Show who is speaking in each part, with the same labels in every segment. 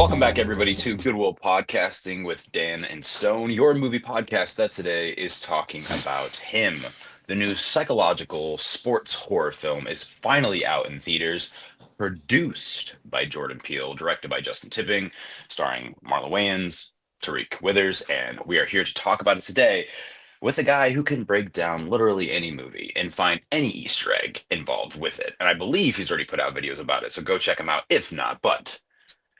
Speaker 1: Welcome back, everybody, to Goodwill Podcasting with Dan and Stone, your movie podcast that today is talking about Him. The new psychological sports horror film is finally out in theaters, produced by Jordan Peele, directed by Justin Tipping, starring Marlon Wayans, Tariq Withers, and we are here to talk about it today with a guy who can break down literally any movie and find any Easter egg involved with it. And I believe he's already put out videos about it, so go check him out if not. But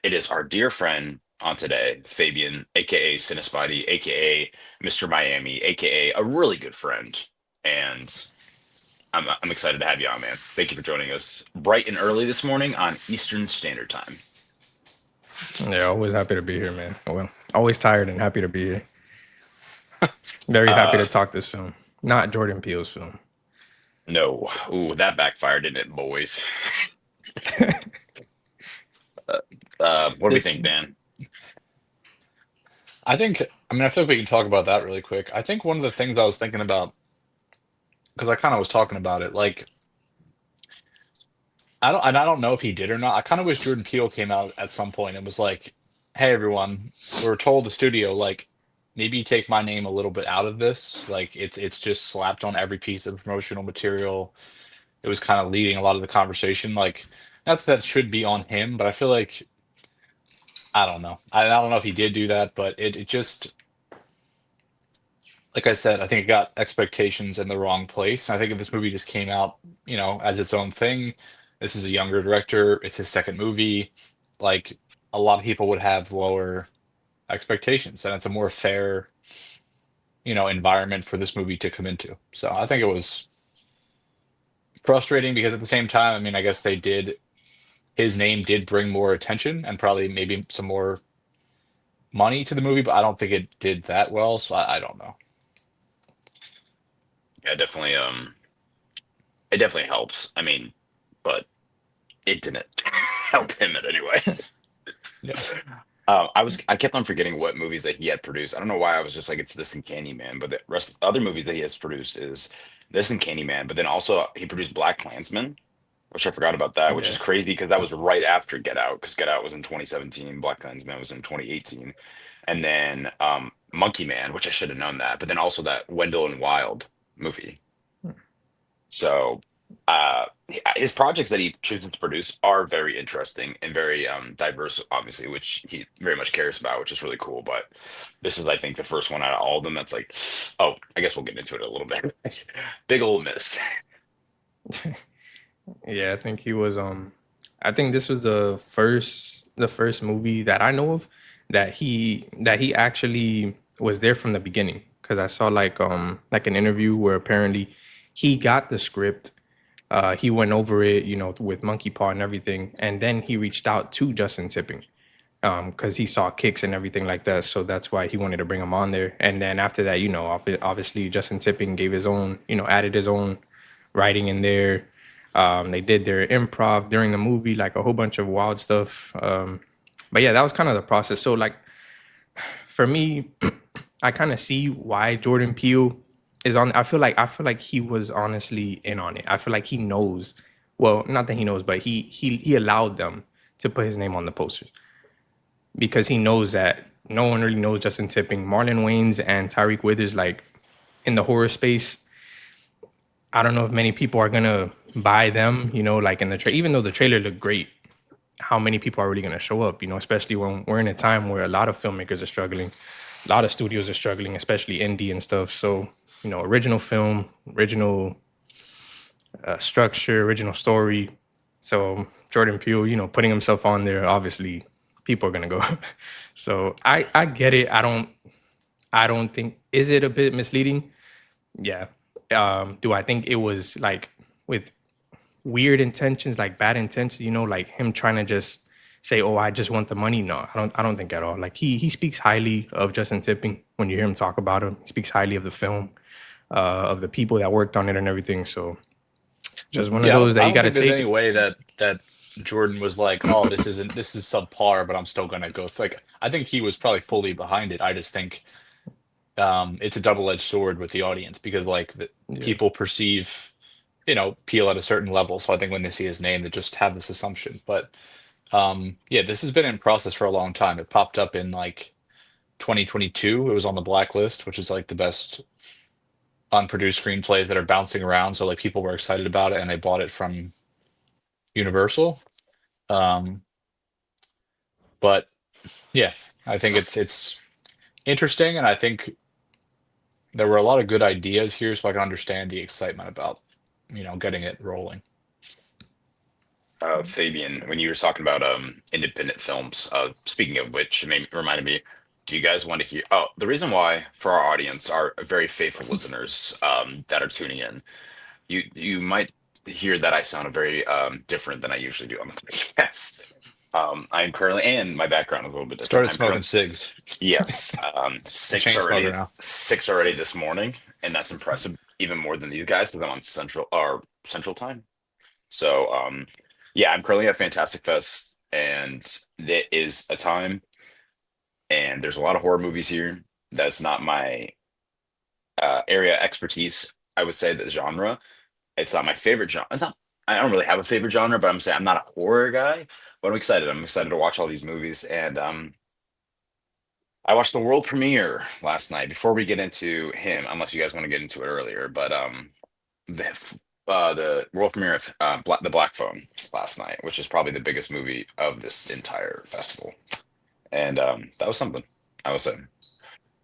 Speaker 1: it is our dear friend on today, Fabian, aka Cinespotty, aka Mr. Miami, aka a really good friend. And I'm excited to have you on, man. Thank you for joining us bright and early this morning on Eastern Standard Time.
Speaker 2: Yeah, always happy to be here, man. Well, always tired and happy to be here. Very happy
Speaker 1: Uh,
Speaker 2: to talk this film, not Jordan Peele's film.
Speaker 1: no, ooh, that backfired, didn't it, boys? Uh, what do we
Speaker 3: This,
Speaker 1: think, Dan?
Speaker 3: I feel like we can talk about that really quick. I think one of the things I was thinking about, because I kind of was talking about it, like I don't know if he did or not. I kind of wish Jordan Peele came out at some point and was like, "Hey, everyone, we were told the studio like maybe take my name a little bit out of this. Like it's just slapped on every piece of promotional material. It was kind of leading a lot of the conversation. Like, not that that should be on him, but I feel like I don't know. I don't know if he did do that, but it just like I said, I think it got expectations in the wrong place. And I think if this movie just came out, as its own thing, this is a younger director, it's his second movie, like a lot of people would have lower expectations, and it's a more fair, environment for this movie to come into. So I think it was frustrating because at the same time, I mean, I guess his name did bring more attention and probably maybe some more money to the movie, but I don't think it did that well. So I don't know.
Speaker 1: Yeah, definitely. It definitely helps. I mean, but it didn't help him in any way.
Speaker 3: Yeah.
Speaker 1: I kept on forgetting what movies that he had produced. I don't know why I was just like it's this and Candyman, but the rest other movies that he has produced is this and Candyman. But then also he produced Black Klansman, which I forgot about that, which is
Speaker 2: Yeah,
Speaker 1: crazy because that was right after Get Out, because Get Out was in 2017, Black Klansman was in 2018, and then Monkey Man, which I should have known that, but then also that Wendell and Wild movie. So his projects that he chooses to produce are very interesting and very diverse, obviously, which he very much cares about, which is really cool. But this is, I think, the first one out of all of them that's like, oh, I guess we'll get into it a little bit. Big old miss.
Speaker 2: yeah. I think he was. I think this was the first movie that I know of that he actually was there from the beginning. Because I saw like an interview where apparently he got the script. He went over it, with Monkey Paw and everything, and then he reached out to Justin Tipping because he saw kicks and everything like that. So that's why he wanted to bring him on there. And then after that, obviously Justin Tipping gave his own, added his own writing in there. They did their improv during the movie, like a whole bunch of wild stuff. But yeah, that was kind of the process. So like for me, I kind of see why Jordan Peele is on. I feel like he was honestly in on it. I feel like he knows. Well, not that he knows, but he allowed them to put his name on the posters because he knows that no one really knows Justin Tipping, Marlon Wayans, and Tyreek Withers. Like in the horror space, I don't know if many people are gonna buy them. Like in the even though the trailer looked great, how many people are really gonna show up? Especially when we're in a time where a lot of filmmakers are struggling, a lot of studios are struggling, especially indie and stuff. So original film, original structure, original story. So Jordan Peele, putting himself on there, obviously people are gonna go. So I get it. I don't think, is it a bit misleading? Yeah. Do I think it was like with weird intentions, like bad intentions, like him trying to just say, "Oh, I just want the money"? No, I don't think at all. Like he speaks highly of Justin Tipping when you hear him talk about him. He speaks highly of the film, of the people that worked on it and everything. So just one of
Speaker 3: Yeah,
Speaker 2: those that
Speaker 3: I
Speaker 2: you
Speaker 3: don't
Speaker 2: got to
Speaker 3: think there's
Speaker 2: take.
Speaker 3: any way that Jordan was like, "Oh, this is subpar, but I'm still gonna go." Like, I think he was probably fully behind it. I just think it's a double-edged sword with the audience because like
Speaker 2: Yeah,
Speaker 3: people perceive, Peele at a certain level. So I think when they see his name, they just have this assumption. But Yeah, this has been in process for a long time. It popped up in like 2022. It was on the blacklist, which is like the best unproduced screenplays that are bouncing around. So like people were excited about it and they bought it from Universal. Um, but yeah, I think it's interesting, and I think there were a lot of good ideas here, so I can understand the excitement about getting it rolling.
Speaker 1: Fabian, when you were talking about independent films, speaking of which, reminded me, do you guys want to hear? Oh, the reason why for our audience, our very faithful listeners that are tuning in, you might hear that I sound very different than I usually do on the podcast. I'm currently, and my background is a little bit different.
Speaker 3: Started
Speaker 1: I'm
Speaker 3: smoking
Speaker 1: currently,
Speaker 3: cigs.
Speaker 1: yes,
Speaker 3: A chain smoker now.
Speaker 1: six already this morning, and that's impressive, even more than these guys because I'm on Central Time. So, yeah, I'm currently at Fantastic Fest, and it is a time, and there's a lot of horror movies here. That's not my area of expertise. I would say the genre. It's not my favorite genre. It's not. I don't really have a favorite genre, but I'm saying I'm not a horror guy. But I'm excited. I'm excited to watch all these movies, and I watched the world premiere last night. Before we get into him, unless you guys want to get into it earlier, but the the world premiere of the Black Phone last night, which is probably the biggest movie of this entire festival, and that was something. I was saying,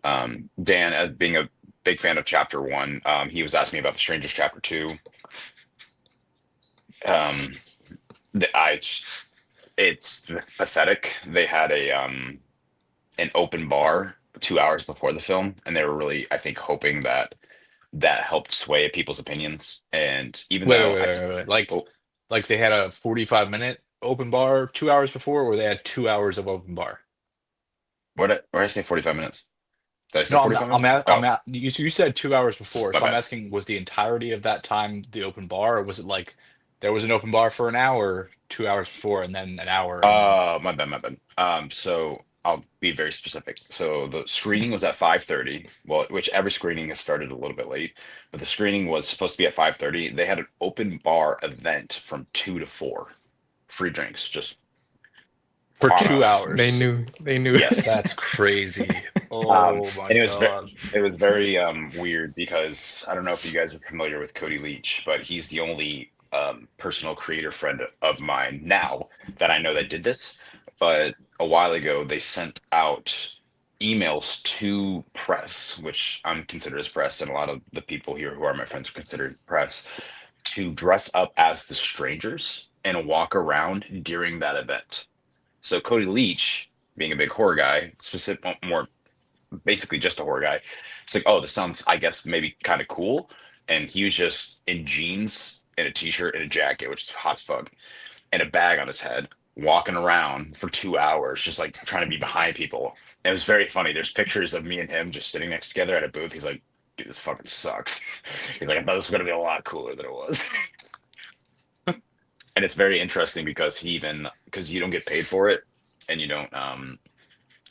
Speaker 1: Dan, as being a big fan of Chapter One, he was asking me about The Strangers Chapter Two. Um, I it's pathetic. They had a an open bar 2 hours before the film, and they were really, I think, hoping that that helped sway people's opinions. And even
Speaker 3: Wait, wait,
Speaker 1: though
Speaker 3: wait,
Speaker 1: I,
Speaker 3: wait, wait. Like,
Speaker 1: oh,
Speaker 3: like they had a 45-minute open bar 2 hours before, or they had 2 hours of open bar?
Speaker 1: where did I say 45 minutes? Did I say
Speaker 3: No,
Speaker 1: 45 minutes?
Speaker 3: I'm
Speaker 1: Oh,
Speaker 3: at, you said 2 hours before,
Speaker 1: my
Speaker 3: so I'm
Speaker 1: bad.
Speaker 3: asking, was the entirety of that time the open bar, or was it like there was an open bar for an hour 2 hours before, and then an hour, and then
Speaker 1: My bad, my bad. So I'll be very specific. So the screening was at 5:30. Well, which every screening has started a little bit late, but the screening was supposed to be at 5:30. They had an open bar event from 2 to 4. Free drinks just
Speaker 3: for
Speaker 1: on
Speaker 3: two
Speaker 1: us.
Speaker 2: They
Speaker 3: hours?
Speaker 2: knew. They knew.
Speaker 1: Yes.
Speaker 3: That's crazy.
Speaker 1: Um,
Speaker 3: Oh my
Speaker 1: and
Speaker 3: God.
Speaker 1: it was very weird because I don't know if you guys are familiar with Cody Leach, but he's the only personal creator friend of mine now that I know that did this. But a while ago, they sent out emails to press, which I'm considered as press, and a lot of the people here who are my friends are considered press, to dress up as the strangers and walk around during that event. So Cody Leach, being a big horror guy, specific more basically just a horror guy. It's like, oh, this sounds, I guess, maybe kind of cool. And he was just in jeans and a t-shirt and a jacket, which is hot as fuck, and a bag on his head, walking around for 2 hours, just like trying to be behind people. And it was very funny. There's pictures of me and him just sitting next together at a booth. He's like, dude, this fucking sucks. He's like, I thought this was gonna be a lot cooler than it was. And it's very interesting because because you don't get paid for it and you don't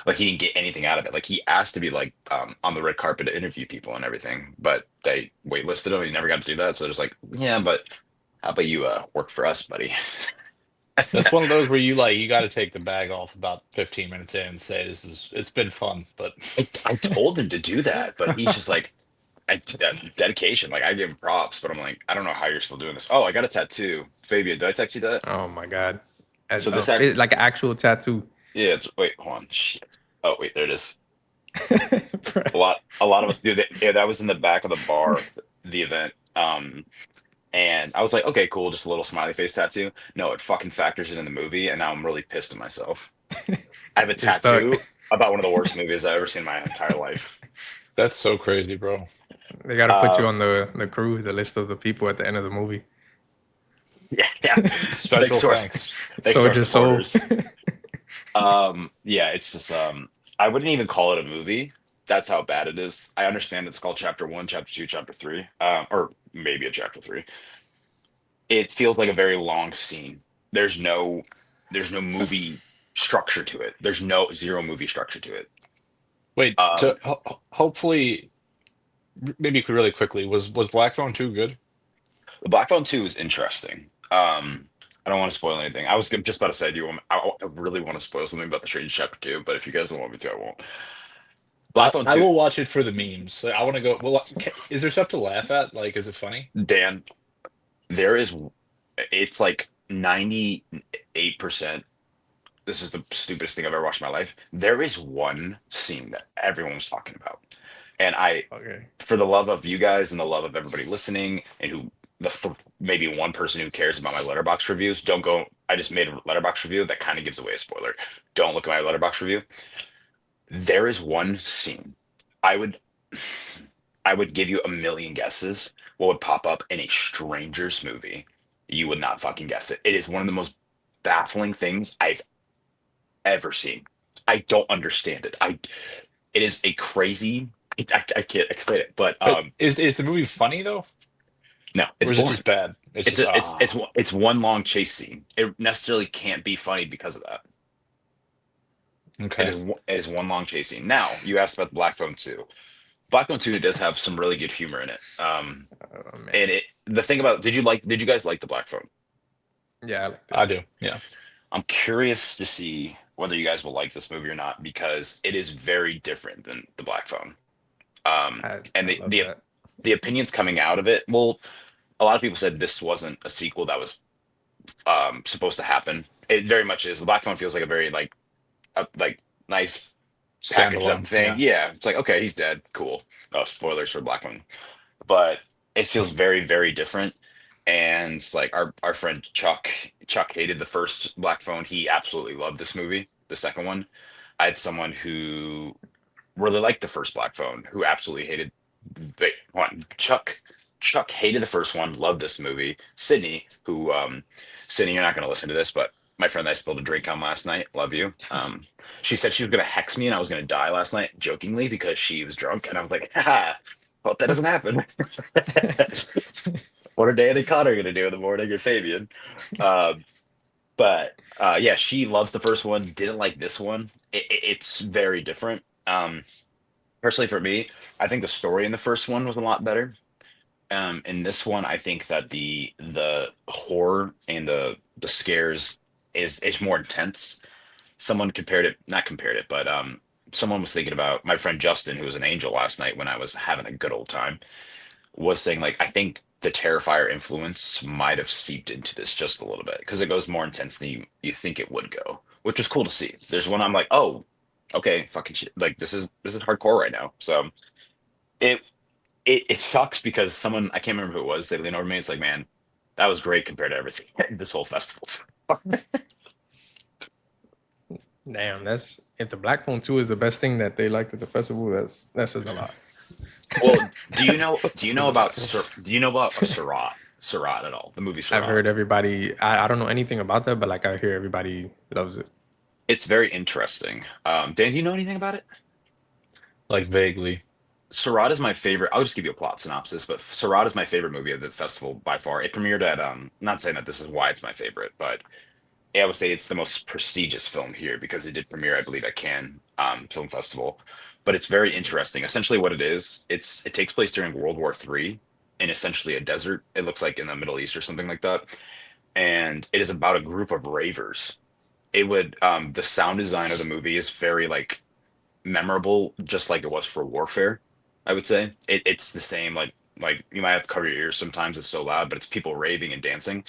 Speaker 1: like he didn't get anything out of it. Like he asked to be like on the red carpet to interview people and everything, but they waitlisted him. He never got to do that. So they're just like, yeah, but how about you work for us, buddy?
Speaker 3: That's one of those where you got to take the bag off about 15 minutes in and say it's been fun, but
Speaker 1: I told him to do that, but he's just like, that dedication. Like I give him props, but I'm like, I don't know how you're still doing this. Oh, I got a tattoo. Fabian, did I text you that?
Speaker 2: Oh my god.
Speaker 1: So this act,
Speaker 2: Like an actual tattoo.
Speaker 1: yeah, it's wait, hold on, shit. Oh wait, there it is.
Speaker 2: Bruh.
Speaker 1: A lot of us do that. Yeah, that was in the back of the bar, the event. And I was like, okay, cool, just a little smiley face tattoo. No, it fucking factors it in the movie, and now I'm really pissed at myself. I have a
Speaker 2: You're stuck.
Speaker 1: tattoo about one of the worst movies I've ever seen in my entire life.
Speaker 3: that's so crazy, bro.
Speaker 2: They got to put you
Speaker 1: Uh,
Speaker 2: on the crew, the list of the people at the end of the movie.
Speaker 1: yeah, yeah. Thanks
Speaker 3: Special
Speaker 1: to our
Speaker 3: thanks.
Speaker 1: thanks to our
Speaker 2: Soldier Soul.
Speaker 1: supporters. Yeah, it's just I wouldn't even call it a movie. That's how bad it is. I understand it's called Chapter One, Chapter Two, Chapter Three, or maybe a Chapter Three. It feels like a very long scene. There's no there's no movie structure to it. There's no zero movie structure to it.
Speaker 3: Wait,
Speaker 1: Um,
Speaker 3: hopefully, maybe really quickly, was Black Phone 2 good?
Speaker 1: the Black Phone 2 is interesting. I don't want to spoil anything. I was just about to say, do you want? I really want to spoil something about the Strange Chapter 2, but if you guys don't want me to, I won't. Black Phone
Speaker 3: I
Speaker 1: 2,
Speaker 3: will watch it for the memes. Like, I want to go. Well, is there stuff to laugh at? Like, is it funny?
Speaker 1: Dan, there is, it's like 98%. This is the stupidest thing I've ever watched in my life. There is one scene that everyone was talking about. And
Speaker 2: Okay.
Speaker 1: for the love of you guys and the love of everybody listening, and who, maybe one person who cares about my letterbox reviews, don't go. I just made a letterbox review that kind of gives away a spoiler. Don't look at my letterbox review. There is one scene. I would, I would give you a million guesses what would pop up in a stranger's movie. You would not fucking guess it. It is one of the most baffling things I've ever seen. I don't understand it. It is a crazy. I can't explain it, but
Speaker 3: But is the movie funny though,
Speaker 1: no,
Speaker 3: or
Speaker 1: it's
Speaker 3: is it
Speaker 1: boring.
Speaker 3: just bad? It's
Speaker 1: It's
Speaker 3: just
Speaker 1: a it's one long chase scene. It necessarily can't be funny because of that.
Speaker 3: okay.
Speaker 1: It is one long chase scene. Now you asked about the Black Phone 2. Black Phone 2 does have some really good humor in it.
Speaker 2: Oh
Speaker 1: And
Speaker 2: man.
Speaker 1: the thing about did you guys like the Black Phone?
Speaker 2: Yeah, I liked it.
Speaker 3: I do. Yeah.
Speaker 1: I'm curious to see whether you guys will like this movie or not because it is very different than the Black Phone. And
Speaker 2: I love that.
Speaker 1: the opinions coming out of it, well, a lot of people said this wasn't a sequel that was supposed to happen. It very much is. The Black Phone feels like a very like nice packaged up
Speaker 3: Standalone.
Speaker 1: thing.
Speaker 3: Yeah.
Speaker 1: Yeah, it's like okay, he's dead. Cool. Oh, spoilers for Black Phone, but it feels very different. And like our friend Chuck hated the first Black Phone. He absolutely loved this movie, the second one. I had someone who really liked the first Black Phone, who absolutely hated the one. Chuck hated the first one, loved this movie. Sydney, you're not gonna listen to this, but my friend that I spilled a drink on last night, love you. She said she was gonna hex me and I was gonna die last night, jokingly, because she was drunk, and I was like, haha, hope that doesn't happen. What are Dan and Connor gonna do in the morning or Fabian? Um, but yeah, she loves the first one, didn't like this one. It's very different. Personally, for me, I think the story in the first one was a lot better. In this one, I think that the horror and the scares is more intense. Someone compared it, not compared it, but someone was thinking about my friend Justin, who was an angel last night when I was having a good old time, was saying like I think the Terrifier influence might have seeped into this just a little bit because it goes more intense than you think it would go, which was cool to see. There's one I'm like, oh, okay, fucking shit, like this is hardcore right now. So it it sucks because someone I can't remember who it was. They leaned over me. It's like, man, that was great compared to everything this whole festival.
Speaker 2: Damn, that's if the Black Phone 2 is the best thing that they liked at the festival, that says a lot.
Speaker 1: Well, do you
Speaker 2: Says
Speaker 1: know
Speaker 2: a
Speaker 1: about
Speaker 2: lot.
Speaker 1: Do you know about Surat at all? The movie
Speaker 2: I've
Speaker 1: Surat.
Speaker 2: heard everybody. I don't know anything about that, but like I hear everybody loves it.
Speaker 1: It's very interesting. Dan, do you know anything about it?
Speaker 3: Like vaguely.
Speaker 1: Surat is my favorite. I'll just give you a plot synopsis, but Surat is my favorite movie of the festival by far. It premiered at not saying that this is why it's my favorite, but yeah, I would say it's the most prestigious film here because it did premiere, I believe, at Cannes Film Festival. But it's very interesting. Essentially, what it is, it takes place during World War III in essentially a desert. It looks like in the Middle East or something like that, and it is about a group of ravers. The sound design of the movie is very like memorable, just like it was for Warfare. I would say it's the same. Like you might have to cover your ears sometimes. It's so loud, but it's people raving and dancing.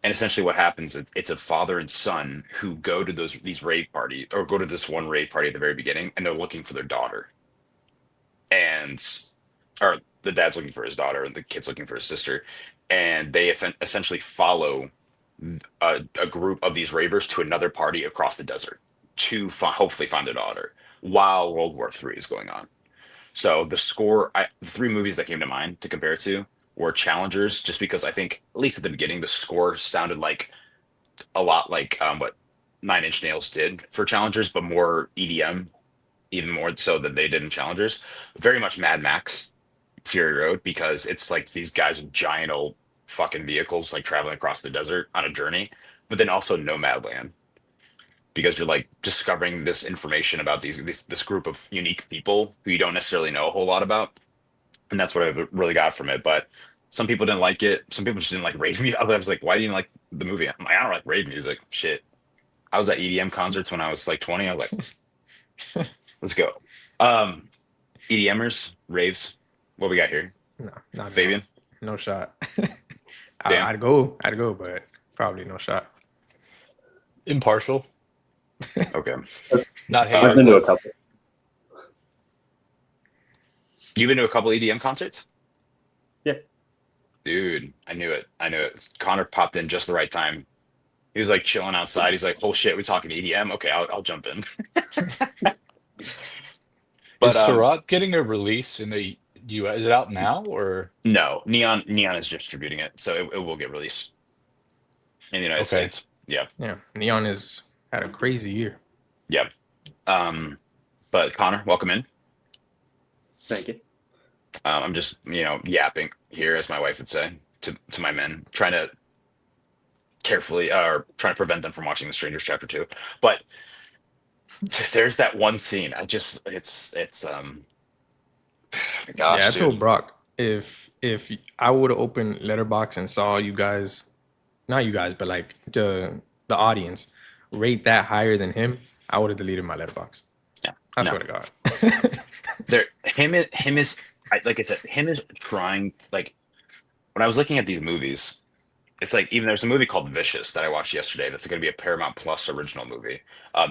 Speaker 1: And essentially, what happens is it's a father and son who go to these rave parties or go to this one rave party at the very beginning, and they're looking for their daughter, and or the dad's looking for his daughter, and the kid's looking for his sister, and they essentially follow a group of these ravers to another party across the desert to hopefully find their daughter while World War III is going on. So the three movies that came to mind to compare it to were Challengers, just because I think, at least at the beginning, the score sounded like a lot like what Nine Inch Nails did for Challengers, but more EDM, even more so than they did in Challengers. Very much Mad Max Fury Road, because it's like these guys with giant old fucking vehicles like traveling across the desert on a journey, but then also Nomadland because you're like discovering this information about this group of unique people who you don't necessarily know a whole lot about, and that's what I really got from it. But Some people didn't like it. Some people just didn't like rave music. I was like, why do you like the movie? I'm like, I don't like rave music. Shit. I was at EDM concerts when I was like 20. I was like, let's go. Um, EDMers, raves. What we got here?
Speaker 2: No, not no,
Speaker 1: Fabian,
Speaker 2: no shot.
Speaker 1: Dan.
Speaker 2: I'd go, but probably no shot.
Speaker 3: Impartial,
Speaker 1: Okay.
Speaker 3: not hate
Speaker 4: I've
Speaker 3: or
Speaker 1: Um,
Speaker 4: been to a
Speaker 3: love.
Speaker 4: couple.
Speaker 1: you've been to a couple EDM concerts?
Speaker 4: Yeah.
Speaker 1: Dude, I knew it. I knew it. Connor popped in just the right time. He was like chilling outside. He's like, "Oh shit, we talking EDM? Okay, I'll jump in."
Speaker 3: Is
Speaker 1: But
Speaker 3: Seurat getting a release in the US? Is it out now or
Speaker 1: no, Neon is distributing it, so it will get released in the United
Speaker 3: okay?
Speaker 1: States. Yeah,
Speaker 2: Yeah, Neon has had a crazy year.
Speaker 1: yeah. Um, but Connor, welcome in.
Speaker 4: Thank you.
Speaker 1: I'm just yapping here, as my wife would say, to my men, trying to carefully or trying to prevent them from watching The Strangers Chapter 2. But there's that one scene. It's
Speaker 2: Yeah,
Speaker 1: gosh,
Speaker 2: I told
Speaker 1: dude.
Speaker 2: Brock if I would have opened Letterbox and saw you guys, not you guys, but like the audience rate that higher than him, I would have deleted my Letterbox.
Speaker 1: Yeah,
Speaker 2: I
Speaker 1: no.
Speaker 2: swear to God.
Speaker 1: There, him is like I said, him is trying. Like when I was looking at these movies, it's like even there's a movie called Vicious that I watched yesterday. That's going to be a Paramount Plus original movie.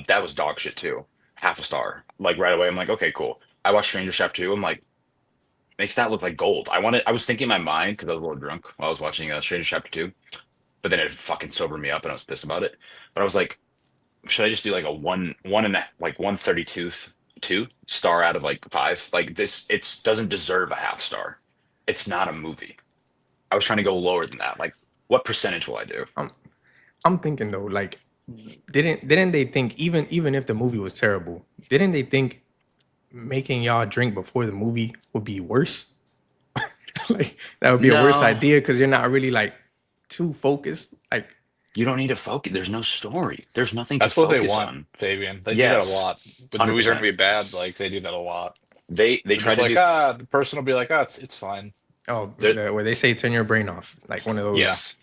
Speaker 1: That was dog shit too. Half a star. Like right away, I'm like, okay, cool. I watched Stranger Chapter 2. I'm like, makes that look like gold. I was thinking in my mind because I was a little drunk while I was watching Stranger Chapter 2, but then it fucking sobered me up and I was pissed about it. But I was like, should I just do like a one and like 132 2 star out of like five? Like this, it doesn't deserve a half star. It's not a movie. I was trying to go lower than that. Like, what percentage will I do?
Speaker 2: I'm I'm thinking though, like, didn't they think even if the movie was terrible, didn't they think making y'all drink before the movie would be worse? Like that would be a worse
Speaker 1: No,
Speaker 2: idea because you're not really like too focused. Like,
Speaker 1: you don't need to focus. There's no story. There's nothing to
Speaker 3: That's what they
Speaker 1: focus
Speaker 3: want,
Speaker 1: on.
Speaker 3: Fabian. They do that a
Speaker 1: Yes,
Speaker 3: lot. When movies are going
Speaker 1: 100%.
Speaker 3: to be bad, like they do that a lot.
Speaker 1: They
Speaker 3: They're
Speaker 1: try
Speaker 3: just
Speaker 1: to
Speaker 3: like,
Speaker 1: do.
Speaker 3: the person will be like, it's fine.
Speaker 2: oh,
Speaker 1: They're,
Speaker 2: where they say turn your brain off, like one of
Speaker 3: Yeah,
Speaker 2: those.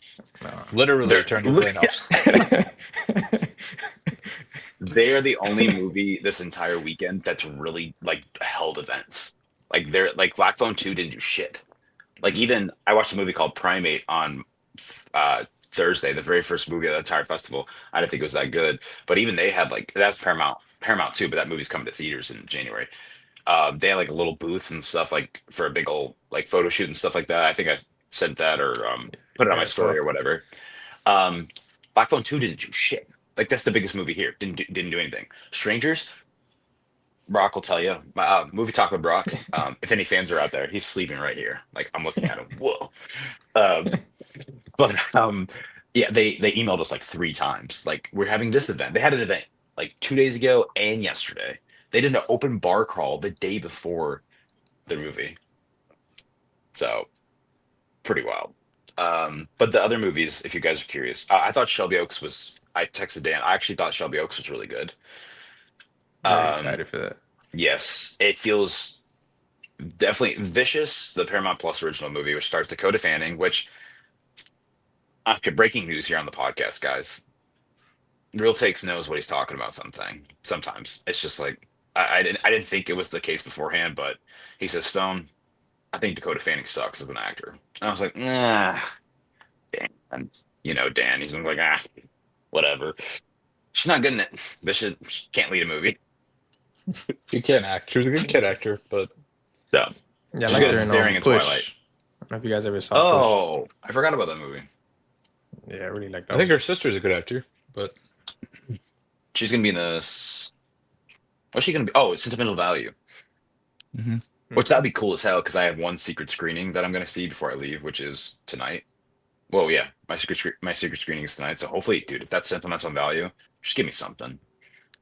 Speaker 2: No.
Speaker 3: literally
Speaker 1: they're
Speaker 3: turn your brain off.
Speaker 1: they are the only movie this entire weekend that's really like held events. Like they're like Black Phone 2 didn't do shit. Like even I watched a movie called Primate on uh Thursday, the very first movie of the entire festival. I didn't think it was that good, but even they had like that's Paramount too, but that movie's coming to theaters in January. They had like a little booth and stuff like for a big old like photo shoot and stuff like that. I think I sent that or put it on
Speaker 2: Yeah,
Speaker 1: my
Speaker 2: I saw.
Speaker 1: story or whatever. Um, Black Phone 2 didn't do shit. Like that's the biggest movie here. Didn't do anything. Strangers, Brock will tell you. Movie talk with Brock. If any fans are out there, he's sleeping right here. Like I'm looking at him. Whoa. Um, but yeah, they emailed us like three times. Like we're having this event. They had an event like 2 days ago and yesterday. They did an open bar crawl the day before the movie. So pretty wild. But the other movies, if you guys are curious, I thought Shelby Oaks was. I texted Dan. I actually thought Shelby Oaks was really good.
Speaker 2: Very
Speaker 1: Um,
Speaker 2: excited for that.
Speaker 1: yes, it feels definitely Vicious, the Paramount Plus original movie, which stars Dakota Fanning. Which okay, breaking news here on the podcast, guys. Real Takes knows what he's talking about. Sometimes it's just like I didn't think it was the case beforehand, but he says Stone. I think Dakota Fanning sucks as an actor. And I was like, nah, Dan. And Dan, he's like, whatever. She's not good in it. She can't lead a movie.
Speaker 3: She can act. She was a good kid actor, but
Speaker 1: So
Speaker 2: Yeah, I
Speaker 1: she's
Speaker 2: liked
Speaker 1: good at
Speaker 2: her in
Speaker 1: staring in Twilight.
Speaker 2: Push. I don't know if you guys ever saw Push.
Speaker 1: Oh, I forgot about that movie.
Speaker 2: Yeah, I really like
Speaker 3: I
Speaker 2: that
Speaker 3: think
Speaker 2: one.
Speaker 3: her sister's a good actor. But
Speaker 1: She's gonna be in this. What's she gonna be? Oh, Sentimental Value.
Speaker 3: Mhm.
Speaker 1: Which that'd be cool as hell because I have one secret screening that I'm gonna see before I leave, which is tonight. Well, yeah, my secret screening is tonight. So hopefully, dude, if that's Sentimental Value, just give me something.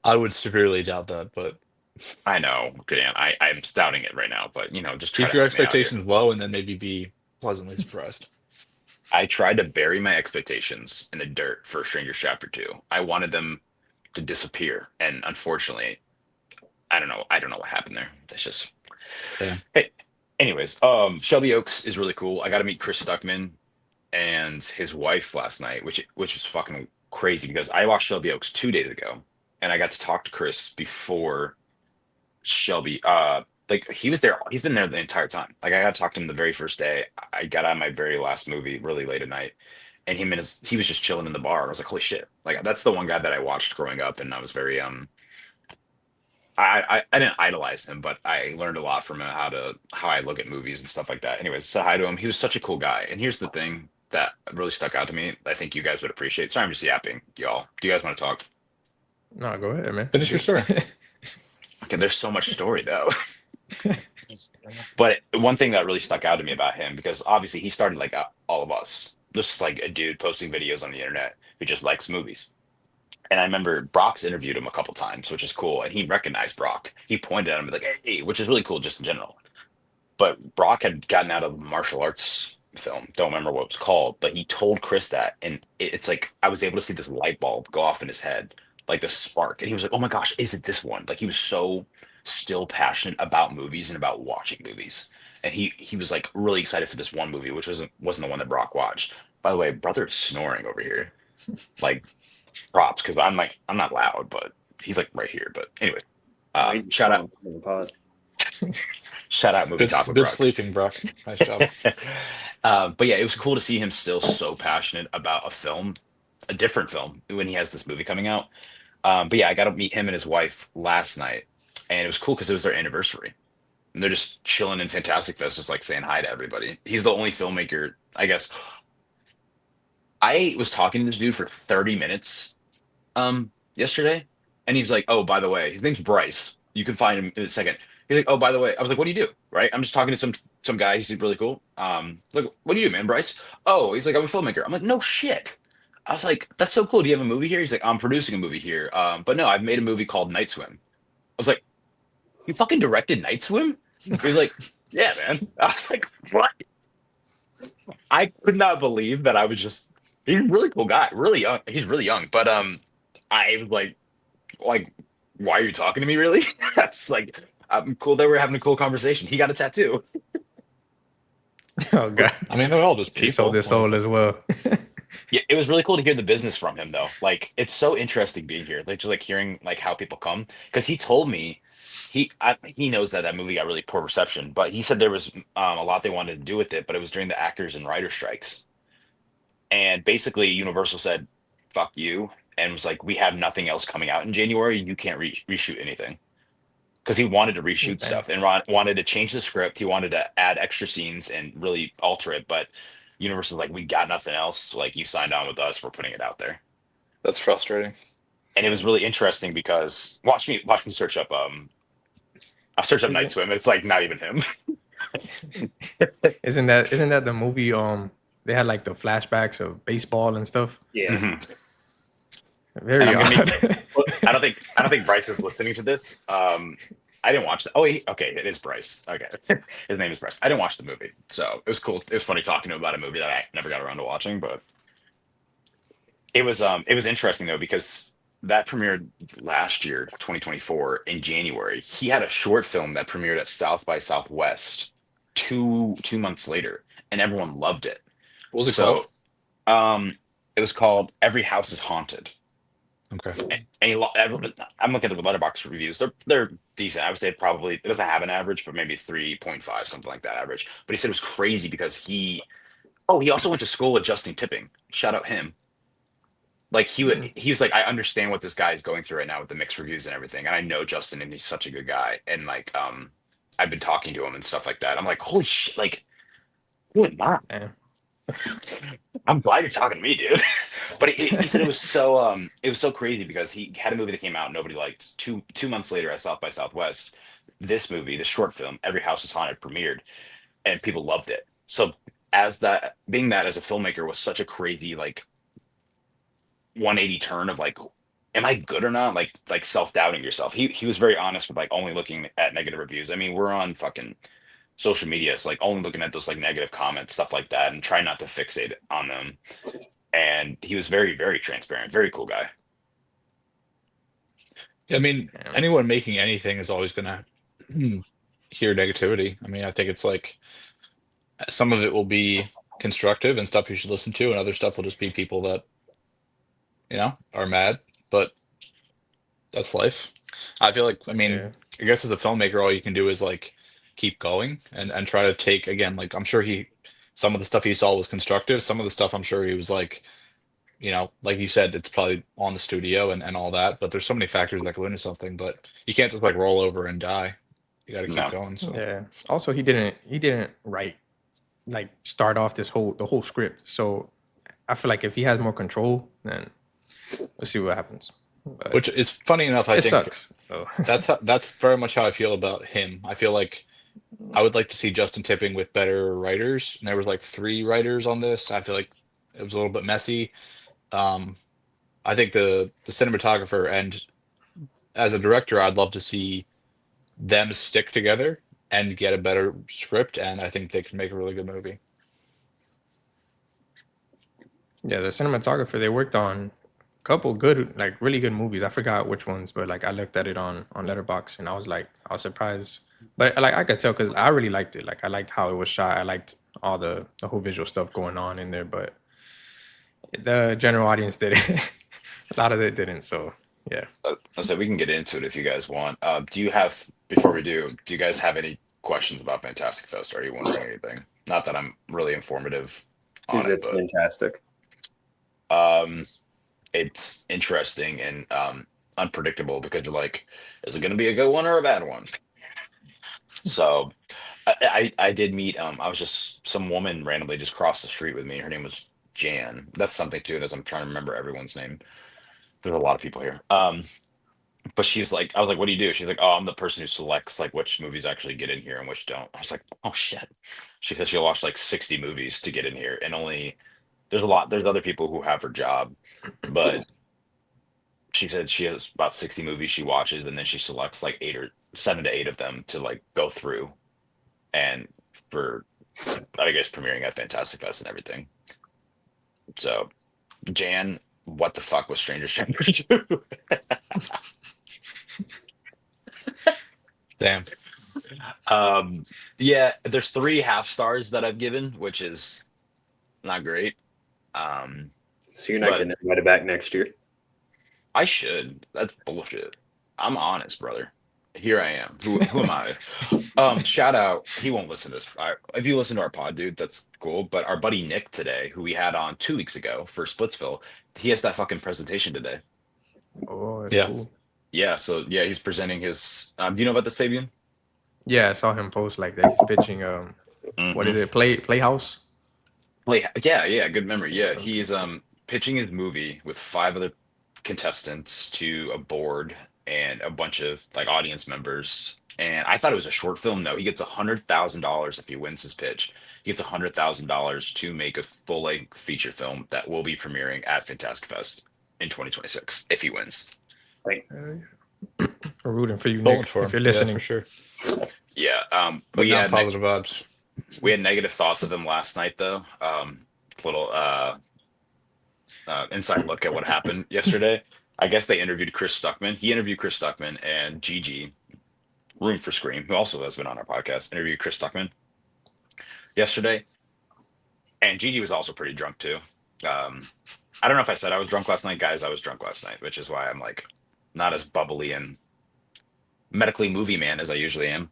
Speaker 3: I would severely doubt that. But
Speaker 1: I know, Dan. I'm doubting it right now, but just try
Speaker 3: keep
Speaker 1: to
Speaker 3: your
Speaker 1: help me out here.
Speaker 3: expectations low, and then maybe be pleasantly surprised.
Speaker 1: I tried to bury my expectations in the dirt for Strangers Chapter 2. I wanted them to disappear, and unfortunately, I don't know. I don't know what happened there. That's just
Speaker 3: Yeah.
Speaker 1: hey. Anyways, Shelby Oaks is really cool. I got to meet Chris Stuckman and his wife last night, which was fucking crazy because I watched Shelby Oaks 2 days ago, and I got to talk to Chris before Shelby. Like he was there. He's been there the entire time. Like I got to talk to him the very first day. I got out of my very last movie really late at night, and he was just chilling in the bar. I was like, holy shit! Like that's the one guy that I watched growing up, and I was very I didn't idolize him, but I learned a lot from him how I look at movies and stuff like that. Anyways, said hi to him. He was such a cool guy. And here's the thing that really stuck out to me. I think you guys would appreciate. Sorry, I'm just yapping, y'all. Do you guys want to talk?
Speaker 2: No, go ahead, man.
Speaker 3: Finish your story.
Speaker 1: Okay, there's so much story though. But one thing that really stuck out to me about him, because obviously he started like all of us, just like a dude posting videos on the internet who just likes movies. And I remember Brock's interviewed him a couple times, which is cool. And he recognized Brock. He pointed at him like, "Hey," which is really cool just in general. But Brock had gotten out of a martial arts film. Don't remember what it was called, but he told Chris that, and it's like I was able to see this light bulb go off in his head, like the spark, and he was like, "Oh my gosh, is it this one?" Like he was so still passionate about movies and about watching movies, and he was like really excited for this one movie, which wasn't the one that Brock watched. By the way, brother is snoring over here, like props, because I'm not loud, but he's like right here. But anyway,
Speaker 4: Oh, he's
Speaker 1: shout out.
Speaker 4: pause.
Speaker 1: Shout out movie talk with
Speaker 3: Good
Speaker 1: Brock.
Speaker 3: sleeping, Brock. Nice job.
Speaker 1: But yeah, it was cool to see him still so passionate about a film, a different film, when he has this movie coming out. But yeah, I got to meet him and his wife last night, and it was cool because it was their anniversary. And they're just chilling in Fantastic Fest, just like saying hi to everybody. He's the only filmmaker, I guess. I was talking to this dude for 30 minutes yesterday, and he's like, "Oh, by the way, his name's Bryce. You can find him in a second." He's like, "Oh, by the way," I was like, "What do you do?" Right? I'm just talking to some guy. He's really cool. Like, "What do you do, man, Bryce?" Oh, he's like, "I'm a filmmaker." I'm like, "No shit." I was like, "That's so cool. Do you have a movie here?" He's like, "I'm producing a movie here. But no, I've made a movie called Night Swim." I was like, "You fucking directed Night Swim?" He's like, "Yeah, man." I was like, "What?" I could not believe that I was just. He's a really cool guy, really young. He's really young, but I was like, why are you talking to me, really? That's like, I'm cool that we're having a cool conversation. He got a tattoo.
Speaker 2: Oh God,
Speaker 3: I mean, they're all just
Speaker 2: he sold
Speaker 3: people.
Speaker 2: his soul as well.
Speaker 1: Yeah, it was really cool to hear the business from him though. Like it's so interesting being here. Like just like hearing like how people come, because he told me he knows that that movie got really poor reception, but he said there was a lot they wanted to do with it, but it was during the actors and writer strikes. And basically Universal said, "Fuck you," and was like, "We have nothing else coming out in January. You can't reshoot anything." Because he wanted to reshoot
Speaker 2: Damn.
Speaker 1: stuff and Ron wanted to change the script. He wanted to add extra scenes and really alter it, but Universal's like, "We got nothing else. Like you signed on with us. We're putting it out there."
Speaker 3: That's frustrating.
Speaker 1: And it was really interesting because watch me search up I search up
Speaker 2: Is
Speaker 1: Night
Speaker 2: it?
Speaker 1: Swim. It's like not even him.
Speaker 2: Isn't that the movie? They had like the flashbacks of baseball and stuff.
Speaker 4: Yeah.
Speaker 1: Mhm. And
Speaker 2: Very
Speaker 1: I'm gonna make
Speaker 2: odd.
Speaker 1: I don't think Bryce is listening to this. I didn't watch that. Oh, okay, it is Bryce. Okay, his name is Bryce. I didn't watch the movie, so it was cool. It was funny talking to him about a movie that I never got around to watching, but it was interesting though because that premiered last year, 2024, in January. He had a short film that premiered at South by Southwest two months later, and everyone loved it.
Speaker 3: What was it called?
Speaker 1: So, um, it was called Every House is Haunted.
Speaker 3: Okay.
Speaker 1: And I'm looking at the letterbox reviews. They're decent. I would say probably it doesn't have an average, but maybe 3.5, something like that average. But he said it was crazy because he also went to school with Justin Tipping. Shout out him. Like
Speaker 2: Hmm,
Speaker 1: he was like, I understand what this guy is going through right now with the mixed reviews and everything. And I know Justin and he's such a good guy. And like I've been talking to him and stuff like that. I'm like, holy shit, like who am I?
Speaker 2: damn.
Speaker 1: I'm glad you're talking to me, dude. But he said it was so crazy because he had a movie that came out and nobody liked. Two months later at South by Southwest, this movie, this short film, Every House is Haunted, premiered and people loved it. So as that being that as a filmmaker was such a crazy like 180 turn of like, am I good or not? Like self-doubting yourself. He was very honest with like only looking at negative reviews. I mean, we're on fucking social media, so like only looking at those like negative comments, stuff like that, and try not to fixate on them. And he was very, very transparent, very cool guy.
Speaker 3: Yeah, I mean,
Speaker 2: Damn.
Speaker 3: anyone making anything is always gonna hear negativity. I mean, I think it's like some of it will be constructive and stuff you should listen to, and other stuff will just be people that, are mad. But that's life. I feel like, I mean,
Speaker 2: Yeah.
Speaker 3: I guess as a filmmaker, all you can do is like keep going and try to take again, like I'm sure some of the stuff he saw was constructive. Some of the stuff I'm sure he was like, like you said, it's probably on the studio and all that, but there's so many factors that go into something, but you can't just like roll over and die. You got to keep
Speaker 1: No.
Speaker 3: going. So,
Speaker 2: Yeah. Also, he didn't write like start off the whole script. So I feel like if he has more control, then we'll see what happens. But
Speaker 3: which is funny enough, I
Speaker 2: it
Speaker 3: think
Speaker 2: sucks. So
Speaker 3: that's very much how I feel about him. I feel like I would like to see Justin Tipping with better writers. And there was like three writers on this. I feel like it was a little bit messy. Um, I think the cinematographer and as a director, I'd love to see them stick together and get a better script, and I think they can make a really good movie.
Speaker 2: yeah, the cinematographer they worked on a couple good, like really good movies. I forgot which ones, but like I looked at it on Letterbox and I was surprised. But like I could tell because I really liked it. Like I liked how it was shot. I liked all the whole visual stuff going on in there. But the general audience did it. A lot of it didn't. So yeah.
Speaker 1: So we can get into it if you guys want. Before we do you guys have any questions about Fantastic Fest? Are you wondering anything? Not that I'm really informative on
Speaker 4: Is
Speaker 1: it,
Speaker 4: it
Speaker 1: but
Speaker 4: fantastic?
Speaker 1: um, it's interesting and unpredictable because you're like, is it going to be a good one or a bad one? So I did meet I was just some woman randomly just crossed the street with me. Her name was Jan. That's something too, as I'm trying to remember everyone's name. There's a lot of people here. But she's like, I was like, what do you do? She's like, oh, I'm the person who selects like which movies actually get in here and which don't. I was like, oh shit. She says she'll watch like 60 movies to get in here, and only there's other people who have her job, but she said she has about 60 movies she watches, and then she selects like 8 or 7 to 8 of them to like go through and for I guess premiering at Fantastic Fest and everything. So Jan, what the fuck was Stranger Things 2?
Speaker 3: Damn.
Speaker 1: Um, yeah, there's 3 half stars that I've given, which is not great. Um,
Speaker 4: So you're not
Speaker 1: but
Speaker 4: getting invited back next year?
Speaker 1: I should. That's bullshit. I'm honest, brother. Here I am. Who am I? Shout out. He won't listen to this. If you listen to our pod, dude, that's cool. But our buddy Nick today, who we had on 2 weeks ago for Splitsville, he has that fucking presentation today.
Speaker 2: Oh, that's
Speaker 3: Yeah.
Speaker 2: cool.
Speaker 1: Yeah, so yeah, he's presenting his. Do you know about this, Fabian?
Speaker 2: Yeah, I saw him post like that. He's pitching what
Speaker 1: Hmm.
Speaker 2: is it? Playhouse?
Speaker 1: Yeah, yeah, good memory. Yeah, he's pitching his movie with 5 other contestants to a board and a bunch of like audience members. And I thought it was a short film though. He gets $100,000 if he wins his pitch. He gets $100,000 to make a full-length feature film that will be premiering at Fantastic Fest in 2026 if he wins.
Speaker 4: Like,
Speaker 2: We're rooting for you,
Speaker 3: Pulling
Speaker 2: Nick,
Speaker 3: for
Speaker 2: if
Speaker 3: him.
Speaker 2: you're
Speaker 3: Yeah, for
Speaker 2: listening.
Speaker 3: sure.
Speaker 1: Yeah,
Speaker 3: Putting out positive vibes.
Speaker 1: we had negative thoughts of him last night though. Little inside look at what happened yesterday. I guess they interviewed Chris Stuckman. He interviewed Chris Stuckman and Gigi, Room for Scream, who also has been on our podcast, interviewed Chris Stuckman yesterday. And Gigi was also pretty drunk too. I don't know if I said I was drunk last night, guys. I was drunk last night, which is why I'm like not as bubbly and medically movie man as I usually am.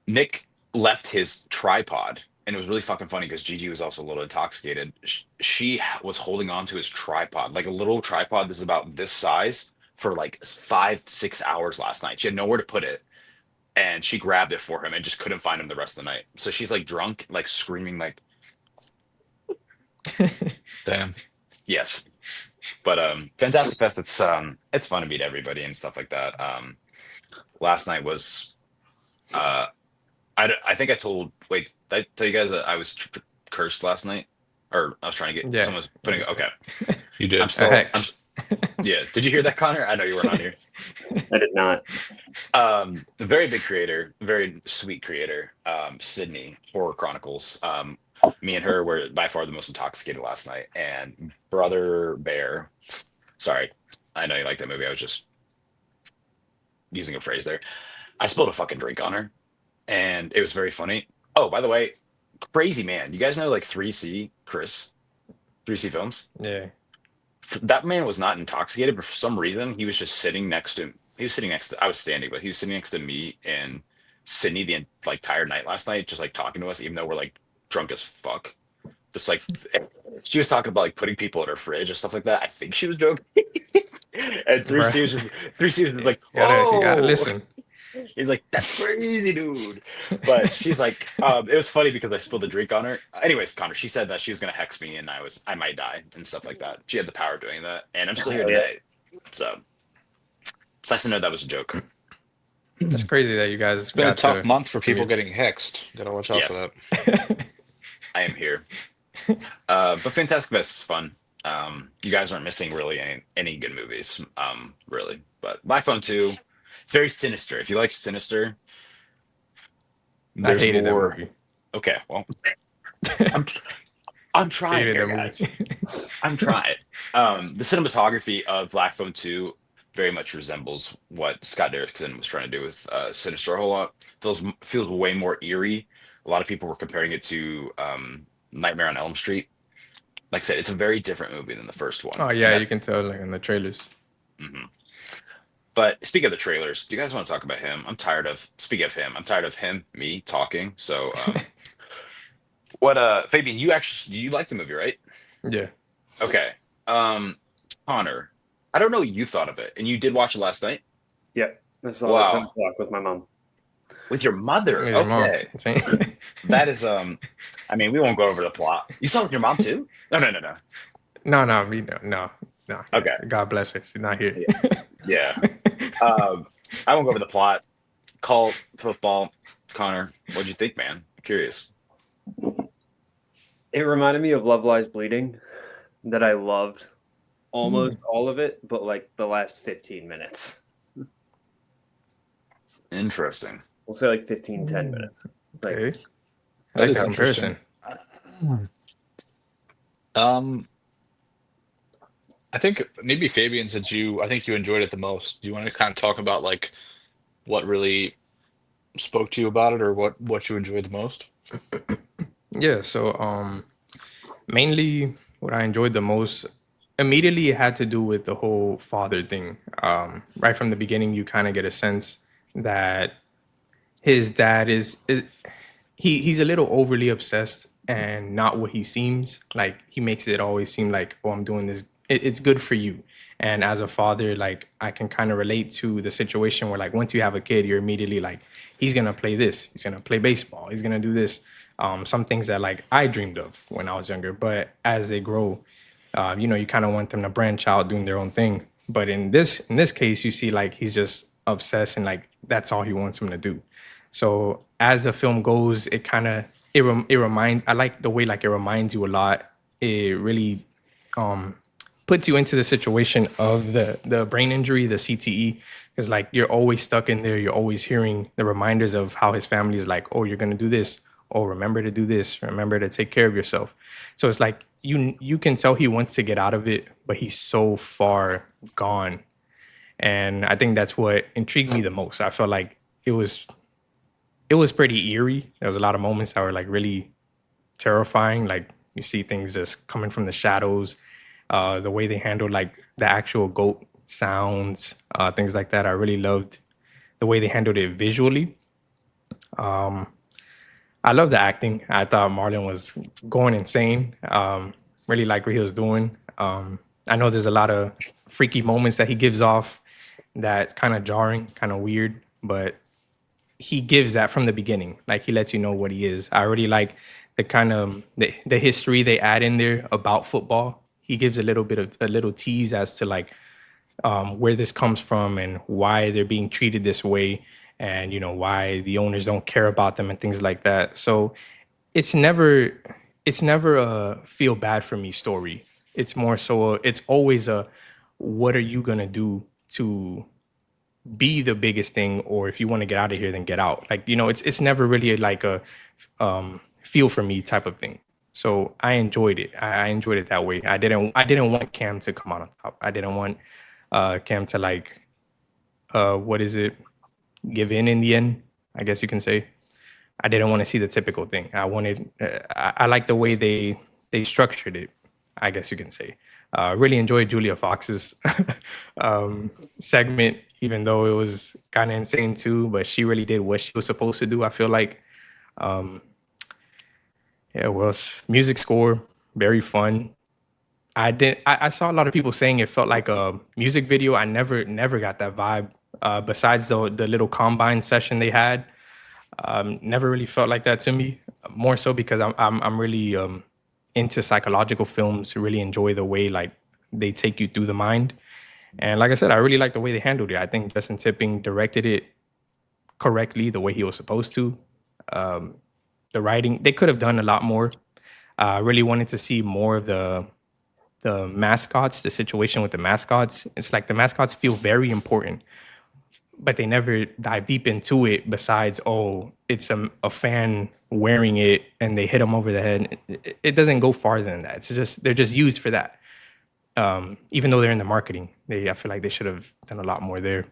Speaker 1: Nick left his tripod, and it was really fucking funny because Gigi was also a little intoxicated. She was holding on to his tripod, like a little tripod. This is about this size for like 5, 6 hours last night. She had nowhere to put it, and she grabbed it for him and just couldn't find him the rest of the night. So she's like drunk, like screaming, like
Speaker 3: Damn.
Speaker 1: yes. But Fantastic Fest, it's fun to meet everybody and stuff like that. Last night was uh I think I told, wait, did I tell you guys that I was cursed last night? Or I was trying to get,
Speaker 2: Yeah.
Speaker 1: someone's putting, okay.
Speaker 3: You
Speaker 1: I'm
Speaker 3: did.
Speaker 1: still,
Speaker 2: Hex.
Speaker 1: yeah. Did you hear that, Connor? I know you weren't on here.
Speaker 4: I did not.
Speaker 1: A very big creator, very sweet creator, Sydney, Horror Chronicles. Me and her were by far the most intoxicated last night. And Brother Bear, sorry, I know you like that movie. I was just using a phrase there. I spilled a fucking drink on her, and it was very funny. Oh, by the way, crazy man. You guys know like 3C, Chris, 3C Films?
Speaker 2: Yeah.
Speaker 1: That man was not intoxicated, but for some reason he was just sitting next to. He was sitting next to. I was standing, but he was sitting next to me and Sydney the like entire night last night, just like talking to us, even though we're like drunk as fuck. Just like she was talking about like putting people in her fridge and stuff like that. I think she was joking. And
Speaker 2: Bro.
Speaker 1: 3C was just like,
Speaker 2: You gotta
Speaker 1: whoa.
Speaker 2: listen.
Speaker 1: He's like, that's crazy, dude. But she's like, it was funny because I spilled a drink on her. Anyways, Connor, she said that she was gonna hex me and I might die and stuff like that. She had the power of doing that, and I'm still here
Speaker 4: Hell yeah.
Speaker 1: today. So it's nice to know that was a joke.
Speaker 2: It's crazy that you guys
Speaker 3: It's been a
Speaker 2: got
Speaker 3: tough
Speaker 2: to
Speaker 3: month for people
Speaker 2: commute.
Speaker 3: getting hexed. Gotta watch out for
Speaker 1: Yes.
Speaker 3: that.
Speaker 1: I am here. But Fantastic Beasts is fun. You guys aren't missing really any good movies, really. But Black Phone 2, it's very sinister. If you like sinister,
Speaker 2: I
Speaker 1: there's
Speaker 2: hated that
Speaker 1: more.
Speaker 2: movie.
Speaker 1: Okay, well, I'm I'm trying
Speaker 2: Hated
Speaker 1: here,
Speaker 2: that
Speaker 1: guys.
Speaker 2: movie.
Speaker 1: I'm trying. The cinematography of Black Phone 2 very much resembles what Scott Derrickson was trying to do with Sinister a whole lot. Feels way more eerie. A lot of people were comparing it to Nightmare on Elm Street. Like I said, it's a very different movie than the first one.
Speaker 2: Oh
Speaker 1: And
Speaker 2: yeah, you can tell like in the trailers.
Speaker 1: mhm. But speaking of the trailers, do you guys want to talk about him? Speaking of him, I'm tired of me talking. So, Fabian, you like the movie, right?
Speaker 2: Yeah.
Speaker 1: Okay. Um, Connor, I don't know what you thought of it, and you did watch it last night?
Speaker 4: Yeah, I saw it at 10
Speaker 1: Wow.
Speaker 4: o'clock with my mom.
Speaker 1: With your mother.
Speaker 2: Your mom.
Speaker 1: Okay.
Speaker 2: Same.
Speaker 1: That is I mean, we won't go over the plot. You saw it with your mom too? No, no, no, no.
Speaker 2: No, no. Yeah.
Speaker 1: Okay.
Speaker 2: God bless her. She's not here.
Speaker 1: Yeah. I won't go over the plot. Cult, football, Connor, what'd you think, man? I'm curious.
Speaker 4: It reminded me of Love Lies Bleeding, that I loved almost all of it, but like the last 15 minutes.
Speaker 1: Interesting.
Speaker 4: We'll say like 15, 10 minutes. Like,
Speaker 2: Okay. I
Speaker 3: That
Speaker 2: like
Speaker 3: is
Speaker 2: that
Speaker 3: interesting.
Speaker 2: comparison.
Speaker 3: I think maybe Fabian, since I think you enjoyed it the most. Do you want to kind of talk about like what really spoke to you about it, or what you enjoyed the most?
Speaker 2: Yeah, so mainly what I enjoyed the most immediately it had to do with the whole father thing. Right from the beginning you kind of get a sense that his dad is he's a little overly obsessed and not what he seems. Like he makes it always seem like, oh, I'm doing this, it's good for you. And as a father, like I can kind of relate to the situation where like once you have a kid, you're immediately like, he's gonna play this, he's gonna play baseball, he's gonna do this. Some things that like I dreamed of when I was younger, but as they grow, you kind of want them to branch out doing their own thing. But in this case, you see like he's just obsessed and like that's all he wants him to do. So as the film goes, it kind of it reminds. I like the way like it reminds you a lot. It really puts you into the situation of the brain injury, the CTE, because like you're always stuck in there. You're always hearing the reminders of how his family is like, oh, you're gonna do this. Oh, remember to do this. Remember to take care of yourself. So it's like you can tell he wants to get out of it, but he's so far gone. And I think that's what intrigued me the most. I felt like it was pretty eerie. There was a lot of moments that were like really terrifying. Like you see things just coming from the shadows. The way they handled like the actual goat sounds, things like that. I really loved the way they handled it visually. I love the acting. I thought Marlon was going insane. Really like what he was doing. I know there's a lot of freaky moments that he gives off that kind of jarring, kind of weird, but he gives that from the beginning. Like he lets you know what he is. I already like the kind of the history they add in there about football. He gives a little tease as to like where this comes from and why they're being treated this way, and why the owners don't care about them and things like that. So it's never a feel bad for me story. It's more so it's always a what are you gonna do to be the biggest thing, or if you want to get out of here then get out. Like it's never really like a feel for me type of thing. So I enjoyed it. I enjoyed it that way. I didn't want Cam to come out on top. I didn't want Cam to like what is it give in the end, I guess you can say. I didn't want to see the typical thing. I wanted, I like the way they structured it, I guess you can say. Really enjoyed Julia Fox's segment, even though it was kind of insane too. But she really did what she was supposed to do. I feel like, um, yeah, well, music score very fun. I saw a lot of people saying it felt like a music video. I never got that vibe. Besides the little combine session they had, never really felt like that to me. More so because I'm really into psychological films. Really enjoy the way like they take you through the mind. And like I said, I really like the way they handled it. I think Justin Tipping directed it correctly, the way he was supposed to. Um, the writing, they could have done a lot more. I really wanted to see more of the mascots, the situation with the mascots. It's like the mascots feel very important, but they never dive deep into it besides, oh, it's a fan wearing it and they hit them over the head. It doesn't go farther than that. It's just, they're just used for that. Even though they're in the marketing, I feel like they should have done a lot more there.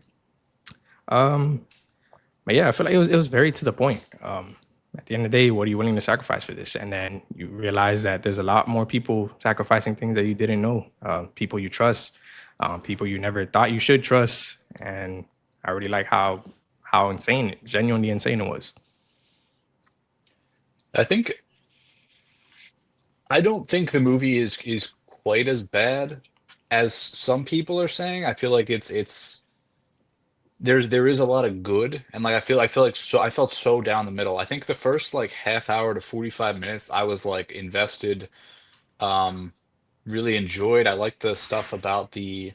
Speaker 2: But yeah, I feel like it was very to the point. At the end of the day, what are you willing to sacrifice for this? And then you realize that there's a lot more people sacrificing things that you didn't know. People you trust, people you never thought you should trust. And I really like how insane, genuinely insane it was.
Speaker 3: I don't think the movie is quite as bad as some people are saying. I feel like it's there is a lot of good, and like I feel like so I felt so down the middle. I think the first like half hour to 45 minutes I was like invested, um really enjoyed. I liked the stuff about the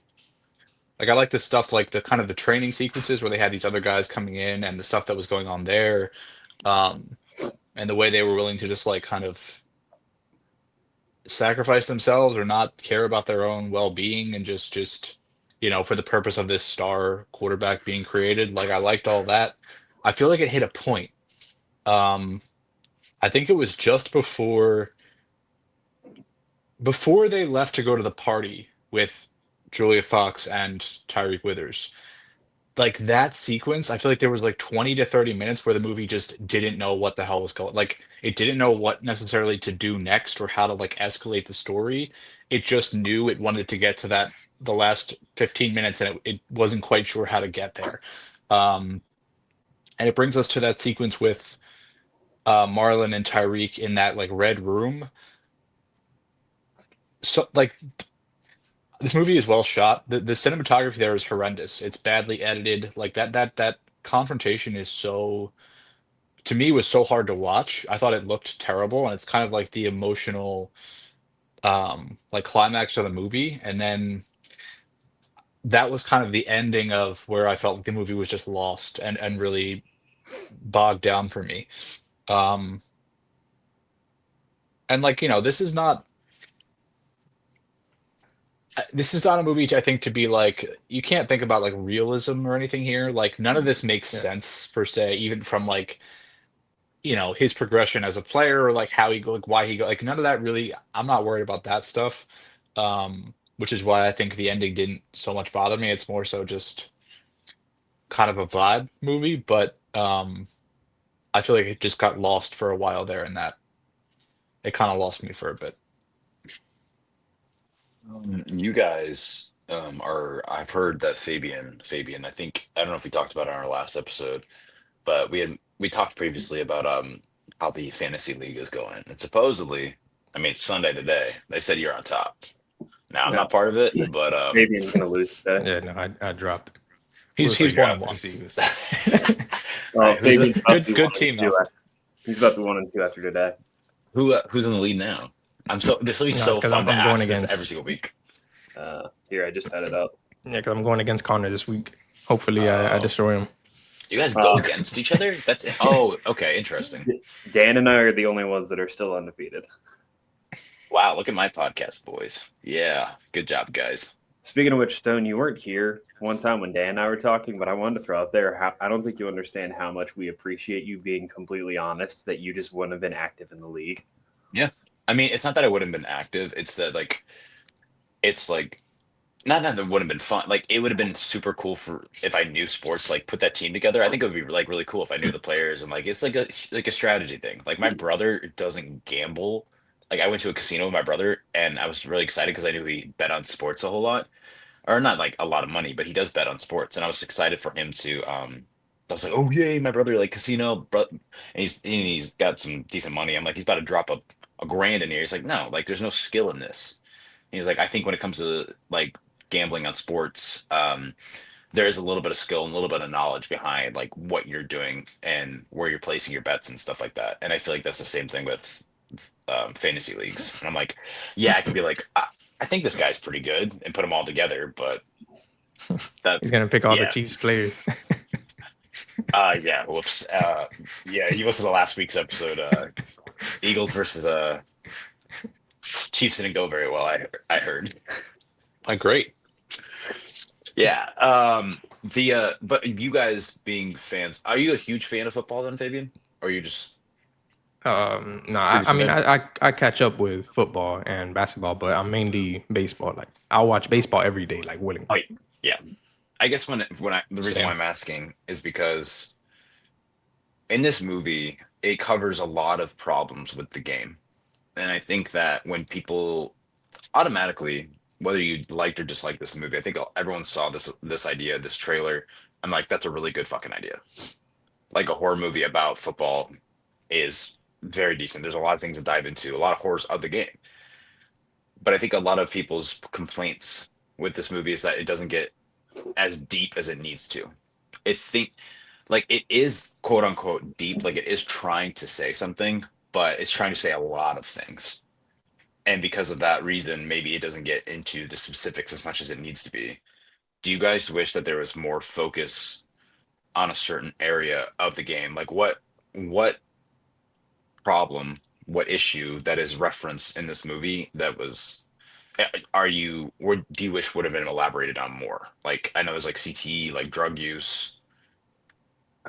Speaker 3: like I like the stuff like the kind of the training sequences where they had these other guys coming in and the stuff that was going on there. Um and the way they were willing to just like kind of sacrifice themselves or not care about their own well-being and just for the purpose of this star quarterback being created. Like I liked all that. I feel like it hit a point. um I think it was just before they left to go to the party with Julia Fox and Tyreek Withers. Like that sequence, I feel like there was like 20 to 30 minutes where the movie just didn't know what the hell was going. Like it didn't know what necessarily to do next or how to like escalate the story. It just knew it wanted to get to that the last 15 minutes and it wasn't quite sure how to get there. Um, and it brings us to that sequence with Marlon and Tyreek in that like red room. So like this movie is well shot. The cinematography there is horrendous. It's badly edited. Like that confrontation is so to me was so hard to watch. I thought it looked terrible, and it's kind of like the emotional like climax of the movie. And then that was kind of the ending of where I felt like the movie was just lost and really bogged down for me. Um and like, this is not a movie I think to be like you can't think about like realism or anything here. Like none of this makes
Speaker 2: Yeah.
Speaker 3: sense per se, even from like his progression as a player or like how he go like why he go like none of that really. I'm not worried about that stuff. Which is why I think the ending didn't so much bother me. It's more so just kind of a vibe movie, but I feel like it just got lost for a while there and that it kind of lost me for a bit.
Speaker 1: You guys are, I've heard that Fabian, I don't know if we talked about it on our last episode, but we talked previously about how the fantasy league is going. And supposedly, I mean, it's Sunday today. They said you're on top. Now I'm
Speaker 4: No,
Speaker 1: not part of it, but
Speaker 4: Fabian's gonna lose today.
Speaker 2: Yeah, no, I dropped.
Speaker 3: He's
Speaker 2: So
Speaker 3: he's
Speaker 2: you're
Speaker 3: one and
Speaker 2: out to
Speaker 3: one.
Speaker 2: see who's-
Speaker 1: all right, who's
Speaker 4: Fabian's about to
Speaker 3: Good
Speaker 4: be
Speaker 3: good
Speaker 4: 1 and
Speaker 3: team
Speaker 4: 2.
Speaker 3: though.
Speaker 4: He's about to be 1 and 2 after today.
Speaker 1: who's in the lead now? This will be
Speaker 2: No, it's
Speaker 1: so
Speaker 2: because
Speaker 1: fun to
Speaker 2: I'm going
Speaker 1: ask this every
Speaker 2: against.
Speaker 1: single week.
Speaker 4: Here, I just had it up.
Speaker 2: Yeah, because I'm going against Connor this week. Hopefully, I
Speaker 1: Oh,
Speaker 2: destroy him.
Speaker 1: you guys go
Speaker 4: Uh,
Speaker 1: against each other? That's it. Oh, okay, interesting.
Speaker 4: Dan and I are the only ones that are still undefeated.
Speaker 1: Wow, look at my podcast, boys. Yeah, good job, guys.
Speaker 4: Speaking of which, Stone, you weren't here one time when Dan and I were talking, but I wanted to throw out there how I don't think you understand how much we appreciate you being completely honest that you just wouldn't have been active in the league.
Speaker 1: Yeah, I mean, it's not that I wouldn't have been active. It's that it's like not that would have been fun. Like it would have been super cool for if I knew sports, like put that team together. I think it would be like really cool if I knew the players and like it's like a strategy thing. Like my brother doesn't gamble. Like I went to a casino with my brother and I was really excited because I knew he bet on sports a whole lot. Or not like a lot of money, but he does bet on sports. And I was excited for him to I was like, oh yay, my brother like casino, but and he's got some decent money. I'm like, he's about to drop a grand in here. He's like, no, like there's no skill in this. He's like, I think when it comes to like gambling on sports, there is a little bit of skill and a little bit of knowledge behind like what you're doing and where you're placing your bets and stuff like that. And I feel like that's the same thing with fantasy leagues. And I'm like, yeah, I can be like, I think this guy's pretty good and put them all together, but that,
Speaker 2: He's gonna pick all the
Speaker 1: yeah,
Speaker 2: Chiefs players.
Speaker 1: yeah, whoops, yeah, you listened to last week's episode, Eagles versus Chiefs didn't go very well. I heard.
Speaker 3: Like, great.
Speaker 1: Yeah. The but you guys being fans, are you a huge fan of football then, Fabian? Or are you just
Speaker 2: No, I
Speaker 1: previously
Speaker 2: mean,
Speaker 1: been?
Speaker 2: I catch up with football and basketball, but I'm mainly baseball. Like I'll watch baseball every day, like
Speaker 1: Oh,
Speaker 2: willingly.
Speaker 1: yeah. I guess the reason why
Speaker 3: Same.
Speaker 1: I'm asking is because in this movie it covers a lot of problems with the game. And I think that when people automatically, whether you liked or disliked this movie, I think everyone saw this idea, this trailer. I'm like, that's a really good fucking idea. Like a horror movie about football is very decent. There's a lot of things to dive into, a lot of horrors of the game. But I think a lot of people's complaints with this movie is that it doesn't get as deep as it needs to. I think like it is quote unquote deep, like it is trying to say something, but it's trying to say a lot of things. And because of that reason, maybe it doesn't get into the specifics as much as it needs to be. Do you guys wish that there was more focus on a certain area of the game? Like what problem, what issue that is referenced in this movie that was are you or do you wish would have been elaborated on more? Like I know there's like CTE, like drug use.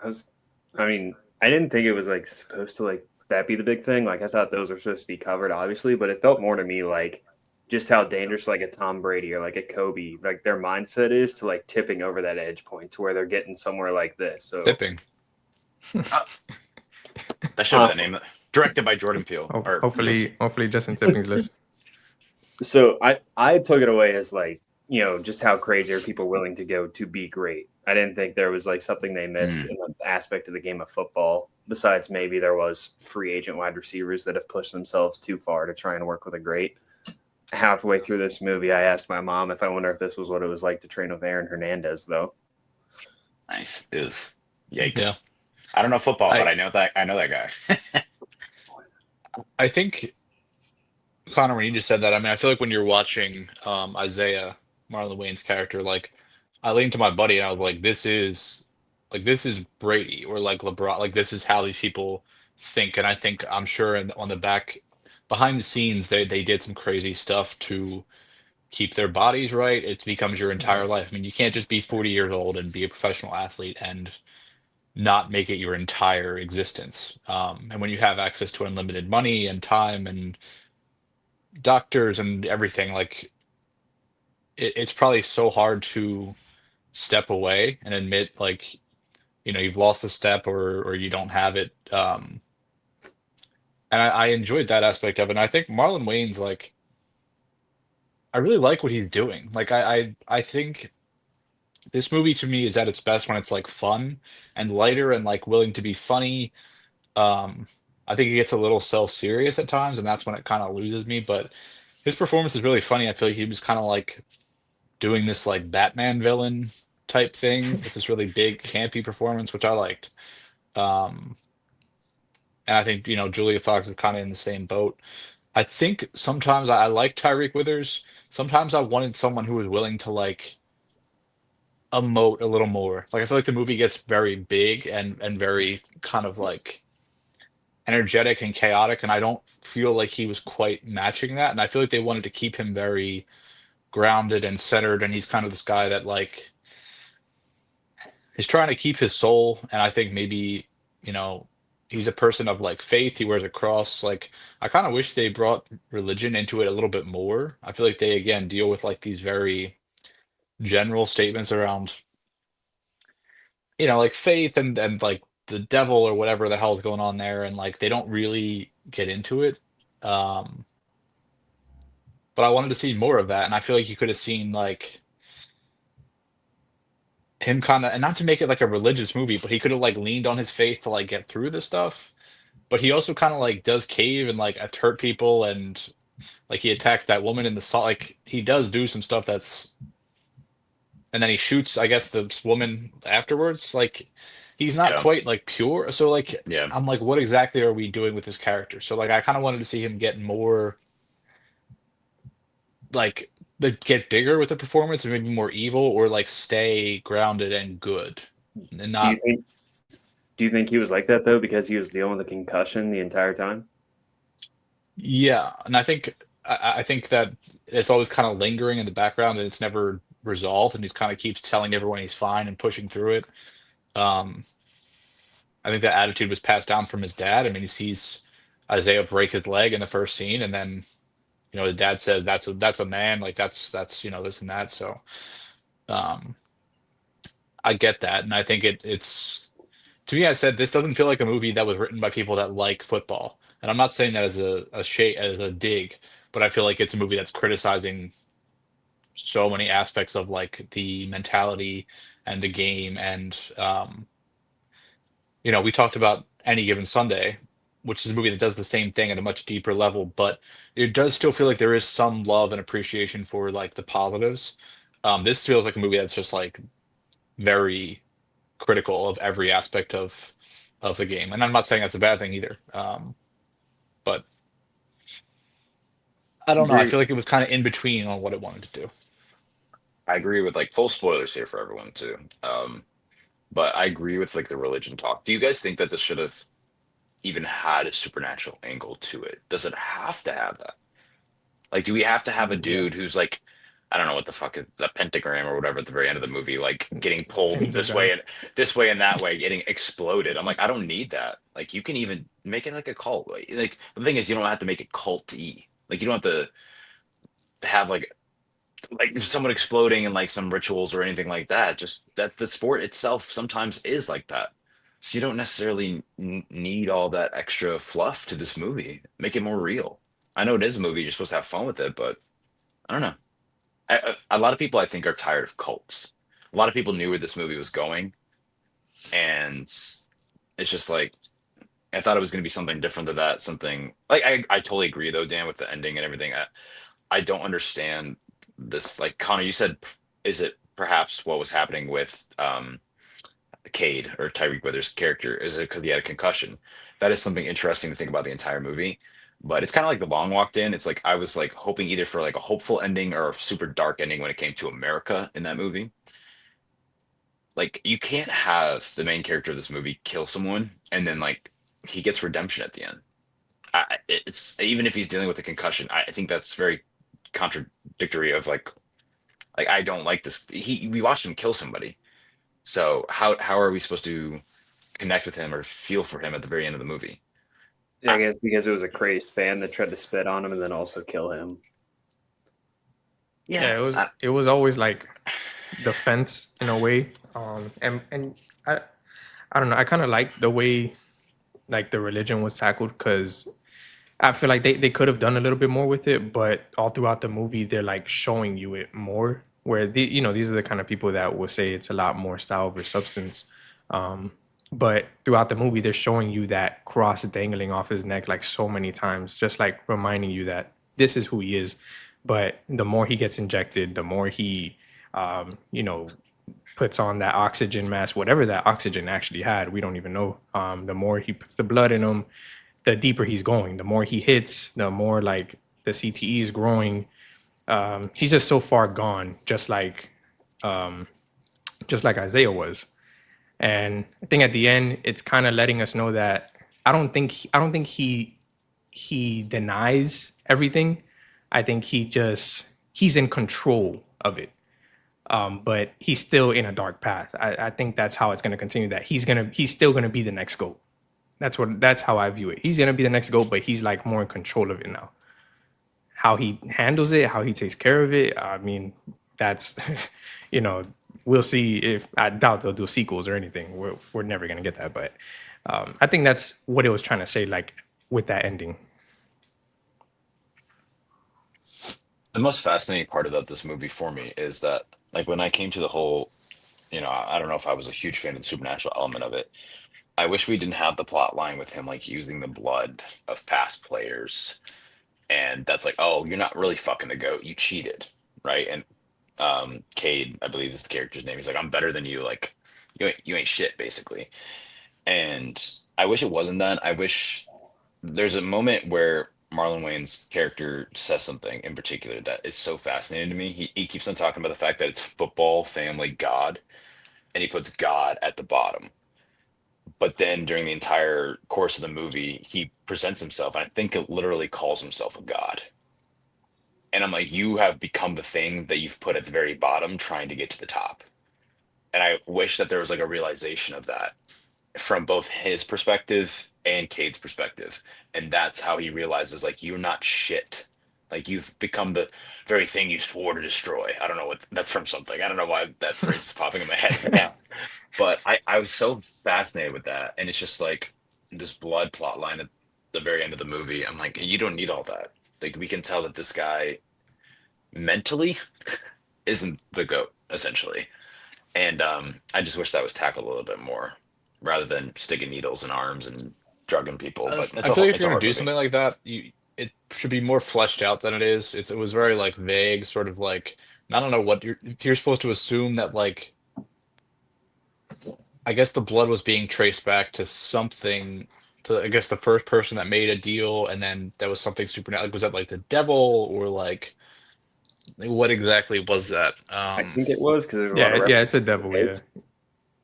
Speaker 4: I was, I mean, I didn't think it was like supposed to like that be the big thing. Like I thought those were supposed to be covered, obviously, but it felt more to me like just how dangerous like a Tom Brady or like a Kobe, like their mindset is to like tipping over that edge point to where they're getting somewhere like this. So,
Speaker 3: Tipping.
Speaker 1: Uh, that should have
Speaker 4: um,
Speaker 1: been the name. Directed by Jordan Peele. Or
Speaker 2: Hopefully, Justin Tipping's list.
Speaker 4: so I took it away as like just how crazy are people willing to go to be great. I didn't think there was like something they missed
Speaker 1: mm,
Speaker 4: in the aspect of the game of football. Besides, maybe there was free agent wide receivers that have pushed themselves too far to try and work with a great. Halfway through this movie, I asked my mom if I wonder if this was what it was like to train with Aaron Hernandez, though.
Speaker 1: nice is
Speaker 3: Yeah.
Speaker 1: yikes. I don't know football, but
Speaker 3: I
Speaker 1: I know that guy.
Speaker 3: I think, Connor, when you just said that, I mean, I feel like when you're watching Isaiah, Marlon Wayne's character, like I leaned to my buddy and I was like this is Brady or like LeBron, like this is how these people think. And I think I'm sure on the back behind the scenes they did some crazy stuff to keep their bodies right. It becomes your entire life.
Speaker 2: Yes.
Speaker 3: I mean, you can't just be 40 years old and be a professional athlete and not make it your entire existence. And when you have access to unlimited money and time and doctors and everything, like it's probably so hard to step away and admit like you've lost a step or you don't have it. And I enjoyed that aspect of it. And I think Marlon Wayne's like I really like what he's doing. Like I think this movie to me is at its best when it's like fun and lighter and like willing to be funny. Um, I think it gets a little self-serious at times, and that's when it kind of loses me. But his performance is really funny. I feel like he was kind of like doing this like Batman villain type thing with this really big campy performance, which I liked. Um, and I think Julia Fox is kind of in the same boat. I think sometimes I like Tyreek Withers. Sometimes I wanted someone who was willing to like emote a little more. Like I feel like the movie gets very big and very kind of like energetic and chaotic, and I don't feel like he was quite matching that. And I feel like they wanted to keep him very grounded and centered, and he's kind of this guy that like is trying to keep his soul. And I think maybe, you know, he's a person of like faith. He wears a cross. Like I kind of wish they brought religion into it a little bit more. I feel like they again deal with like these very general statements around, like faith and like the devil or whatever the hell's going on there, and like they don't really get into it. Um, but I wanted to see more of that, and I feel like you could have seen like him kind of, and not to make it like a religious movie, but he could have like leaned on his faith to like get through this stuff. But he also kind of like does cave and like hurt people, and like he attacks that woman in the salt. Like he does do some stuff that's, and then he shoots, I guess, the woman afterwards. Like he's not
Speaker 1: Yeah.
Speaker 3: quite like pure. So like
Speaker 1: Yeah.
Speaker 3: I'm like, what exactly are we doing with this character? So like I kind of wanted to see him get more like get bigger with the performance and maybe more evil, or like stay grounded and good and
Speaker 4: Do you
Speaker 3: not.
Speaker 4: think do you think he was like that though because he was dealing with a concussion the entire time?
Speaker 3: Yeah, and I think that it's always kind of lingering in the background and it's never resolved, and he kind of keeps telling everyone he's fine and pushing through it. Um, I think that attitude was passed down from his dad. I mean, he sees Isaiah break his leg in the first scene, and then his dad says that's a man, like that's this and that. So um, I get that, and I think it's to me. I said this doesn't feel like a movie that was written by people that like football, and I'm not saying that as a shade as a dig, but I feel like it's a movie that's criticizing so many aspects of like the mentality and the game, and we talked about Any Given Sunday, which is a movie that does the same thing at a much deeper level, but it does still feel like there is some love and appreciation for like the positives. This feels like a movie that's just like very critical of every aspect of the game, and I'm not saying that's a bad thing either. But I don't know. I
Speaker 1: Agree.
Speaker 3: feel like it was kind of in between on what it wanted to do.
Speaker 1: I agree with like full spoilers here for everyone too. But I agree with like the religion talk. Do you guys think that this should have even had a supernatural angle to it? Does it have to have that? Like, do we have to have a
Speaker 4: Yeah.
Speaker 1: dude who's like, I don't know what the fuck is the pentagram or whatever at the very end of the movie, like getting pulled
Speaker 2: Seems like that.
Speaker 1: this way and that way, getting exploded? I'm like, I don't need that. Like, you can even make it like a cult. Like the thing is, you don't have to make it cult-y. Like, you don't have to have like someone exploding and like some rituals or anything like that. Just that the sport itself sometimes is like that. So you don't necessarily need all that extra fluff to this movie. Make it more real. I know it is a movie. You're supposed to have fun with it, but I don't know. A lot of people I think are tired of cults. A lot of people knew where this movie was going, and it's just like I thought it was going to be something different than that. Something like I totally agree though, Dan, with the ending and everything. I don't understand this. Like Connor, you said, is it perhaps what was happening with Cade or Tyreek Withers' character? Is it because he had a concussion? That is something interesting to think about the entire movie. But it's kind of like The Long Walked In. It's like I was like hoping either for like a hopeful ending or a super dark ending when it came to America in that movie. Like you can't have the main character of this movie kill someone and then like he gets redemption at the end. It's even if he's dealing with a concussion, I think that's very contradictory of like I don't like this. We watched him kill somebody. So how are we supposed to connect with him or feel for him at the very end of the movie?
Speaker 4: I guess because it was a crazed fan that tried to spit on him and then also kill him.
Speaker 2: Yeah,
Speaker 1: Yeah,
Speaker 2: it was always like defense in a way. And I don't know. I kind of like the way like the religion was tackled because I feel like they could have done a little bit more with it, but all throughout the movie they're like showing you it more. Where these are the kind of people that will say it's a lot more style over substance. Um, but throughout the movie they're showing you that cross dangling off his neck like so many times, just like reminding you that this is who he is. But the more he gets injected, the more he, you know, puts on that oxygen mask, whatever that oxygen actually had, we don't even know. The more he puts the blood in him, the deeper he's going. The more he hits, the more like the CTE is growing. He's just so far gone, just like Isaiah was. And I think at the end, it's kind of letting us know that I don't think he denies everything. I think he's in control of it. But he's still in a dark path. I think that's how it's going to continue. That he's still gonna be the next GOAT. That's how I view it. He's gonna be the next GOAT, but he's like more in control of it now. How he handles it, how he takes care of it. I mean, that's you know, we'll see. If I doubt they'll do sequels or anything. We're never gonna get that, but I think that's what it was trying to say, like with that ending.
Speaker 1: The most fascinating part about this movie for me is that, like, when I came to the whole, I don't know if I was a huge fan of the supernatural element of it. I wish we didn't have the plot line with him like using the blood of past players, and that's like, oh, you're not really fucking the goat, you cheated, right? And Cade, I believe is the character's name. He's like, I'm better than you, like you ain't shit, basically. And I wish it wasn't that. I wish there's a moment where Marlon Wayne's character says something in particular that is so fascinating to me. He keeps on talking about the fact that it's football, family, God, and he puts God at the bottom. But then during the entire course of the movie, he presents himself, and I think it literally calls himself a god. And I'm like, you have become the thing that you've put at the very bottom trying to get to the top. And I wish that there was like a realization of that from both his perspective and Cade's perspective. And that's how he realizes, like, you're not shit. Like, you've become the very thing you swore to destroy. I don't know what that's from something. I don't know why that phrase is popping in my head right now. But I was so fascinated with that. And it's just like this blood plot line at the very end of the movie. I'm like, you don't need all that. Like, we can tell that this guy mentally isn't the goat, essentially. And I just wish that was tackled a little bit more rather than sticking needles in arms and drugging people. But
Speaker 3: I feel like if
Speaker 1: it's
Speaker 3: you're
Speaker 1: a
Speaker 3: gonna
Speaker 1: hard
Speaker 3: do
Speaker 1: movie.
Speaker 3: something like that, you it should be more fleshed out than it is. It was very like vague, sort of like I don't know what you're supposed to assume that like I guess the blood was being traced back to something to I guess the first person that made a deal, and then that was something supernatural. Like, was that like the devil or like, what exactly was that?
Speaker 4: I think it was because there's a lot of
Speaker 2: Yeah, it's a
Speaker 4: references to
Speaker 2: devil. Yeah,
Speaker 4: heads.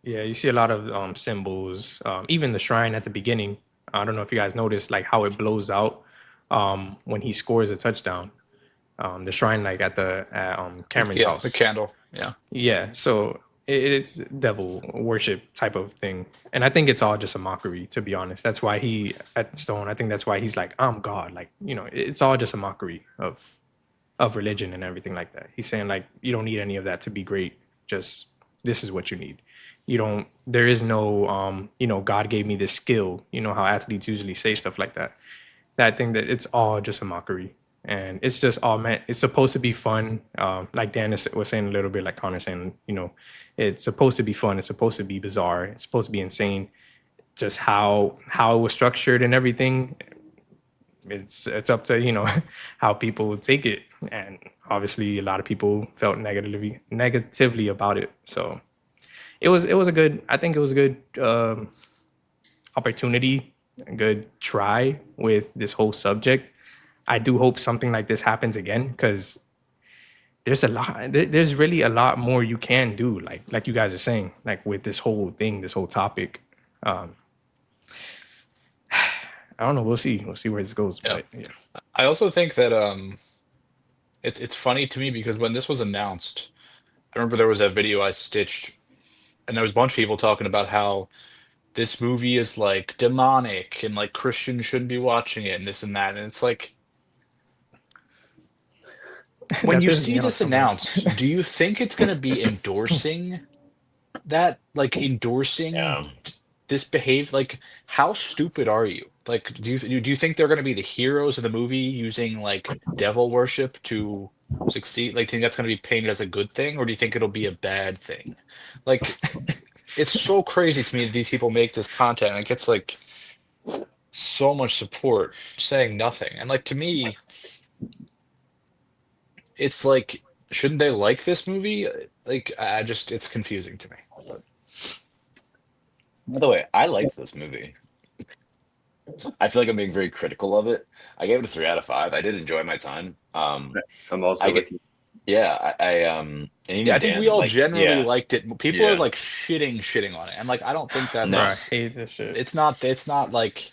Speaker 2: yeah. You see a lot of symbols. Even the shrine at the beginning. I don't know if you guys noticed like how it blows out when he scores a touchdown. The shrine like at Cameron's
Speaker 3: Yeah, the
Speaker 2: house.
Speaker 3: candle. Yeah.
Speaker 2: Yeah, so it's devil worship type of thing, and I think it's all just a mockery. To be honest, that's why he at Stone. I think that's why he's like, I'm God. Like, it's all just a mockery of religion and everything like that. He's saying like, you don't need any of that to be great. Just this is what you need. You don't. There is no God gave me this skill. You know how athletes usually say stuff like that. I think that it's all just a mockery, and it's just all meant. It's supposed to be fun, like was saying a little bit, like Connor saying, it's supposed to be fun. It's supposed to be bizarre. It's supposed to be insane. Just how it was structured and everything. It's up to how people take it, and obviously a lot of people felt negatively about it. So it was a good. I think it was a good opportunity, a good try with this whole subject. I do hope something like this happens again because there's really a lot more you can do, like you guys are saying, like with this whole thing, this whole topic. Um, I don't know. We'll see where this goes,
Speaker 3: Yeah.
Speaker 2: but yeah.
Speaker 3: I also think that it's funny to me because when this was announced, I remember there was a video I stitched and there was a bunch of people talking about how this movie is like demonic and like Christians shouldn't be watching it and this and that. And it's like when
Speaker 2: That
Speaker 3: you
Speaker 2: pisses
Speaker 3: see
Speaker 2: me off
Speaker 3: this
Speaker 2: so much.
Speaker 3: announced, do you think it's going to be endorsing that, like endorsing
Speaker 1: Yeah.
Speaker 3: this behavior? Like, how stupid are you? Like, do you think they're going to be the heroes of the movie using like devil worship to succeed? Like, think that's going to be painted as a good thing, or do you think it'll be a bad thing? Like, it's so crazy to me that these people make this content and it gets like so much support saying nothing. And like to me, it's like, shouldn't they like this movie? Like, I just it's confusing to me. But
Speaker 1: By the way, I liked this movie. I feel like I'm being very critical of it. I gave it a 3 out of 5. I did enjoy my time.
Speaker 4: I'm
Speaker 1: I
Speaker 4: also
Speaker 1: get,
Speaker 4: with you.
Speaker 1: yeah, and
Speaker 3: yeah,
Speaker 1: even
Speaker 3: I think we
Speaker 1: Dan,
Speaker 3: all
Speaker 1: like,
Speaker 3: generally
Speaker 1: yeah,
Speaker 3: liked it. People are
Speaker 1: yeah,
Speaker 3: like shitting on it. And like I don't think
Speaker 1: no,
Speaker 2: Bro, I
Speaker 3: that's
Speaker 2: hate this shit.
Speaker 3: it's not like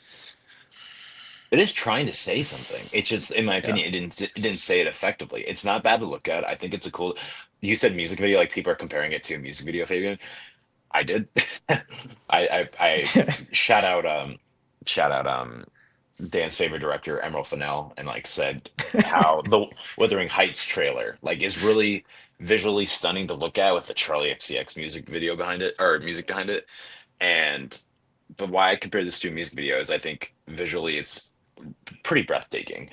Speaker 1: it is trying to say something. It's just, in my
Speaker 3: yeah.
Speaker 1: opinion, it didn't say it effectively. It's not bad to look at. I think it's a cool. You said music video, like people are comparing it to a music video, Fabian. I did. I shout out shout out Dan's favorite director, Emerald Fennell, and like said how the Wuthering Heights trailer like is really visually stunning to look at with the Charlie XCX music video behind it or music behind it. And but why I compare this to a music video is I think visually it's pretty breathtaking.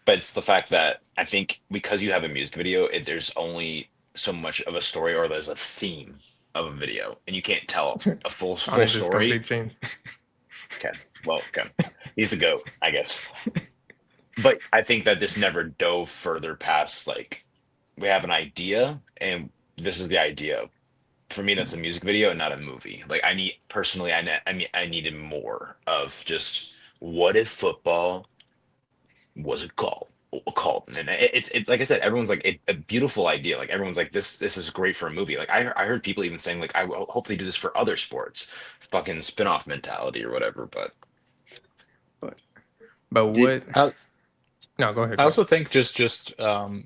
Speaker 1: But it's the fact that I think because you have a music video, there's only so much of a story or there's a theme of a video, and you can't tell a full
Speaker 2: Honestly, just
Speaker 1: story.
Speaker 2: complete change.
Speaker 1: Okay, well, okay, he's the GOAT, I guess. But I think that this never dove further past like we have an idea, and this is the idea. For me, that's a music video and not a movie. Like I need personally, I mean, I needed more of just what if football was called and it's like I said everyone's like a beautiful idea like everyone's like this is great for a movie like I heard people even saying like hope they do this for other sports fucking spin-off mentality or whatever but
Speaker 2: But but
Speaker 4: Did
Speaker 2: what?
Speaker 3: I,
Speaker 2: No, go ahead.
Speaker 3: I
Speaker 2: Go ahead.
Speaker 3: also think just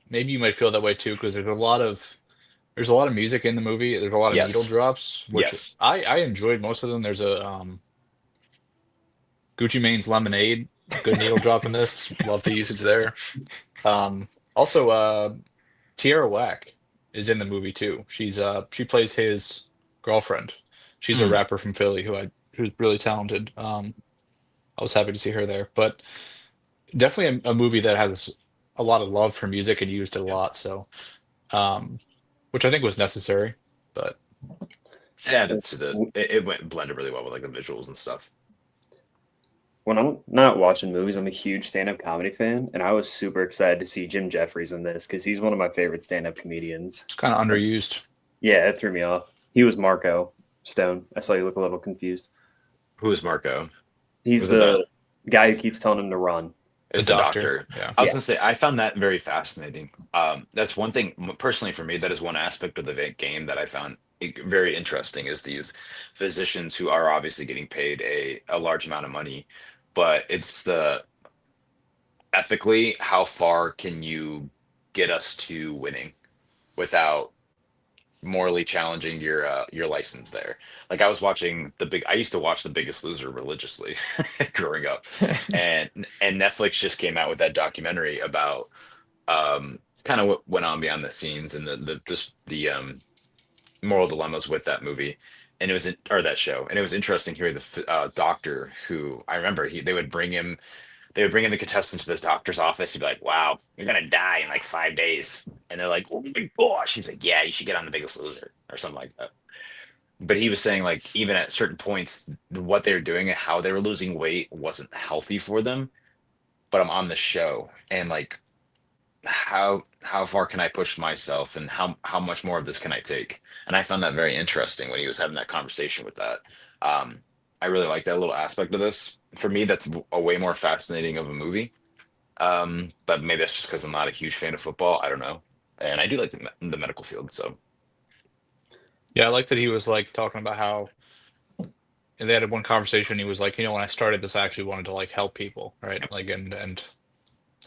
Speaker 3: maybe you might feel that way too because there's a lot of music in the movie. There's a lot of needle
Speaker 1: yes
Speaker 3: drops, which
Speaker 1: yes
Speaker 3: I enjoyed most of them. There's a Gucci Mane's Lemonade, good needle drop in this. Love the usage there. Also, Tierra Whack is in the movie too. She plays his girlfriend. She's a
Speaker 1: Hmm.
Speaker 3: rapper from Philly who's really talented. I was happy to see her there, but definitely a movie that has a lot of love for music and used it a lot. So, um, which I think was necessary. But
Speaker 1: yeah that's it went blended really well with like the visuals and stuff
Speaker 4: when I'm not watching movies, I'm a huge stand-up comedy fan, and I was super excited to see Jim Jeffries in this because he's one of my favorite stand-up comedians.
Speaker 3: it's kind of underused.
Speaker 4: Yeah, it threw me off. He was Marco Stone. I saw you look a little confused.
Speaker 1: who is Marco
Speaker 4: He's
Speaker 1: was it the
Speaker 4: the guy who keeps telling him to run.
Speaker 3: The
Speaker 1: is the
Speaker 3: Doctor,
Speaker 1: doctor.
Speaker 3: yeah.
Speaker 1: I was
Speaker 4: Yeah,
Speaker 1: gonna say I found that very fascinating. That's one thing personally for me. That is one aspect of the game that I found very interesting. Is these physicians who are obviously getting paid a large amount of money, but it's the ethically how far can you get us to winning without morally challenging your license there. Like I was watching I used to watch The Biggest Loser religiously growing up. And Netflix just came out with that documentary about kind of what went on behind the scenes and the moral dilemmas with that movie. And it was or that show. And it was interesting hearing the doctor who I remember they would bring in the contestant to this doctor's office. He'd be like, "Wow, you're gonna die in like 5 days," and they're like, "Oh my gosh!" He's like, "Yeah, you should get on The Biggest Loser or something like that." But he was saying like even at certain points, what they were doing and how they were losing weight wasn't healthy for them. But I'm on the show, and like how far can I push myself, and how much more of this can I take? And I found that very interesting when he was having that conversation with that. Um, I really like that little aspect of this. For me, that's a way more fascinating of a movie but maybe that's just because I'm not a huge fan of football. I don't know. And I do like the medical field. So,
Speaker 3: Yeah, I like that he was like talking about how and they had one conversation. He was like, when I started this, I actually wanted to like help people, right? Like, and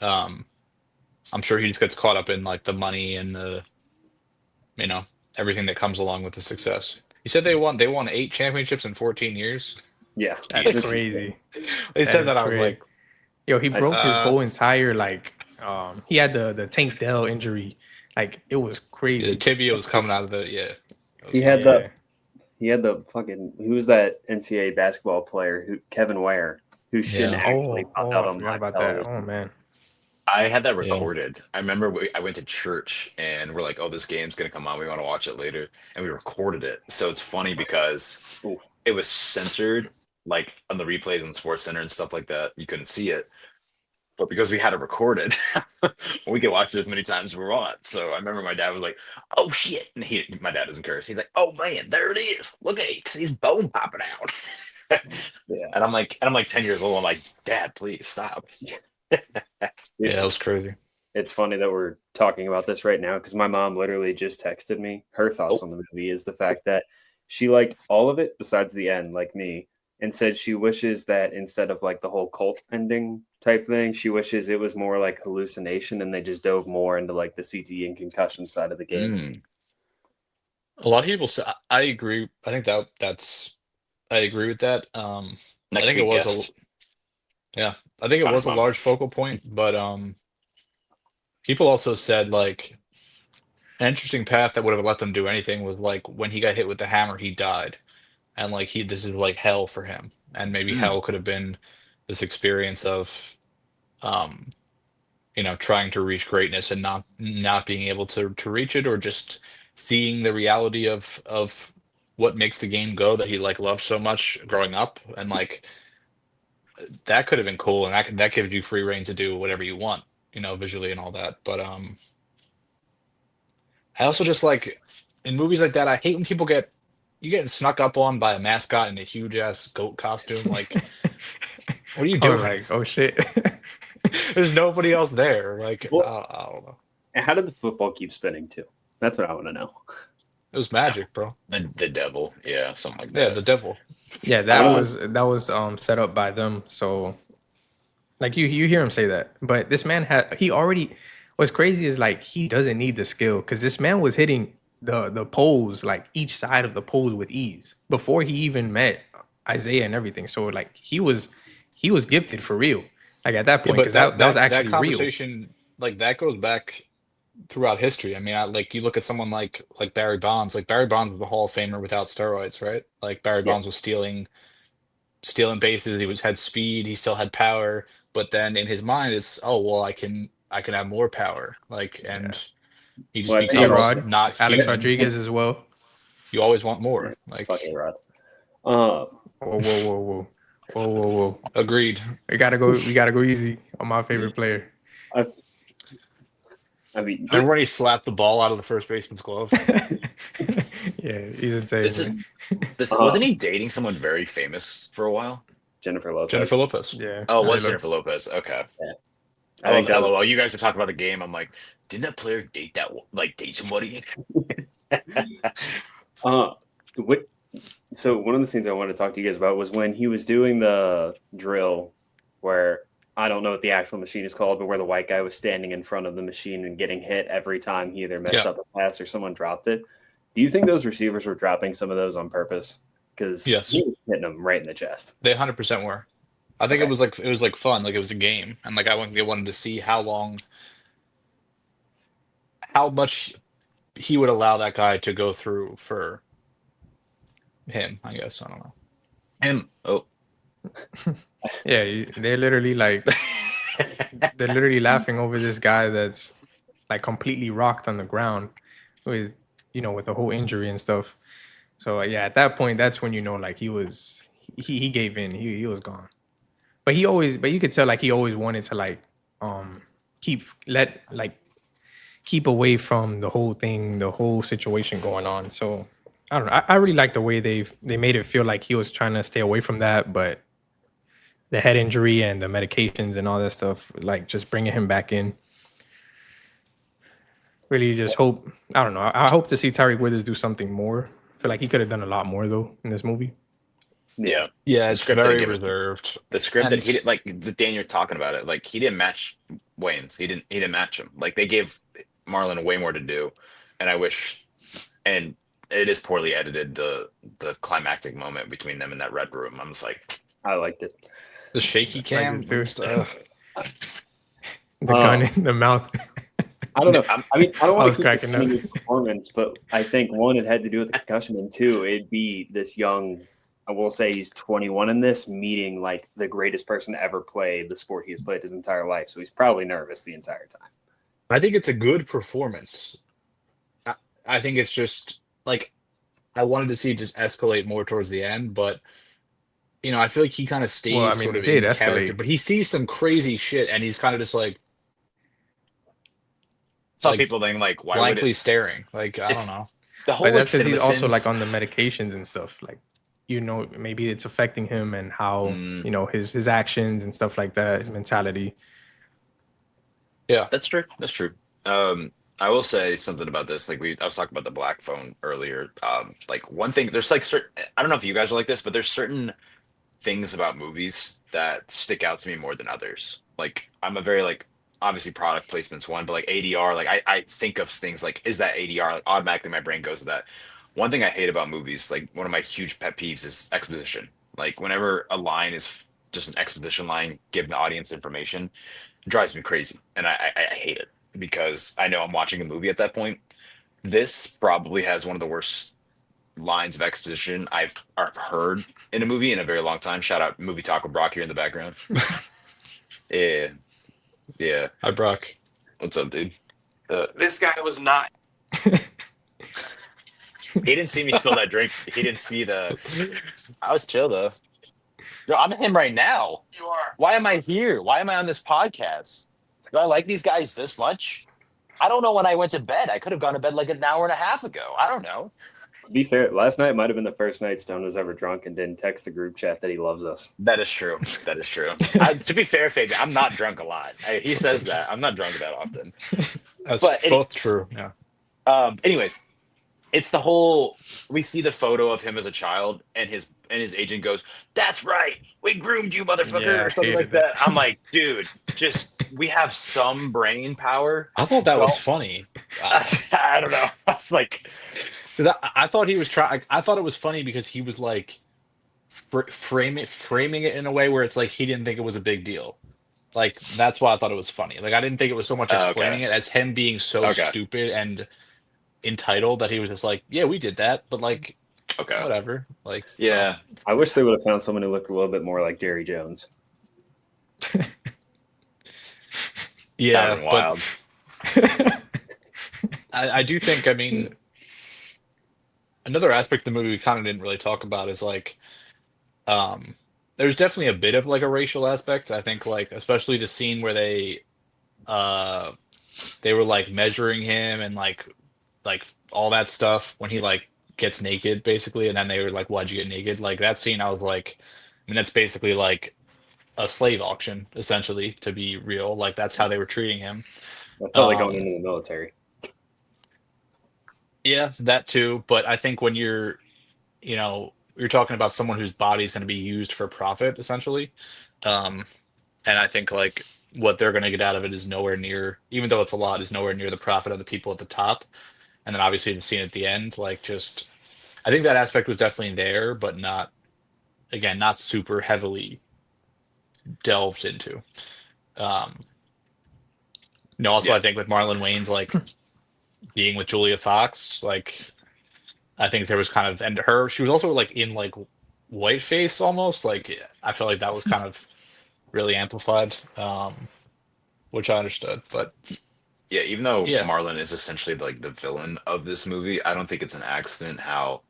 Speaker 3: um, I'm sure he just gets caught up in like the money and the you know everything that comes along with the success. He said they won 8 championships in 14 years.
Speaker 4: yeah,
Speaker 2: That's
Speaker 4: which
Speaker 1: Jesus.
Speaker 4: is
Speaker 2: crazy.
Speaker 3: They
Speaker 2: That
Speaker 3: said
Speaker 2: is
Speaker 3: that I was
Speaker 2: crazy.
Speaker 3: like,
Speaker 2: Yo, he
Speaker 4: I,
Speaker 2: broke his
Speaker 3: uh,
Speaker 2: whole entire like. He had the Tank Dell injury. Like it was
Speaker 3: the
Speaker 2: crazy.
Speaker 3: tibia was coming out of the yeah. It
Speaker 4: he
Speaker 3: was
Speaker 4: had
Speaker 3: not
Speaker 4: the
Speaker 3: good.
Speaker 2: Yeah.
Speaker 4: he had the fucking who was that NCAA basketball player who Kevin Ware who shouldn't
Speaker 3: Yeah,
Speaker 4: actually pop
Speaker 2: Oh,
Speaker 4: out
Speaker 2: I
Speaker 4: on
Speaker 2: forgot
Speaker 4: live
Speaker 2: about that. Oh
Speaker 4: television.
Speaker 2: man.
Speaker 1: I had that
Speaker 3: yeah.
Speaker 1: recorded. I remember I went to church and we're like, oh, this game's going to come on. We want to watch it later. And we recorded it. So it's funny because
Speaker 4: Oof.
Speaker 1: it was censored, like on the replays on Sports Center and stuff like that. You couldn't see it. But because we had it recorded, we could watch it as many times as we want. So I remember my dad was like, "Oh shit!" And my dad doesn't curse. He's like, "Oh man, there it is. Look at it, he's bone popping out."
Speaker 4: Yeah,
Speaker 1: and I'm like 10 years old. I'm like, "Dad, please stop."
Speaker 3: Yeah, that
Speaker 4: it's
Speaker 3: was crazy.
Speaker 4: it's funny that we're talking about this right now because my mom literally just texted me. Her thoughts
Speaker 1: Oh,
Speaker 4: on the movie is the fact that she liked all of it besides the end, like me, and said she wishes that instead of like the whole cult ending type thing, she wishes it was more like hallucination and they just dove more into like the CTE and concussion side of the game.
Speaker 1: mm,
Speaker 3: A lot of people say I agree. I think I agree with that. I
Speaker 1: next
Speaker 3: think it
Speaker 1: week
Speaker 3: was
Speaker 1: guest.
Speaker 3: Yeah, I think it
Speaker 1: Kind of
Speaker 3: was a
Speaker 1: bummed.
Speaker 3: large focal point, but people also said like an interesting path that would have let them do anything was like when he got hit with the hammer, he died, and like he this is like hell for him, and maybe
Speaker 1: Mm.
Speaker 3: hell could have been this experience of um trying to reach greatness and not being able to reach it, or just seeing the reality of what makes the game go that he like loved so much growing up, and like that could have been cool, and that gives you free reign to do whatever you want, visually and all that. But I also just like in movies like that, I hate when people get you getting snuck up on by a mascot in a huge ass goat costume. Like, what are you
Speaker 2: I was
Speaker 3: doing?
Speaker 2: like, oh shit.
Speaker 3: There's nobody else there. Like,
Speaker 4: Well,
Speaker 3: I don't know.
Speaker 4: and how did the football keep spinning too? That's what I want to know.
Speaker 3: It was magic, bro.
Speaker 1: The devil, yeah, something like
Speaker 3: Yeah,
Speaker 1: that.
Speaker 3: the devil.
Speaker 2: Yeah,
Speaker 1: I
Speaker 2: that
Speaker 1: don't know.
Speaker 2: was set up by them. So like you hear him say that, but this man had he already. What's crazy is like he doesn't need the skill because this man was hitting the poles like each side of the poles with ease before he even met Isaiah and everything. So like he was gifted for real. Like at that
Speaker 3: Yeah,
Speaker 2: point,
Speaker 3: but
Speaker 2: because
Speaker 3: that
Speaker 2: that was
Speaker 3: that that
Speaker 2: actually real.
Speaker 3: conversation, like that goes back throughout history. I mean, like you look at someone like Barry Bonds. Like Barry Bonds was a Hall of Famer without steroids, right? Like Barry
Speaker 4: Yeah,
Speaker 3: Bonds was stealing bases. He had speed. He still had power. But then in his mind, it's, oh well, I can have more power. Like,
Speaker 2: Yeah,
Speaker 3: and he just
Speaker 4: well, I think
Speaker 2: A
Speaker 4: that
Speaker 3: becomes
Speaker 4: also
Speaker 2: Rod,
Speaker 3: not
Speaker 2: Alex
Speaker 3: human.
Speaker 2: Rodriguez as well.
Speaker 3: You always want more. Like,
Speaker 4: fucking Rod. Uh,
Speaker 2: Whoa, whoa, whoa, whoa, whoa, whoa, whoa.
Speaker 3: agreed.
Speaker 2: We gotta go easy on my favorite player.
Speaker 4: I, I mean,
Speaker 3: Remember when he slapped the ball out of the first baseman's glove?
Speaker 2: Yeah, he's insane,
Speaker 1: This is
Speaker 2: man.
Speaker 1: this
Speaker 4: uh,
Speaker 1: wasn't he dating someone very famous for a while?
Speaker 4: Jennifer
Speaker 3: Jennifer
Speaker 4: Lopez.
Speaker 3: Lopez.
Speaker 2: Yeah,
Speaker 1: Oh, it was
Speaker 2: J-Lo.
Speaker 1: Jennifer Lopez. Okay.
Speaker 4: Yeah,
Speaker 1: I
Speaker 4: I
Speaker 1: love
Speaker 4: think that was.
Speaker 1: LOL. You guys were talking about the game. I'm like, didn't that player date somebody?
Speaker 4: Uh, what, so one of the things I wanted to talk to you guys about was when he was doing the drill, where I don't know what the actual machine is called, but where the white guy was standing in front of the machine and getting hit every time he either messed
Speaker 3: Yeah.
Speaker 4: up a pass or someone dropped it. Do you think those receivers were dropping some of those on purpose? Because he
Speaker 3: Yes.
Speaker 4: was hitting them right in the chest.
Speaker 3: They 100% were. I think
Speaker 4: Okay.
Speaker 3: it was like fun, like it was a game, and like they wanted to see how much he would allow that guy to go through for him. I guess I don't know.
Speaker 1: Him. Oh.
Speaker 2: Yeah, they're literally laughing over this guy that's like completely rocked on the ground with with the whole injury and stuff. So yeah, at that point, that's when like he gave in. He was gone. But you could tell like he always wanted to like um keep let like keep away from the whole thing, the whole situation going on. So I don't know. I really like the way they made it feel like he was trying to stay away from that, but the head injury and the medications and all that stuff, like just bringing him back in. Really, just hope. I don't know. I hope to see Tyreek Withers do something more. I feel like he could have done a lot more though in this movie.
Speaker 1: Yeah.
Speaker 3: Yeah,
Speaker 1: The
Speaker 3: it's
Speaker 1: script didn't
Speaker 3: very
Speaker 1: give it.
Speaker 3: reserved,
Speaker 1: The script
Speaker 3: and
Speaker 1: that he did, like the Daniel talking about it, like he didn't match Wayne's. He didn't match him. Like they gave Marlon way more to do, and I wish. And it is poorly edited. The climactic moment between them in that red room. I'm just like,
Speaker 4: I liked it.
Speaker 3: the shaky
Speaker 2: Like
Speaker 3: cam.
Speaker 2: it too.
Speaker 3: Ugh.
Speaker 2: The gun
Speaker 4: Um,
Speaker 2: in the mouth.
Speaker 4: I don't know.
Speaker 1: I'm
Speaker 4: I mean, I don't
Speaker 2: I
Speaker 4: want
Speaker 2: was
Speaker 4: to keep
Speaker 2: cracking up.
Speaker 4: defending his performance, but I think one, it had to do with the concussion, and two, it'd be this young. I will say he's 21 in this meeting, like the greatest person to ever play the sport he has played his entire life. So he's probably nervous the entire time.
Speaker 3: I think it's a good performance. I, I think it's just like I wanted to see it just escalate more towards the end, but I feel like he kind of
Speaker 2: Well, I
Speaker 3: stays
Speaker 2: mean,
Speaker 3: sort
Speaker 2: it
Speaker 3: of
Speaker 2: did
Speaker 3: in character,
Speaker 2: escalate.
Speaker 3: but he sees some crazy shit, and he's kind of just
Speaker 1: Some
Speaker 3: like
Speaker 1: people think like, why would it?
Speaker 3: blankly staring. Like, I don't
Speaker 1: It's
Speaker 3: know.
Speaker 1: the
Speaker 2: But
Speaker 1: whole like
Speaker 2: that's because he's also like
Speaker 1: CinemaSins.
Speaker 2: on the medications and stuff. Like, maybe it's affecting him and how
Speaker 1: Mm,
Speaker 2: his actions and stuff like that, his mentality.
Speaker 3: Yeah.
Speaker 1: that's true. That's true. I will say something about this. Like I was talking about the black phone earlier. Like one thing, there's like certain. I don't know if you guys are like this, but there's certain things about movies that stick out to me more than others. Like I'm a very like obviously product placement's one, but like ADR, like I think of things like is that ADR? Like automatically my brain goes to that. One thing I hate about movies, like one of my huge pet peeves is exposition. Like whenever a line is just an exposition line giving the audience information. It drives me crazy, and I hate it because I know I'm watching a movie at that point. This probably has one of the worst lines of exposition I've heard in a movie in a very long time. Shout out movie talk with Brock here in the background. Yeah, yeah.
Speaker 3: Hi, Brock.
Speaker 1: What's up, dude? This guy was not. He didn't see me spill that drink. He didn't see the. I was chill though. Yo, I'm him right now. You are. Why am I here? Why am I on this podcast? Do I like these guys this much? I don't know when I went to bed. I could have gone to bed like an hour and a half ago. I don't know.
Speaker 4: To be fair, last night might have been the first night Stone was ever drunk and didn't text the group chat that he loves us.
Speaker 1: That is true. That is true. To be fair, Fabian, I'm not drunk a lot. He says that. I'm not drunk that often.
Speaker 3: That's
Speaker 1: But
Speaker 3: both true. Yeah.
Speaker 1: anyways, it's the whole we see the photo of him as a child and his agent goes, "That's right. We groomed you, motherfucker,"
Speaker 2: Yeah, I
Speaker 1: or something like
Speaker 2: hated that.
Speaker 1: that. I'm like, dude, just we have some brain power.
Speaker 3: I thought that was
Speaker 1: Don't-
Speaker 3: funny.
Speaker 1: I don't know. I was like,
Speaker 3: 'Cause I thought he was trying. I thought it was funny because he was like framing it in a way where it's like he didn't think it was a big deal. Like that's why I thought it was funny. Like I didn't think it was so much explaining
Speaker 1: okay.
Speaker 3: it as him being so
Speaker 1: Okay.
Speaker 3: stupid and entitled that he was just like, yeah, we did that, but like
Speaker 1: Okay.
Speaker 3: whatever. Like
Speaker 1: Yeah.
Speaker 4: I wish they would have found someone who looked a little bit more like Jerry Jones.
Speaker 3: yeah,
Speaker 1: That
Speaker 3: but
Speaker 1: wild.
Speaker 3: I do think. I mean, another aspect of the movie we kind of didn't really talk about is like um there's definitely a bit of like a racial aspect. I think like especially the scene where uh they were like measuring him and like all that stuff when he like gets naked basically and then they were like why'd you get naked like that scene I was like I mean that's basically like a slave auction essentially to be real like that's how they were treating him.
Speaker 4: I felt like going
Speaker 3: um
Speaker 4: into the military.
Speaker 3: yeah, that too, but I think when you're talking about someone whose body is going to be used for profit essentially. um and I think like what they're going to get out of it is nowhere near, even though it's a lot, is nowhere near the profit of the people at the top. And then obviously the scene at the end, like just I think that aspect was definitely there, but not again, not super heavily delved into. Um, also
Speaker 1: Yeah.
Speaker 3: I think with Marlon Wayne's like being with Julia Fox, like I think there was kind of and her she was also like in like whiteface almost. Like I felt like that was kind of really amplified. Which I understood. But
Speaker 1: Yeah, even though
Speaker 3: yeah.
Speaker 1: Marlon is essentially like the villain of this movie, I don't think it's an accident how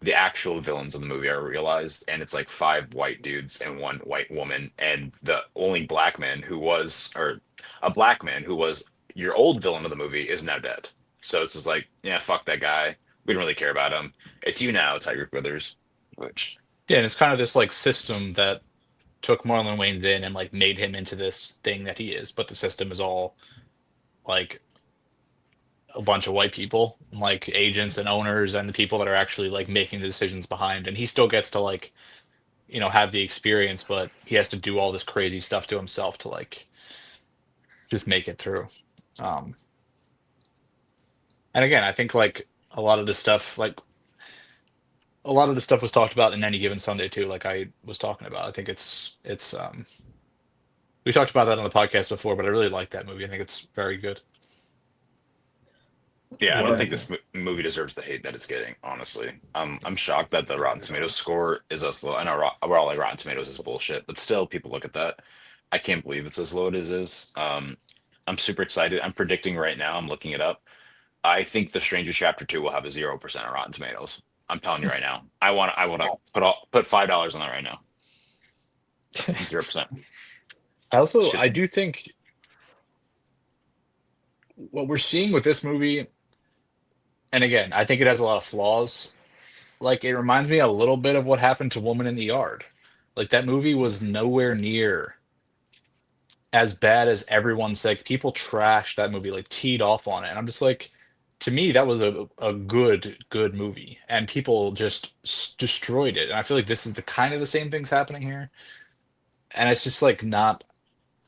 Speaker 1: the actual villains of the movie are realized, and it's like five white dudes and one white woman, and the only black man who was, or a black man who was your old villain of the movie is now dead. So it's just like, yeah, fuck that guy. We don't really care about him. It's you now, Tiger Brothers. Which,
Speaker 3: Yeah, and it's kind of this like system that took Marlon Wayans in and like made him into this thing that he is, but the system is all like a bunch of white people, like agents and owners and the people that are actually like making the decisions behind. And he still gets to like, have the experience, but he has to do all this crazy stuff to himself to like just make it through. Um, and again, I think like a lot of this stuff, like a lot of the stuff was talked about in Any Given Sunday too. Like I was talking about, I think it's we talked about that on the podcast before, but I really like that movie. I think it's very good.
Speaker 1: yeah, I don't
Speaker 4: Yeah.
Speaker 1: think this movie deserves the hate that it's getting, honestly. I'm shocked that the Rotten Tomatoes score is as low. I know we're all like Rotten Tomatoes is bullshit, but still, people look at that. I can't believe it's as low as it is. I'm super excited. I'm predicting right now. I'm looking it up. I think The Stranger Chapter 2 will have a 0% on Rotten Tomatoes. I'm telling you right now. I want to put $5 on that right now. 0%. Shit.
Speaker 3: I do think what we're seeing with this movie, and again, I think it has a lot of flaws. Like it reminds me a little bit of what happened to Woman in the Yard. Like that movie was nowhere near as bad as everyone said. People trashed that movie, like teed off on it. And I'm just like, to me, that was a good movie. And people just destroyed it. And I feel like this is the kind of the same things happening here. And it's just like not,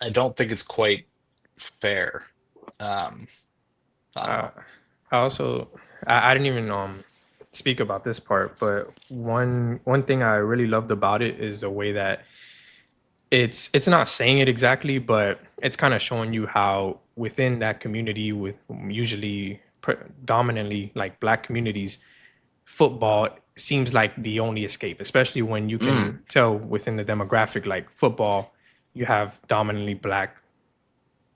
Speaker 3: I don't think it's quite fair. Um, I don't
Speaker 2: Uh,
Speaker 3: know.
Speaker 2: I also I didn't even speak about this part, but one thing I really loved about it is the way that it's not saying it exactly, but it's kind of showing you how within that community, with usually predominantly like black communities, football seems like the only escape, especially when you can
Speaker 1: Mm,
Speaker 2: tell within the demographic, like football, you have dominantly black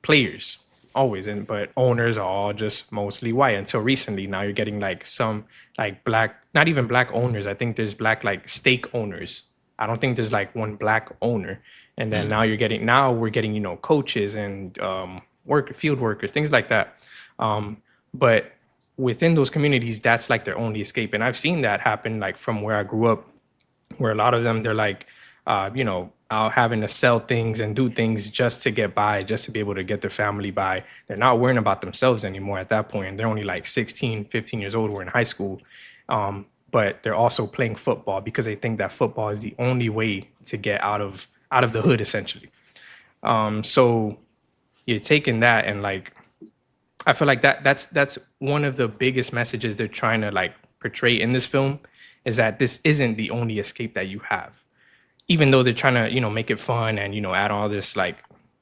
Speaker 2: players always, and but owners are all just mostly white until recently. Now you're getting like some like black, not even black owners. I think there's black like stake owners. I don't think there's like one black owner. And then
Speaker 1: mm,
Speaker 2: now we're getting, coaches and work field workers, things like that. But within those communities, that's like their only escape. And I've seen that happen like from where I grew up, where a lot of them, they're like, out having to sell things and do things just to get by, just to be able to get their family by. They're not worrying about themselves anymore at that point. They're only like 16, 15 years old. We're in high school. But they're also playing football because they think that football is the only way to get out of the hood, essentially. So you're taking that, and like I feel like that's one of the biggest messages they're trying to like portray in this film, is that this isn't the only escape that you have. Even though they're trying to, make it fun and, add all this like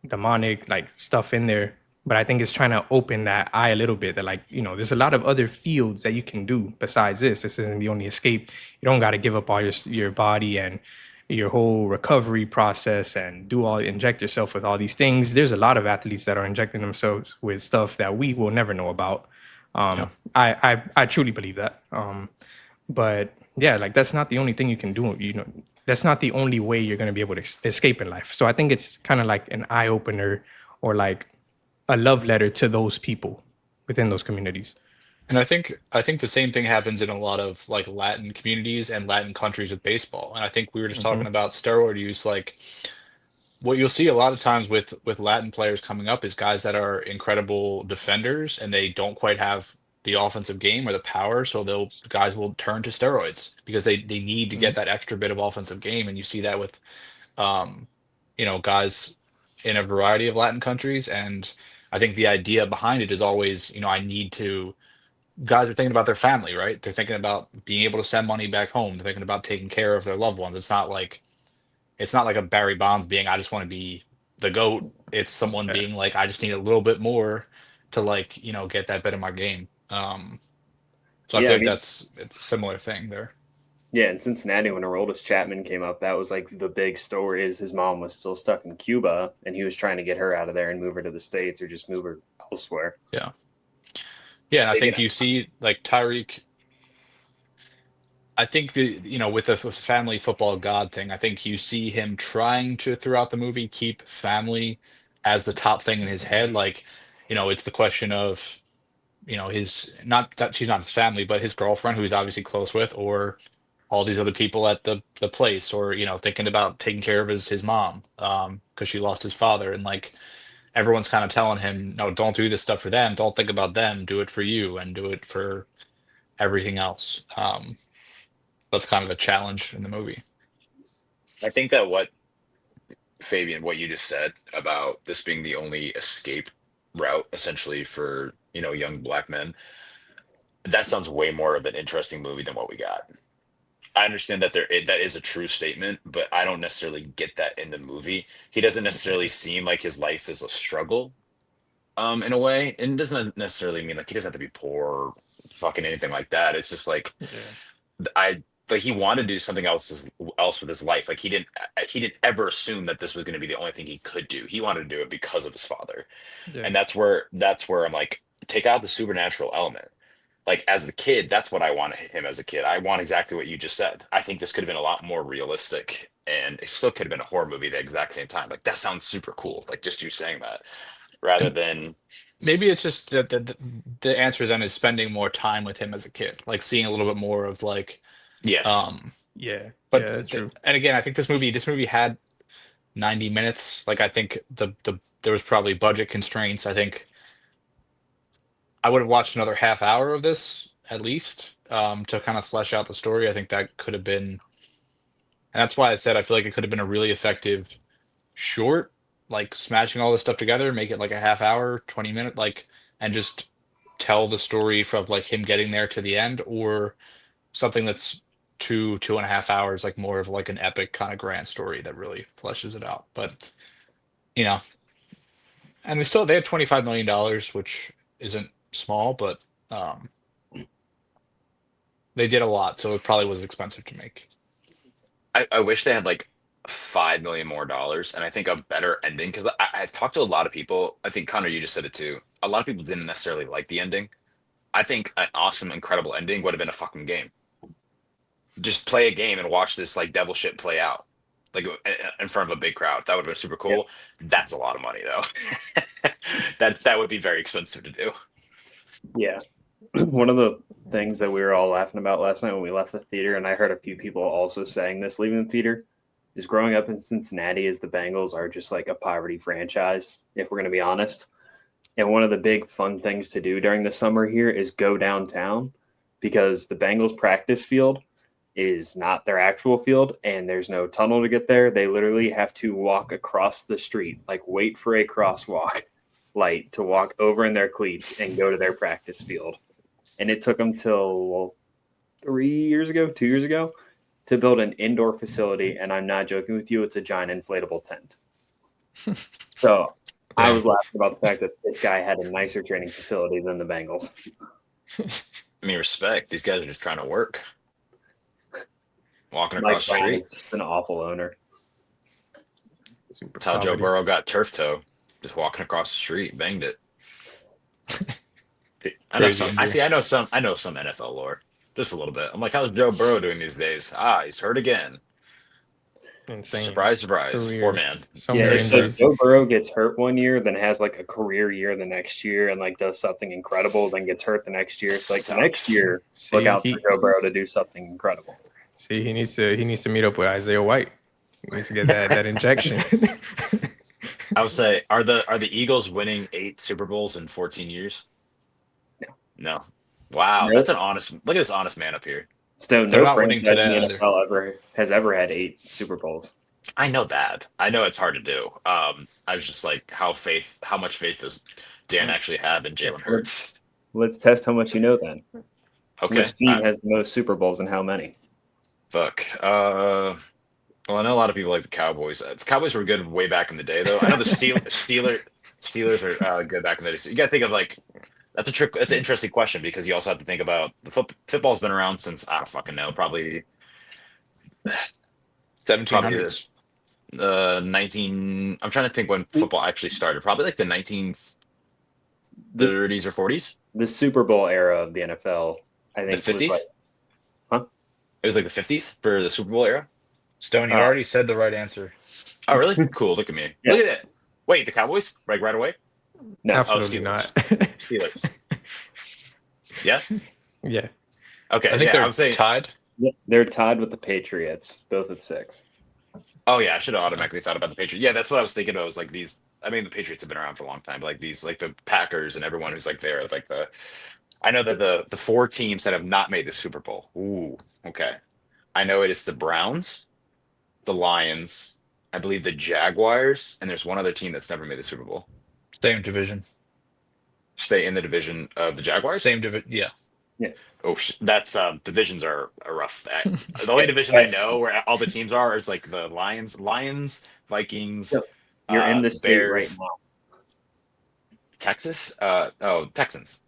Speaker 2: demonic like stuff in there. But I think it's trying to open that eye a little bit, that like, there's a lot of other fields that you can do besides this. This isn't the only escape. You don't got to give up all your body and your whole recovery process and inject yourself with all these things. There's a lot of athletes that are injecting themselves with stuff that we will never know about.
Speaker 3: Yeah.
Speaker 2: I truly believe that. But yeah, like that's not the only thing you can do. That's not the only way you're going to be able to escape in life. So I think it's kind of like an eye opener, or like a love letter to those people within those communities.
Speaker 3: And I think the same thing happens in a lot of like Latin communities and Latin countries with baseball. And I think we were just
Speaker 2: Hmm.
Speaker 3: talking about steroid use. Like what you'll see a lot of times with Latin players coming up is guys that are incredible defenders and they don't quite have the offensive game or the power, so they'll guys will turn to steroids because they need to
Speaker 2: Hmm.
Speaker 3: get that extra bit of offensive game. And you see that with um, guys in a variety of Latin countries. And I think the idea behind it is always, I need to guys are thinking about their family, right? They're thinking about being able to send money back home. They're thinking about taking care of their loved ones. It's not like a Barry Bonds being, I just want to be the GOAT. It's someone
Speaker 2: Yeah.
Speaker 3: being like, I just need a little bit more to like, get that bit of my game. So I
Speaker 4: Yeah,
Speaker 3: feel
Speaker 4: I
Speaker 3: like
Speaker 4: mean,
Speaker 3: it's a similar thing there.
Speaker 4: yeah, in Cincinnati when Aroldis Chapman came up, that was like the big story is his mom was still stuck in Cuba and he was trying to get her out of there and move her to the States or just move her elsewhere.
Speaker 3: Yeah. Yeah, and I
Speaker 1: thinking
Speaker 3: think you see like Tyreek, I think with the family football god thing, I think you see him trying to throughout the movie keep family as the top thing in his head. Like, it's the question of his not that she's not his family, but his girlfriend, who he's obviously close with, or all these other people at the place, or thinking about taking care of his mom, because she lost his father, and like everyone's kind of telling him, no, don't do this stuff for them, don't think about them, do it for you, and do it for everything else. That's kind of the challenge in the movie.
Speaker 1: I think that what Fabian, what you just said about this being the only escape route essentially for, young black men, that sounds way more of an interesting movie than what we got. I understand that that is a true statement, but I don't necessarily get that in the movie. He doesn't necessarily seem like his life is a struggle, in a way. And it doesn't necessarily mean like he doesn't have to be poor or fucking anything like that. It's just like
Speaker 2: Yeah.
Speaker 1: I like he wanted to do something else with his life. Like he didn't ever assume that this was going to be the only thing he could do. He wanted to do it because of his father.
Speaker 2: Yeah.
Speaker 1: And that's where I'm like, take out the supernatural element. Like as a kid, that's what I wanted him as a kid. I want exactly what you just said. I think this could have been a lot more realistic, and it still could have been a horror movie at the exact same time. Like that sounds super cool. Like just you saying that, rather
Speaker 3: And
Speaker 1: than
Speaker 3: maybe it's just that the answer then is spending more time with him as a kid, like seeing a little bit more of like,
Speaker 1: yes,
Speaker 3: um,
Speaker 2: Yeah.
Speaker 3: but
Speaker 2: Yeah. That's true.
Speaker 3: and again, I think this movie had 90 minutes. Like I think there was probably budget constraints. I think I would have watched another half hour of this at least, to kind of flesh out the story. I think that could have been, and that's why I said I feel like it could have been a really effective short, like smashing all this stuff together, make it like a half hour, 20 minute, like, and just tell the story from like him getting there to the end, or something that's two and a half hours, like more of like an epic kind of grand story that really fleshes it out. But you know, and they had $25 million, which isn't small, but um, they did a lot, so it probably was expensive to make.
Speaker 1: I wish they had like $5 million more, and I think a better ending because I've talked to a lot of people. I think Connor, you just said it too. A lot of people didn't necessarily like the ending. I think an awesome, incredible ending would have been a fucking game. Just play a game and watch this like devil shit play out, like in front of a big crowd. That would have been super
Speaker 4: Yeah.
Speaker 1: cool. That's a lot of money though. That would be very expensive to do.
Speaker 4: Yeah. One of the things that we were all laughing about last night when we left the theater, and I heard a few people also saying this leaving the theater, is growing up in Cincinnati as the Bengals are just like a poverty franchise, if we're going to be honest. And one of the big fun things to do during the summer here is go downtown because the Bengals practice field is not their actual field and there's no tunnel to get there. They literally have to walk across the street, like wait for a crosswalk light to walk over in their cleats and go to their practice field. And it took them till 2 years ago, to build an indoor facility. And I'm not joking with you, it's a giant inflatable tent. So I was laughing about the fact that this guy had a nicer training facility than the Bengals.
Speaker 1: I mean, respect. These guys are just trying to work, walking
Speaker 4: Mike
Speaker 1: across the
Speaker 4: Brown
Speaker 1: street.
Speaker 4: is just an awful owner.
Speaker 2: Super
Speaker 1: That's how Joe
Speaker 2: poverty.
Speaker 1: Burrow got turf toe, just walking across the street, banged it. I know
Speaker 3: Crazy
Speaker 1: some.
Speaker 3: injury.
Speaker 1: I know some. I know some NFL lore, just a little bit. I'm like, how's Joe Burrow doing these days? Ah, he's hurt again.
Speaker 2: Insane.
Speaker 1: Surprise, surprise.
Speaker 2: Career.
Speaker 1: Poor man.
Speaker 2: So
Speaker 4: Yeah,
Speaker 2: many
Speaker 4: it's like
Speaker 2: injuries.
Speaker 4: Joe Burrow gets hurt one year, then has like a career year the next year, and like does something incredible, then gets hurt the next year. It's like the next
Speaker 1: Sucks.
Speaker 4: year,
Speaker 2: See,
Speaker 4: look out for Joe Burrow to do something incredible.
Speaker 2: he needs to meet up with Isaiah White. He needs to get that injection.
Speaker 1: I would say, are the Eagles winning 8 Super Bowls in 14 years?
Speaker 4: No.
Speaker 1: No. Wow,
Speaker 4: Nope.
Speaker 1: that's an honest. Look at this honest man up here.
Speaker 4: Stone,
Speaker 3: They're
Speaker 4: no
Speaker 3: not winning
Speaker 4: franchise in
Speaker 3: today
Speaker 4: the
Speaker 3: either.
Speaker 4: NFL has ever had 8 Super Bowls.
Speaker 1: I know that. I know it's hard to do. I was just like, how much faith does Dan actually have in Jalen Hurts?
Speaker 4: Let's test how much you know then.
Speaker 1: Okay.
Speaker 4: Which team has the most Super Bowls and how many?
Speaker 1: Fuck. Well, I know a lot of people like the Cowboys. The Cowboys were good way back in the day, though. I know the Steelers are good back in the day. So you got to think of like that's a trick. That's an interesting question because you also have to think about the football's been around since I don't fucking know, probably
Speaker 3: 1700s.
Speaker 1: 19. I'm trying to think when football actually started. Probably like the 1930s or 40s.
Speaker 4: The Super Bowl era of the NFL, I
Speaker 1: The
Speaker 4: think, was
Speaker 1: 50s.
Speaker 4: like, huh?
Speaker 1: It was like the 50s for the Super Bowl era.
Speaker 3: Stone, you already said the right answer.
Speaker 1: Oh, really? Cool. Look at me.
Speaker 4: Yeah.
Speaker 1: Look at that. Wait, the Cowboys? Like right away?
Speaker 4: No,
Speaker 2: Absolutely
Speaker 1: Steelers.
Speaker 2: not.
Speaker 1: Steelers. Yeah.
Speaker 2: Yeah.
Speaker 1: Okay.
Speaker 3: I think
Speaker 1: yeah,
Speaker 3: they're
Speaker 1: I'm saying.
Speaker 3: tied.
Speaker 4: they're tied with the Patriots, both at 6.
Speaker 1: Oh yeah, I should have automatically thought about the Patriots. Yeah, that's what I was thinking about. Was like these. I mean, the Patriots have been around for a long time, but like these, like the Packers and everyone who's like there, like the. I know that the 4 teams that have not made the Super Bowl. Ooh, okay. I know it is the Browns, the Lions, I believe the Jaguars, and there's one other team that's never made the Super Bowl.
Speaker 3: Same division.
Speaker 1: Stay in the division of the Jaguars.
Speaker 3: Same division. Yeah.
Speaker 1: Oh, that's divisions are a rough. The only division I know where all the teams are is like the Lions, Vikings,
Speaker 4: So, you're in the state
Speaker 1: Bears,
Speaker 4: right now.
Speaker 1: Texas. Texans.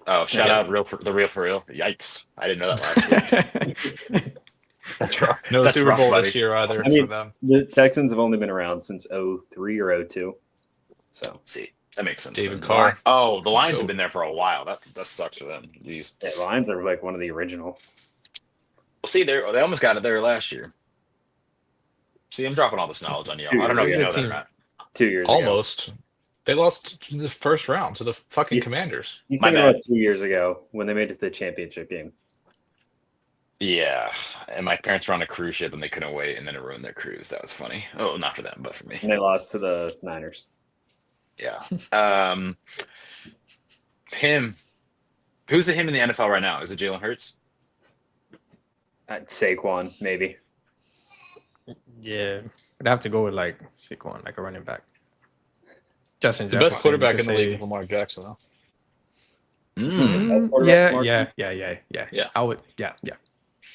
Speaker 1: Oh, shout
Speaker 3: Yeah.
Speaker 1: out the real for real. Yikes! I didn't know that last week. That's rough.
Speaker 3: No
Speaker 1: That's
Speaker 3: Super
Speaker 1: rough,
Speaker 3: Bowl
Speaker 1: buddy.
Speaker 3: this year either
Speaker 4: I mean-
Speaker 3: for them.
Speaker 4: The Texans have only been around since 03 or 02. So,
Speaker 1: See, that makes sense.
Speaker 3: David
Speaker 1: then.
Speaker 3: Carr.
Speaker 1: Oh, the Lions have been there for a while. That sucks for them. Jeez.
Speaker 4: yeah, the Lions are like one of the original.
Speaker 1: Well, see, they almost got it there last year. See, I'm dropping all this knowledge on you. I don't know if you know that or not.
Speaker 4: 2 years ago.
Speaker 3: Almost. They lost in the first round to the fucking
Speaker 4: Yeah.
Speaker 3: Commanders.
Speaker 4: He's
Speaker 1: My
Speaker 4: thinking
Speaker 1: bad.
Speaker 4: about 2 years ago when they made it to the championship game.
Speaker 1: Yeah, and my parents were on a cruise ship and they couldn't wait, and then it ruined their cruise. That was funny. Oh, not for them, but for me.
Speaker 4: And they lost to the Niners.
Speaker 1: Yeah. Him. Who's the him in the NFL right now? Is it Jalen Hurts?
Speaker 4: Saquon, maybe.
Speaker 2: Yeah. I'd have to go with like Saquon, like a running back. Justin
Speaker 3: The
Speaker 2: Jefferson.
Speaker 3: best quarterback
Speaker 2: you
Speaker 3: in
Speaker 2: could
Speaker 3: the league
Speaker 2: say.
Speaker 3: is Lamar Jackson, though.
Speaker 1: Mm.
Speaker 4: Best quarterback, Mark?
Speaker 2: Yeah.
Speaker 3: Yeah.
Speaker 2: I would. Yeah.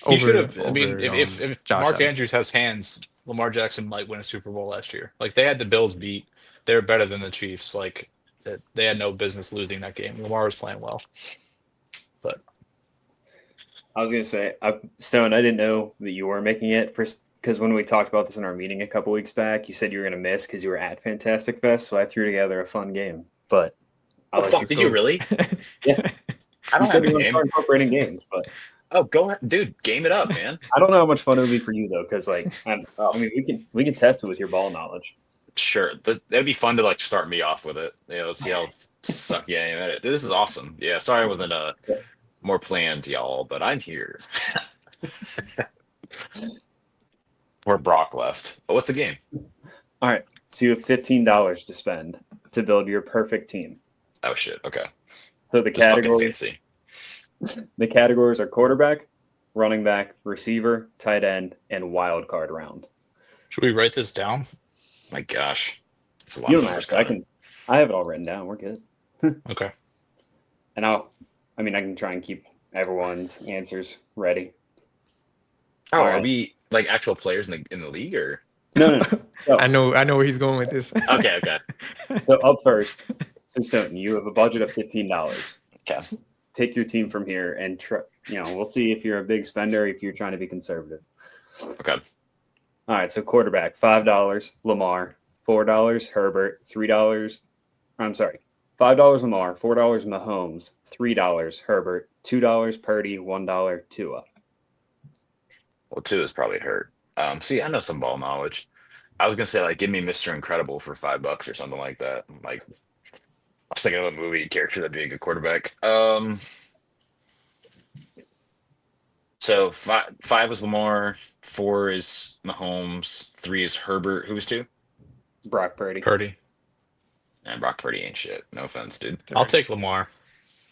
Speaker 3: He should
Speaker 2: over
Speaker 3: have. I mean,
Speaker 2: over
Speaker 3: if
Speaker 2: Josh
Speaker 3: Mark
Speaker 2: Allen.
Speaker 3: Andrews has hands, Lamar Jackson might win a Super Bowl last year. Like they had the Bills beat. They were better than the Chiefs. Like they had no business losing that game. Lamar was playing well, but
Speaker 4: I was gonna say, Stone. I didn't know that you were making it for because when we talked about this in our meeting a couple weeks back, you said you were gonna miss because you were at Fantastic Fest. So I threw together a fun game. But
Speaker 1: Oh
Speaker 4: I'll let you.
Speaker 1: fuck, did you really?
Speaker 4: Yeah,
Speaker 1: I
Speaker 4: you
Speaker 1: don't
Speaker 4: said
Speaker 1: have a
Speaker 4: you want to
Speaker 1: game.
Speaker 4: start incorporating games, but
Speaker 1: Oh, go ahead, dude. Game it up, man.
Speaker 4: I don't know how much fun it would be for you though, because
Speaker 1: Oh,
Speaker 4: I mean, we can test it with your ball knowledge.
Speaker 1: sure. That'd be fun to like start me off with it. Let's see how sucky I am at it. This is awesome. Yeah, sorry I wasn't more planned, y'all, but I'm here. Where Brock left. Oh, what's the game?
Speaker 4: All right, so you have $15 to spend to build your perfect team.
Speaker 1: Oh shit. Okay.
Speaker 4: So
Speaker 1: This fucking fancy.
Speaker 4: the categories are quarterback, running back, receiver, tight end, and wild card round.
Speaker 3: should we write this down?
Speaker 1: My gosh. It's a lot
Speaker 4: You
Speaker 1: of
Speaker 4: don't
Speaker 1: numbers,
Speaker 4: have to. I
Speaker 1: Connor.
Speaker 4: can. I have it all written down. We're good.
Speaker 3: Okay.
Speaker 4: And I can try and keep everyone's answers ready.
Speaker 1: Oh,
Speaker 4: All
Speaker 1: are
Speaker 4: right.
Speaker 1: we like actual players in the league or
Speaker 4: No. So,
Speaker 2: I know where he's going with this.
Speaker 1: okay.
Speaker 4: so up first, so Stone, you have a budget of $15.
Speaker 1: Okay.
Speaker 4: Pick your team from here and try. We'll see if you're a big spender, if you're trying to be conservative.
Speaker 1: Okay.
Speaker 4: All right, so quarterback, $5, Lamar, $4, Herbert, $3. I'm sorry, $5 Lamar, $4 Mahomes, $3 Herbert, $2 Purdy, $1 Tua.
Speaker 1: Well, two is probably hurt. See, I know some ball knowledge. I was gonna say like give me Mr. Incredible for $5 or something like that. Like I was thinking of a movie character that'd be a good quarterback. So five is Lamar, four is Mahomes, three is Herbert. Who was two?
Speaker 4: Brock Purdy.
Speaker 3: Purdy.
Speaker 1: And Brock Purdy ain't shit. No offense, dude.
Speaker 3: I'll take Lamar.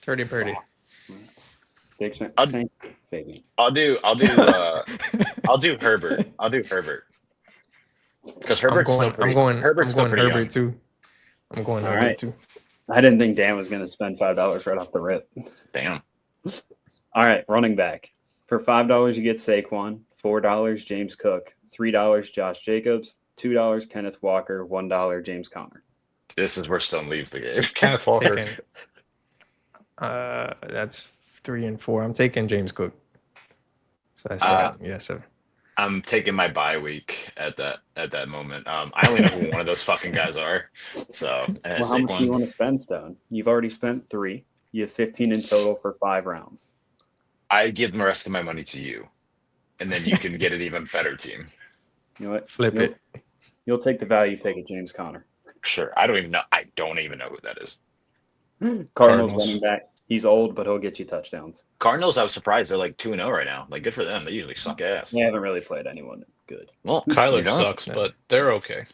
Speaker 2: 30 Purdy.
Speaker 4: Big spend.
Speaker 1: I'll,
Speaker 4: Thank you, Fabian.
Speaker 1: I'll do Herbert. I'll do Herbert because Herbert's still pretty. Herbert's
Speaker 2: I'm
Speaker 1: still
Speaker 2: going
Speaker 1: pretty
Speaker 2: Herbert
Speaker 1: young.
Speaker 2: too. I'm going
Speaker 4: All
Speaker 2: Herbert
Speaker 4: right.
Speaker 2: too.
Speaker 4: I didn't think Dan was going to spend $5 right off the rip.
Speaker 1: Damn.
Speaker 4: All right, running back. For $5, you get Saquon, $4 James Cook, $3 Josh Jacobs, $2 Kenneth Walker, $1 James Conner.
Speaker 1: This is where Stone leaves the game.
Speaker 3: Kenneth Walker.
Speaker 2: Taking, that's 3 and 4. I'm taking James Cook. So that's seven. Yeah, 7.
Speaker 1: I'm taking my bye week at that moment. I only know who one of those fucking guys are. So
Speaker 4: Well, how much do you
Speaker 1: Saquon.
Speaker 4: want to spend, Stone? You've already spent 3. You have 15 in total for 5 rounds.
Speaker 1: I give the rest of my money to you, and then you can get an even better team.
Speaker 4: You know what?
Speaker 2: Flip it.
Speaker 4: You'll take the value pick at James Conner.
Speaker 1: Sure. I don't even know who that is.
Speaker 4: Cardinals running back. He's old, but he'll get you touchdowns.
Speaker 1: Cardinals, I was surprised they're like 2-0 right now. Like good for them. They usually suck ass.
Speaker 4: They haven't really played anyone good.
Speaker 1: Well,
Speaker 3: Kyler
Speaker 1: you don't.
Speaker 3: sucks, but they're okay.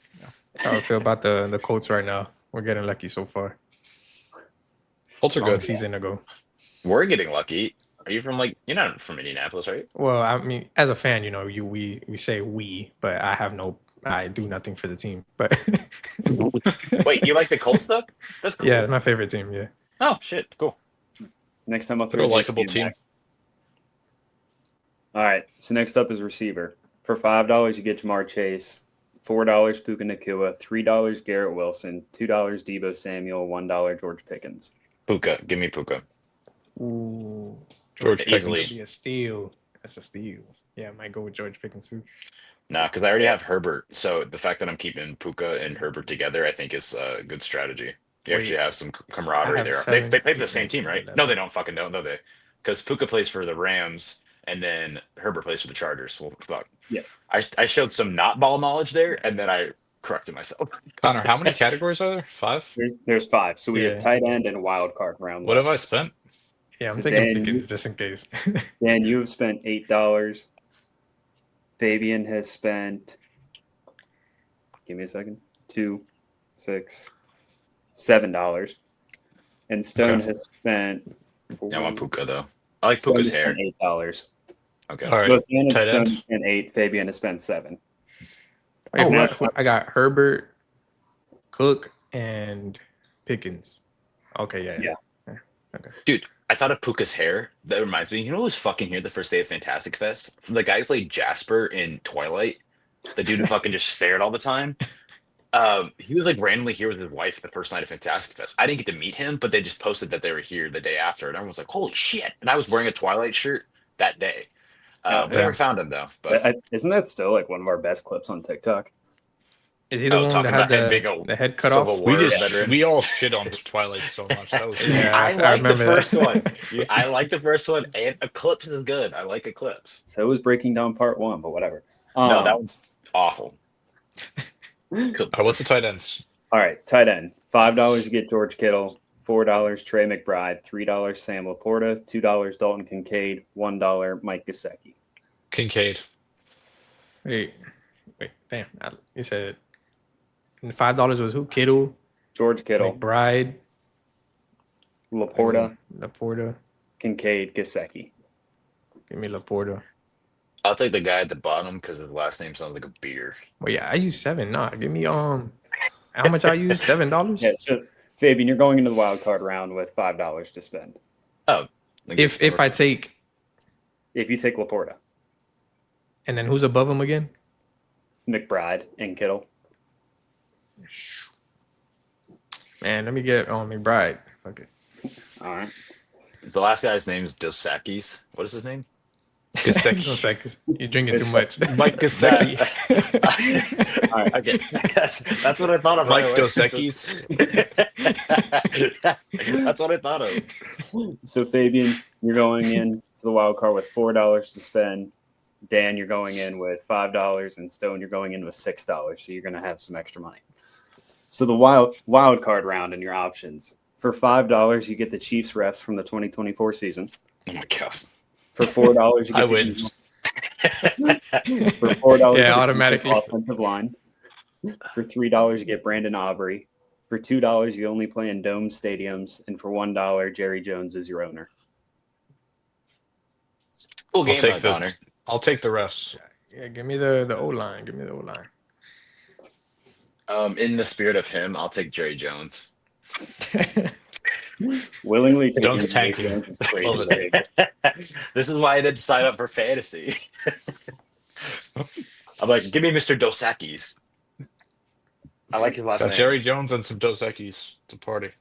Speaker 2: How I feel about the Colts right now. We're getting lucky so far.
Speaker 3: Colts are
Speaker 2: Long
Speaker 3: good.
Speaker 2: season ago.
Speaker 1: We're getting lucky. Are you from you're not from Indianapolis, right?
Speaker 2: Well, I mean, as a fan, we say we, but I do nothing for the team. But
Speaker 1: Wait, you like the Colts though? That's cool.
Speaker 2: yeah, my favorite team. Yeah.
Speaker 1: Oh shit, cool.
Speaker 4: Next time I'll
Speaker 3: They're
Speaker 4: throw
Speaker 3: a likable team.
Speaker 4: All right. So next up is receiver. For $5, you get Jamar Chase. $4 Puka Nakua. $3 Garrett Wilson. $2 Debo Samuel. $1 George Pickens.
Speaker 1: Puka, give me Puka.
Speaker 2: Ooh,
Speaker 3: George
Speaker 1: Easily.
Speaker 2: Pickens would be a steal. That's a steal. Yeah, I might go with George Pickens too.
Speaker 1: Nah, because I already have Herbert. So the fact that I'm keeping Puka and Herbert together, I think is a good strategy. You
Speaker 2: Wait,
Speaker 1: actually have some
Speaker 2: I
Speaker 1: camaraderie
Speaker 2: have
Speaker 1: there.
Speaker 2: 7,
Speaker 1: They play for the
Speaker 2: 8,
Speaker 1: same
Speaker 2: 9,
Speaker 1: team,
Speaker 2: 10,
Speaker 1: right?
Speaker 2: 11.
Speaker 1: No, they don't fucking don't, they? Because Puka plays for the Rams and then Herbert plays for the Chargers. Well, fuck.
Speaker 4: Yeah.
Speaker 1: I showed some not ball knowledge there, and then I corrected myself.
Speaker 3: Connor, how many categories are there? 5?
Speaker 4: There's 5. So we
Speaker 2: Yeah.
Speaker 4: have tight end and wild card round.
Speaker 3: What have I
Speaker 4: left.
Speaker 3: spent?
Speaker 2: Yeah, I'm
Speaker 4: So
Speaker 2: taking
Speaker 4: Dan,
Speaker 2: Pickens just in case.
Speaker 4: Dan, you have spent $8. Fabian has spent. Give me a second. $2, $6, $7. And Stone
Speaker 3: Okay.
Speaker 4: has spent.
Speaker 1: Yeah, I want Puka though. I like
Speaker 4: Stone
Speaker 1: Puka's
Speaker 4: has
Speaker 1: hair.
Speaker 4: spent $8.
Speaker 1: Okay.
Speaker 3: All right.
Speaker 4: Both Dan and
Speaker 3: Tight
Speaker 4: Stone
Speaker 3: end.
Speaker 4: have spent 8. Fabian has spent 7.
Speaker 2: Wait,
Speaker 4: now-
Speaker 2: I got Herbert, Cook, and Pickens. Okay, yeah.
Speaker 1: Dude, I thought of Puka's hair. That reminds me. You know who was fucking here the first day of Fantastic Fest? The guy who played Jasper in Twilight. The dude who fucking just stared all the time. He was like randomly here with his wife the first night of Fantastic Fest. I didn't get to meet him, but they just posted that they were here the day after, and everyone was like, "Holy shit!" And I was wearing a Twilight shirt that day.
Speaker 4: Oh,
Speaker 1: But I never
Speaker 2: Damn.
Speaker 1: found him though. But
Speaker 4: isn't that still like one of our best clips on TikTok?
Speaker 2: Is he the one
Speaker 1: talking
Speaker 2: that had
Speaker 1: about him being a
Speaker 2: the head cut
Speaker 1: Civil
Speaker 2: off?
Speaker 3: We
Speaker 1: War
Speaker 3: just
Speaker 1: veteran.
Speaker 3: we all shit on Twilight so much. That was
Speaker 2: Yeah,
Speaker 1: I
Speaker 2: I
Speaker 1: like the
Speaker 2: remember that.
Speaker 1: first one. Yeah, I like the first one, and Eclipse is good. I like Eclipse.
Speaker 4: So was Breaking Down Part 1, but whatever.
Speaker 1: No, that one's awful. Good
Speaker 3: All right, what's the tight ends?
Speaker 4: All right, tight end. $5 to get George Kittle, $4 Trey McBride, $3 Sam Laporta, $2 Dalton Kincaid, $1 Mike Gesicki.
Speaker 3: Kincaid.
Speaker 2: Wait, damn. You said $5 was who? Kittle,
Speaker 4: George Kittle,
Speaker 2: McBride,
Speaker 4: Laporta,
Speaker 2: Laporta.
Speaker 4: Kincaid, Gesicki.
Speaker 2: Give me Laporta.
Speaker 1: I'll take the guy at the bottom because his last name sounds like a beer.
Speaker 2: Well, yeah, I use 7. Nah, give me how much I use? $7.
Speaker 4: Yeah, so Fabian, you're going into the wild card round with $5 to spend.
Speaker 1: Oh,
Speaker 2: If I take,
Speaker 4: If you take Laporta,
Speaker 2: and then who's above him again?
Speaker 4: McBride, and Kittle.
Speaker 2: Man, let me get McBride. Okay.
Speaker 4: All right.
Speaker 1: The last guy's name is Dos Equis. What is his name?
Speaker 3: Gesicki.
Speaker 2: 1 second. You're drinking too much.
Speaker 1: Mike Gesicki.
Speaker 4: All right.
Speaker 1: Okay, that's what I thought of.
Speaker 3: Mike
Speaker 1: right away.
Speaker 3: Dos Equis.
Speaker 1: That's what I thought of.
Speaker 4: So Fabian, you're going in to the wild card with $4 to spend. Dan, you're going in with $5, and Stone, you're going in with $6. So you're going to have some extra money. So the wild card round and your options. For $5, you get the Chiefs refs from the 2024 season.
Speaker 1: Oh my god.
Speaker 4: For $4, you get
Speaker 3: I
Speaker 4: the
Speaker 3: win.
Speaker 4: Eagles. For $4,
Speaker 2: Yeah,
Speaker 4: you get
Speaker 2: automatically.
Speaker 4: the offensive line. For $3, you get Brandon Aubrey. For $2, you only play in dome stadiums, and for $1, Jerry Jones is your owner.
Speaker 1: Cool
Speaker 3: I'll
Speaker 1: game,
Speaker 3: take
Speaker 1: Connor.
Speaker 3: I'll take the refs.
Speaker 2: Yeah, give me the O line. Give me the O line.
Speaker 1: In the spirit of him, I'll take Jerry Jones.
Speaker 4: Willingly
Speaker 3: Stone's
Speaker 4: taking
Speaker 3: tanking.
Speaker 4: Jerry Jones is crazy.
Speaker 3: Love it.
Speaker 1: This is why I didn't sign up for fantasy. I'm like, give me Mr. Dos Equis. I like his last
Speaker 3: Got
Speaker 1: name.
Speaker 3: Jerry Jones and some Dos Equis to party.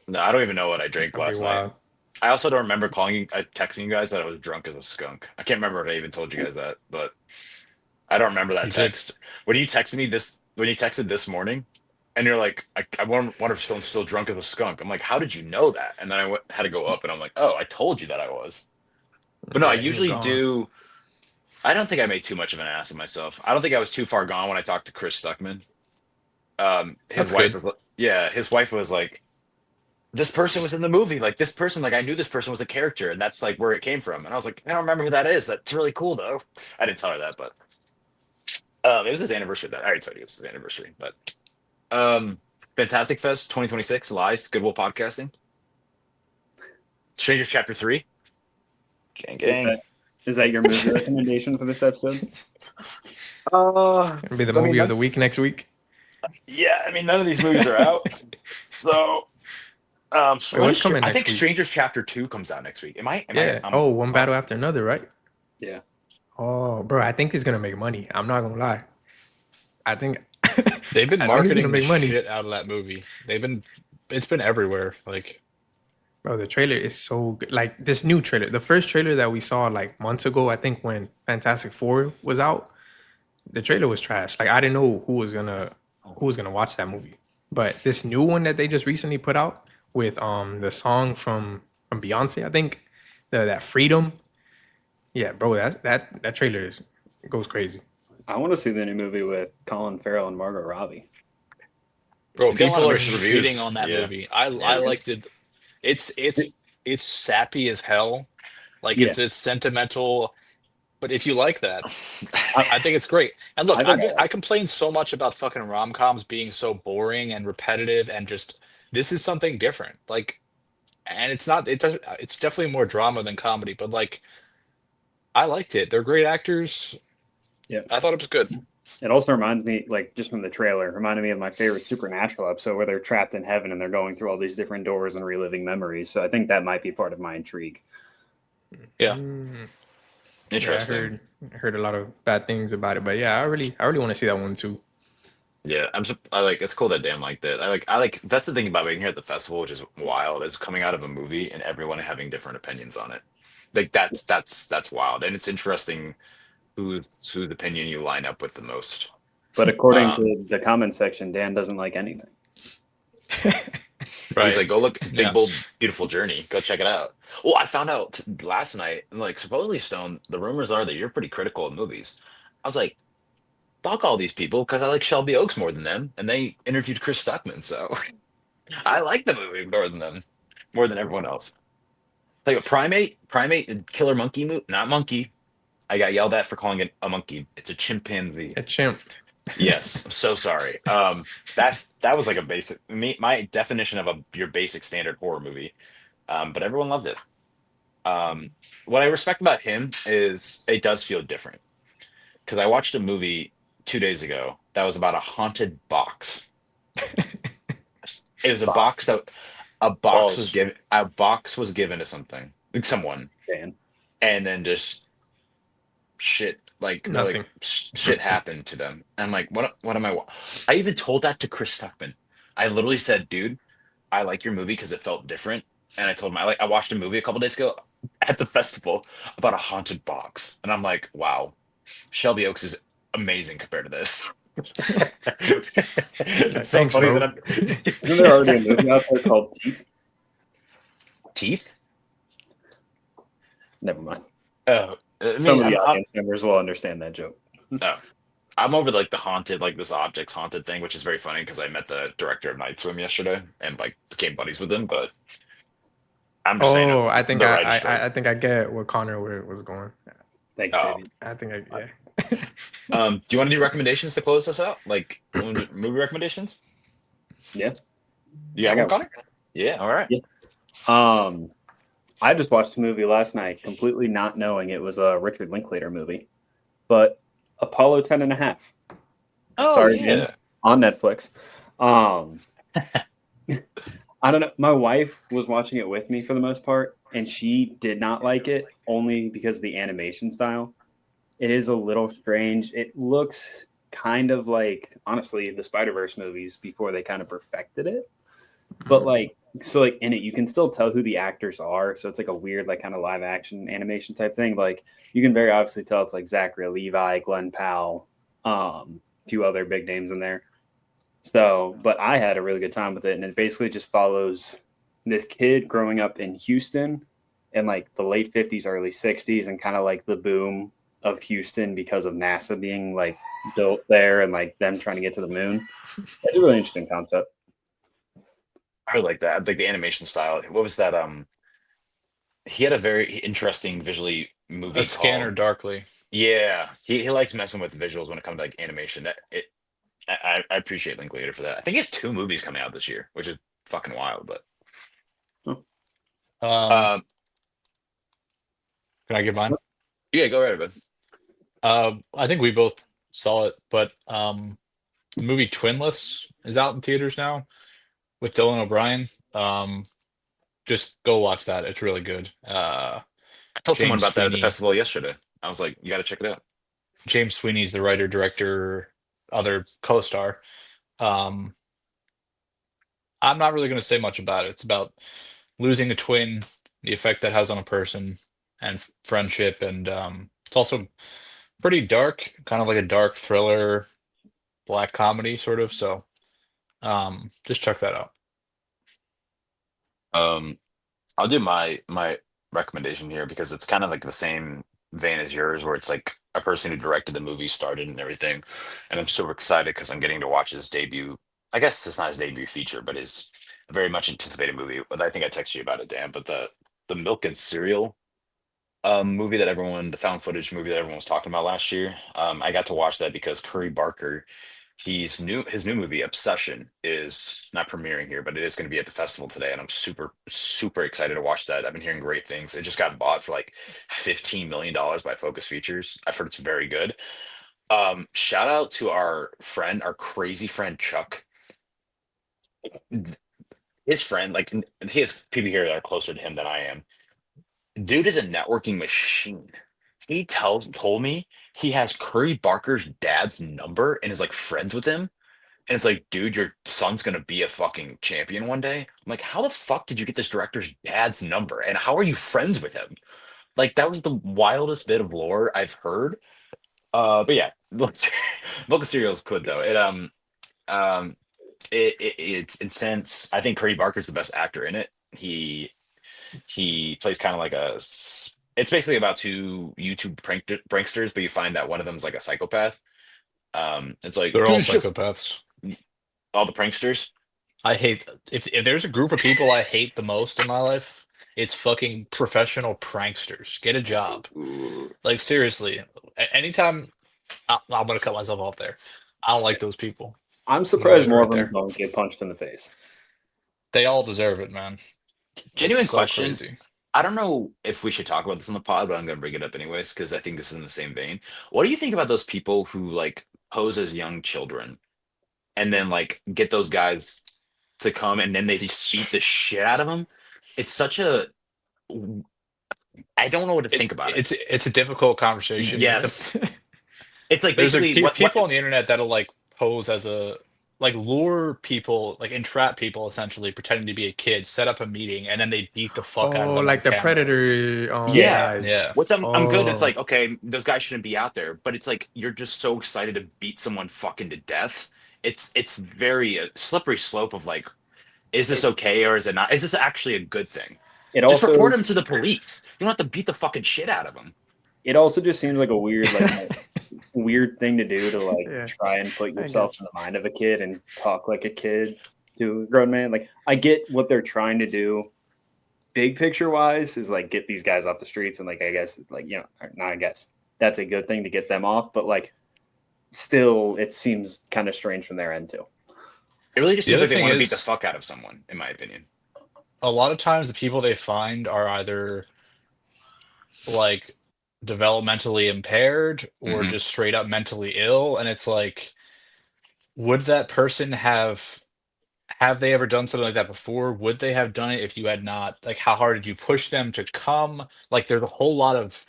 Speaker 1: No, I don't even know what I drank
Speaker 2: That'd
Speaker 1: last
Speaker 2: be
Speaker 1: night.
Speaker 2: wild.
Speaker 1: I also don't remember texting you guys that I was drunk as a skunk. I can't remember if I even told you guys that, but I don't remember that
Speaker 3: You did.
Speaker 1: text. When you texted this morning, and you're like, I wonder if Stone's still drunk as a skunk. I'm like, how did you know that? And then had to go up, and I'm like, oh, I told you that I was. But no, I
Speaker 2: Yeah, he was
Speaker 1: usually
Speaker 2: gone.
Speaker 1: do. I don't think I made too much of an ass of myself. I don't think I was too far gone when I talked to Chris Stuckman. His
Speaker 3: That's
Speaker 1: wife
Speaker 3: good.
Speaker 1: was, his wife was like, this person was in the movie. Like this person, like I knew this person was a character, and that's like where it came from. And I was like, I don't remember who that is. That's really cool though. I didn't tell her that, but it was his anniversary. That I already told you it was his anniversary. But Fantastic Fest 2026 live, Goodwill Podcasting. Strangers Chapter 3. Gang gang.
Speaker 4: Is that your movie recommendation for this episode?
Speaker 2: It'll be the movie of the week next week.
Speaker 1: Yeah, I mean none of these movies are out. So
Speaker 2: what's coming
Speaker 1: I
Speaker 2: next
Speaker 1: think
Speaker 2: week?
Speaker 1: Strangers Chapter 2 comes out next week.
Speaker 2: Yeah. One battle after another, right?
Speaker 4: Yeah.
Speaker 2: Oh, bro, I think it's gonna make money. I'm not gonna lie. I think
Speaker 3: They've been
Speaker 2: I think it's
Speaker 3: marketing
Speaker 2: gonna
Speaker 3: the
Speaker 2: make money.
Speaker 3: shit out of that movie. It's been everywhere. Like,
Speaker 2: Bro, the trailer is so good. Like this new trailer, the first trailer that we saw like months ago, I think when Fantastic Four was out, the trailer was trash. Like I didn't know who was gonna watch that movie. But this new one that they just recently put out with the song from Beyonce, I think, that Freedom. Yeah, bro, that trailer goes crazy.
Speaker 4: I want to see the new movie with Colin Farrell and Margot Robbie.
Speaker 3: bro,
Speaker 1: Get a lot
Speaker 3: people
Speaker 1: of
Speaker 3: are
Speaker 1: mixed reviews.
Speaker 3: shitting on that
Speaker 1: Yeah.
Speaker 3: movie. I liked it. It's sappy as hell. Like it's sentimental. But if you like that, I think it's great. And look, I complain so much about fucking rom-coms being so boring and repetitive, and just this is something different. Like, and it's definitely more drama than comedy, but like I liked it. They're great actors.
Speaker 4: Yeah.
Speaker 3: I thought it was good.
Speaker 4: It also reminds me, like just from the trailer, reminded me of my favorite Supernatural episode where they're trapped in heaven and they're going through all these different doors and reliving memories. So I think that might be part of my intrigue.
Speaker 3: Yeah.
Speaker 2: Mm, yeah,
Speaker 1: Interesting.
Speaker 2: I heard a lot of bad things about it, but yeah, I really want to see that one too.
Speaker 1: Yeah, I like it's cool that Dan liked it. I like that's the thing about being here at the festival, which is wild, is coming out of a movie and everyone having different opinions on it. Like that's wild. And it's interesting whose opinion you line up with the most.
Speaker 4: But according
Speaker 1: Um
Speaker 4: to the comment section, Dan doesn't like anything.
Speaker 1: he's
Speaker 3: Right.
Speaker 1: like, go look, big
Speaker 3: Yes.
Speaker 1: bold beautiful journey. Go check it out. Well, I found out last night, like supposedly Stone, the rumors are that you're pretty critical of movies. I was like, fuck all these people because I like Shelby Oaks more than them, and they interviewed Chris Stuckman, so I like the movie more than them, more than everyone else. Like a primate, killer monkey movie, not monkey. I got yelled at for calling it a monkey. It's a chimpanzee.
Speaker 2: A chimp.
Speaker 1: Yes, I'm so sorry. That was like a basic my definition of a your basic standard horror movie. But everyone loved it. Um, what I respect about him is it does feel different because I watched a movie 2 days ago that was about a haunted box. It was a box
Speaker 4: Box,
Speaker 1: that
Speaker 3: Pause.
Speaker 1: a box was given to something like someone,
Speaker 4: Dan.
Speaker 1: and then just shit
Speaker 2: Nothing.
Speaker 1: shit happened to them. And I'm like, what am I even told that to Chris Tuckman. I literally said, dude, I like your movie because it felt different. And I told him I watched a movie a couple days ago at the festival about a haunted box. And I'm like, wow, Shelby Oaks is amazing compared to this. It's so
Speaker 2: Thanks,
Speaker 1: funny that
Speaker 2: bro.
Speaker 1: I'm
Speaker 4: Isn't there already a movie out there called Teeth?
Speaker 1: teeth.
Speaker 4: Never mind.
Speaker 1: I
Speaker 4: Some
Speaker 1: mean,
Speaker 4: of the audience members will understand that joke.
Speaker 1: oh, I'm over like the haunted, like this objects haunted thing, which is very funny because I met the director of Night Swim yesterday and like became buddies with him. But I'm just saying it
Speaker 2: Oh,
Speaker 1: was
Speaker 2: I think
Speaker 1: the writer's strike.
Speaker 2: I think I get what Connor was going.
Speaker 4: Thanks,
Speaker 1: Oh,
Speaker 4: Fabian.
Speaker 2: I think I yeah.
Speaker 1: do you want to do recommendations to close this out? Like movie recommendations?
Speaker 4: Yeah,
Speaker 1: You
Speaker 4: I
Speaker 1: got one,
Speaker 4: got one.
Speaker 1: Connor? Yeah, all right.
Speaker 4: Yeah. Um, I just watched a movie last night, completely not knowing it was a Richard Linklater movie, but Apollo 10 and a half.
Speaker 1: Oh
Speaker 4: Sorry, Dan,
Speaker 1: yeah.
Speaker 4: on Netflix. Um, I don't know. My wife was watching it with me for the most part, and she did not like it only because of the animation style. It is a little strange. It looks kind of like, honestly, the Spider-Verse movies before they kind of perfected it. But like, so like in it, you can still tell who the actors are. So it's like a weird, like kind of live action animation type thing. Like you can very obviously tell it's like Zachary Levi, Glenn Powell, a few other big names in there. So, but I had a really good time with it, and it basically just follows this kid growing up in Houston in like the late 50s, early 60s, and kind of like the boom of Houston because of NASA being like built there and like them trying to get to the moon. It's a really interesting concept.
Speaker 1: I like that. Like the animation style. What was that? He had a very interesting visually
Speaker 3: A
Speaker 1: movie
Speaker 3: Scanner
Speaker 1: called.
Speaker 3: Darkly.
Speaker 1: Yeah, he likes messing with visuals when it comes to like animation. I appreciate Linklater for that. I think he has two movies coming out this year, which is fucking wild. But
Speaker 4: Oh,
Speaker 3: Um,
Speaker 1: um,
Speaker 3: can I give mine?
Speaker 1: yeah, go right ahead.
Speaker 3: I think we both saw it, but the movie Twinless is out in theaters now with Dylan O'Brien. Just go watch that. It's really good.
Speaker 1: I told someone
Speaker 3: James
Speaker 1: about that at the
Speaker 3: Sweeney.
Speaker 1: festival yesterday. I was like, you got to check it out.
Speaker 3: James Sweeney's the writer, director, other co-star. Um, I'm not really going to say much about it. It's about losing a twin, the effect that has on a person, and friendship, and it's also pretty dark, kind of like a dark thriller, black comedy sort of. So just check that out.
Speaker 1: Um, I'll do my recommendation here because it's kind of like the same vein as yours, where it's like a person who directed the movie started and everything, and I'm super excited because I'm getting to watch his debut. I guess it's not his debut feature, but his very much anticipated movie. But I think I texted you about it, Dan. But the Milk and Cereal movie that everyone, the found footage movie that everyone was talking about last year. I got to watch that because Curry Barker, his new movie Obsession is not premiering here, but it is going to be at the festival today, and I'm super excited to watch that. I've been hearing great things. It just got bought for like $15 million by Focus Features. I've heard it's very good. Shout out to our friend, our crazy friend Chuck. His friend, like he has people here that are closer to him than I am. Dude is a networking machine. He told me he has Curry Barker's dad's number and is like friends with him. And it's like, dude, your son's gonna be a fucking champion one day. I'm like, how the fuck did you get this director's dad's number? And how are you friends with him? Like, that was the wildest bit of lore I've heard. But yeah, look, Book of Serial is good though. Um it's intense. I think Curry Barker's the best actor in it. He plays kind of like it's basically about two YouTube pranksters, but you find that one of them's like a psychopath. It's like,
Speaker 3: They're
Speaker 1: dude,
Speaker 3: all
Speaker 1: it's just
Speaker 3: psychopaths.
Speaker 1: all the pranksters.
Speaker 3: I hate if there's a group of people I hate the most in my life, it's fucking professional pranksters. Get a job. Like seriously, anytime I'm gonna cut myself off there. I don't like those people.
Speaker 4: I'm
Speaker 3: I'm gonna leave
Speaker 4: surprised
Speaker 3: it
Speaker 4: more
Speaker 3: right
Speaker 4: of them
Speaker 3: there.
Speaker 4: don't get punched in the face.
Speaker 3: They all deserve it, man. It's
Speaker 1: Genuine
Speaker 3: so
Speaker 1: question.
Speaker 3: crazy.
Speaker 1: I don't know if we should talk about this on the pod, but I'm gonna bring it up anyways because I think this is in the same vein. What do you think about those people who like pose as young children and then like get those guys to come and then they just beat the shit out of them? It's such a I don't know what to think about it.
Speaker 3: It's a difficult conversation.
Speaker 1: Yes. It's like
Speaker 3: There's
Speaker 1: basically what
Speaker 3: people on the internet that'll like pose as a like lure people, like entrap people essentially, pretending to be a kid, set up a meeting, and then they beat the fuck out of
Speaker 2: Oh,
Speaker 3: them on
Speaker 2: like the
Speaker 3: camera.
Speaker 2: Predator
Speaker 1: yeah.
Speaker 2: guys.
Speaker 3: Yeah.
Speaker 1: Which I'm good. It's
Speaker 2: Oh,
Speaker 1: like, okay, those guys shouldn't be out there, but it's like you're just so excited to beat someone fucking to death. It's very a slippery slope of like, is this
Speaker 4: It
Speaker 1: okay or is it not? Is this actually a good thing?
Speaker 4: it
Speaker 1: Just report
Speaker 4: also
Speaker 1: him to the police. You don't have to beat the fucking shit out of them.
Speaker 4: it also just seems like a weird thing to do to like
Speaker 2: yeah,
Speaker 4: try and put
Speaker 2: I
Speaker 4: yourself
Speaker 2: guess.
Speaker 4: in the mind of a kid and talk like a kid to a grown man. Like I get what they're trying to do, big picture wise, is like get these guys off the streets and like I guess like not I guess that's a good thing to get them off, but like still it seems kind of strange from their end too.
Speaker 1: It really just
Speaker 3: The
Speaker 1: seems
Speaker 3: other
Speaker 1: like they
Speaker 3: thing
Speaker 1: want to beat the
Speaker 3: is,
Speaker 1: fuck out of someone, in my opinion.
Speaker 3: a lot of times the people they find are either like developmentally impaired or
Speaker 1: Hmm.
Speaker 3: just straight up mentally ill, and it's like, would that person have they ever done something like that before? Would they have done it if you had not? Like, how hard did you push them to come? Like, there's a whole lot of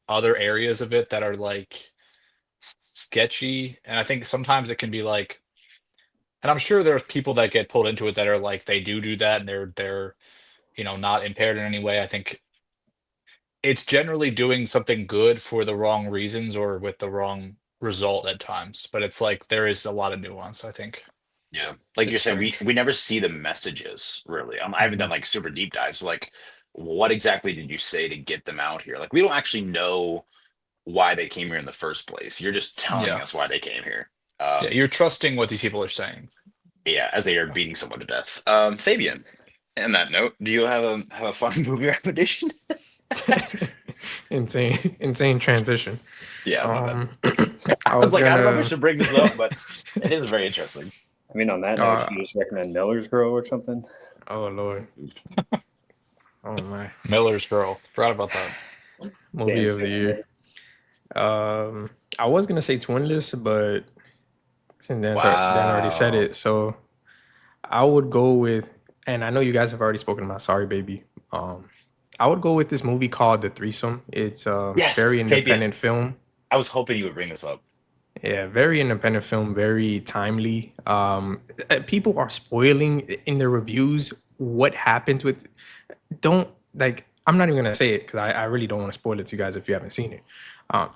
Speaker 3: other areas of it that are like sketchy, and I think sometimes it can be like, and I'm sure there's people that get pulled into it that are like they do that and they're not impaired in any way. I think it's generally doing something good for the wrong reasons or with the wrong result at times, but it's like there is a lot of nuance, I think.
Speaker 1: Yeah. Like
Speaker 3: It's
Speaker 1: you're saying, we
Speaker 3: strange.
Speaker 1: we never see the messages really. I haven't
Speaker 3: Hmm.
Speaker 1: done like super deep dives. Like, what exactly did you say to get them out here? Like, we don't actually know why they came here in the first place. You're just telling
Speaker 3: Yeah.
Speaker 1: us why they came here.
Speaker 3: Yeah,
Speaker 1: Um,
Speaker 3: you're trusting what these people are saying.
Speaker 1: yeah, as they are beating someone to death. Fabian, on that note, do you have a fun movie recommendation?
Speaker 2: insane transition.
Speaker 1: Yeah, my bad.
Speaker 2: Um,
Speaker 1: I
Speaker 2: I
Speaker 1: was
Speaker 2: was
Speaker 1: like, I don't know if I
Speaker 2: gonna.
Speaker 1: should bring this up, but it is very interesting.
Speaker 4: I mean, on that note,
Speaker 2: Uh,
Speaker 4: should you just recommend Miller's Girl or something?
Speaker 2: oh Lord. Oh my.
Speaker 3: Miller's Girl. Forgot about that.
Speaker 2: Movie
Speaker 4: Dan's
Speaker 2: of the
Speaker 4: favorite
Speaker 2: year.
Speaker 4: movie.
Speaker 2: I was gonna say Twinless, but since Dan already said
Speaker 1: Wow.
Speaker 2: it, so I would go with, and I know you guys have already spoken about Sorry Baby. Um, I would go with this movie called The Threesome. It's a
Speaker 1: Yes,
Speaker 2: very
Speaker 1: Fabian.
Speaker 2: independent film.
Speaker 1: I was hoping you would bring this up.
Speaker 2: Yeah, very independent film, very timely. People are spoiling in their reviews what happens with. Don't like. I'm not even gonna say it because I really don't want to spoil it to you guys if you haven't seen it.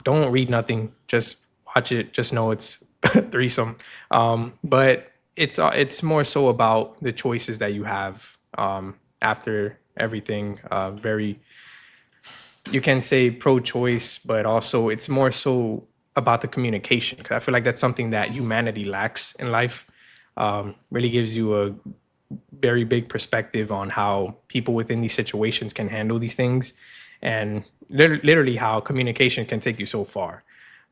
Speaker 2: Don't read nothing. Just watch it. Just know it's a threesome. But it's more so about the choices that you have after everything. Very, you can say pro-choice, but also it's more so about the communication because I feel like that's something that humanity lacks in life. Really gives you a very big perspective on how people within these situations can handle these things, and literally how communication can take you so far.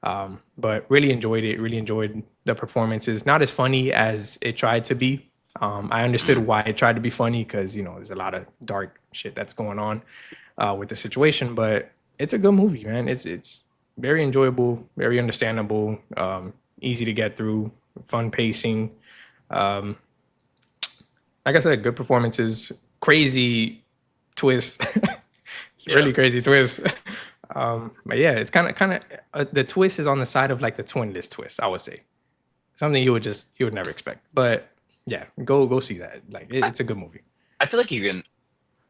Speaker 2: But really enjoyed it. Really enjoyed the performances. Not as funny as it tried to be. I understood
Speaker 1: Mhm.
Speaker 2: why it tried to be funny because there's a lot of dark shit that's going on with the situation. But it's a good movie, man. It's very enjoyable, very understandable, easy to get through, fun pacing. Um, like I said, good performances, crazy twist. It's a
Speaker 1: Yeah.
Speaker 2: really crazy twist. But yeah, it's kind of the twist is on the side of like the twinless twist, I would say. Something you would never expect. But yeah, go see that. Like
Speaker 1: I,
Speaker 2: it's a good movie.
Speaker 1: I feel like you can,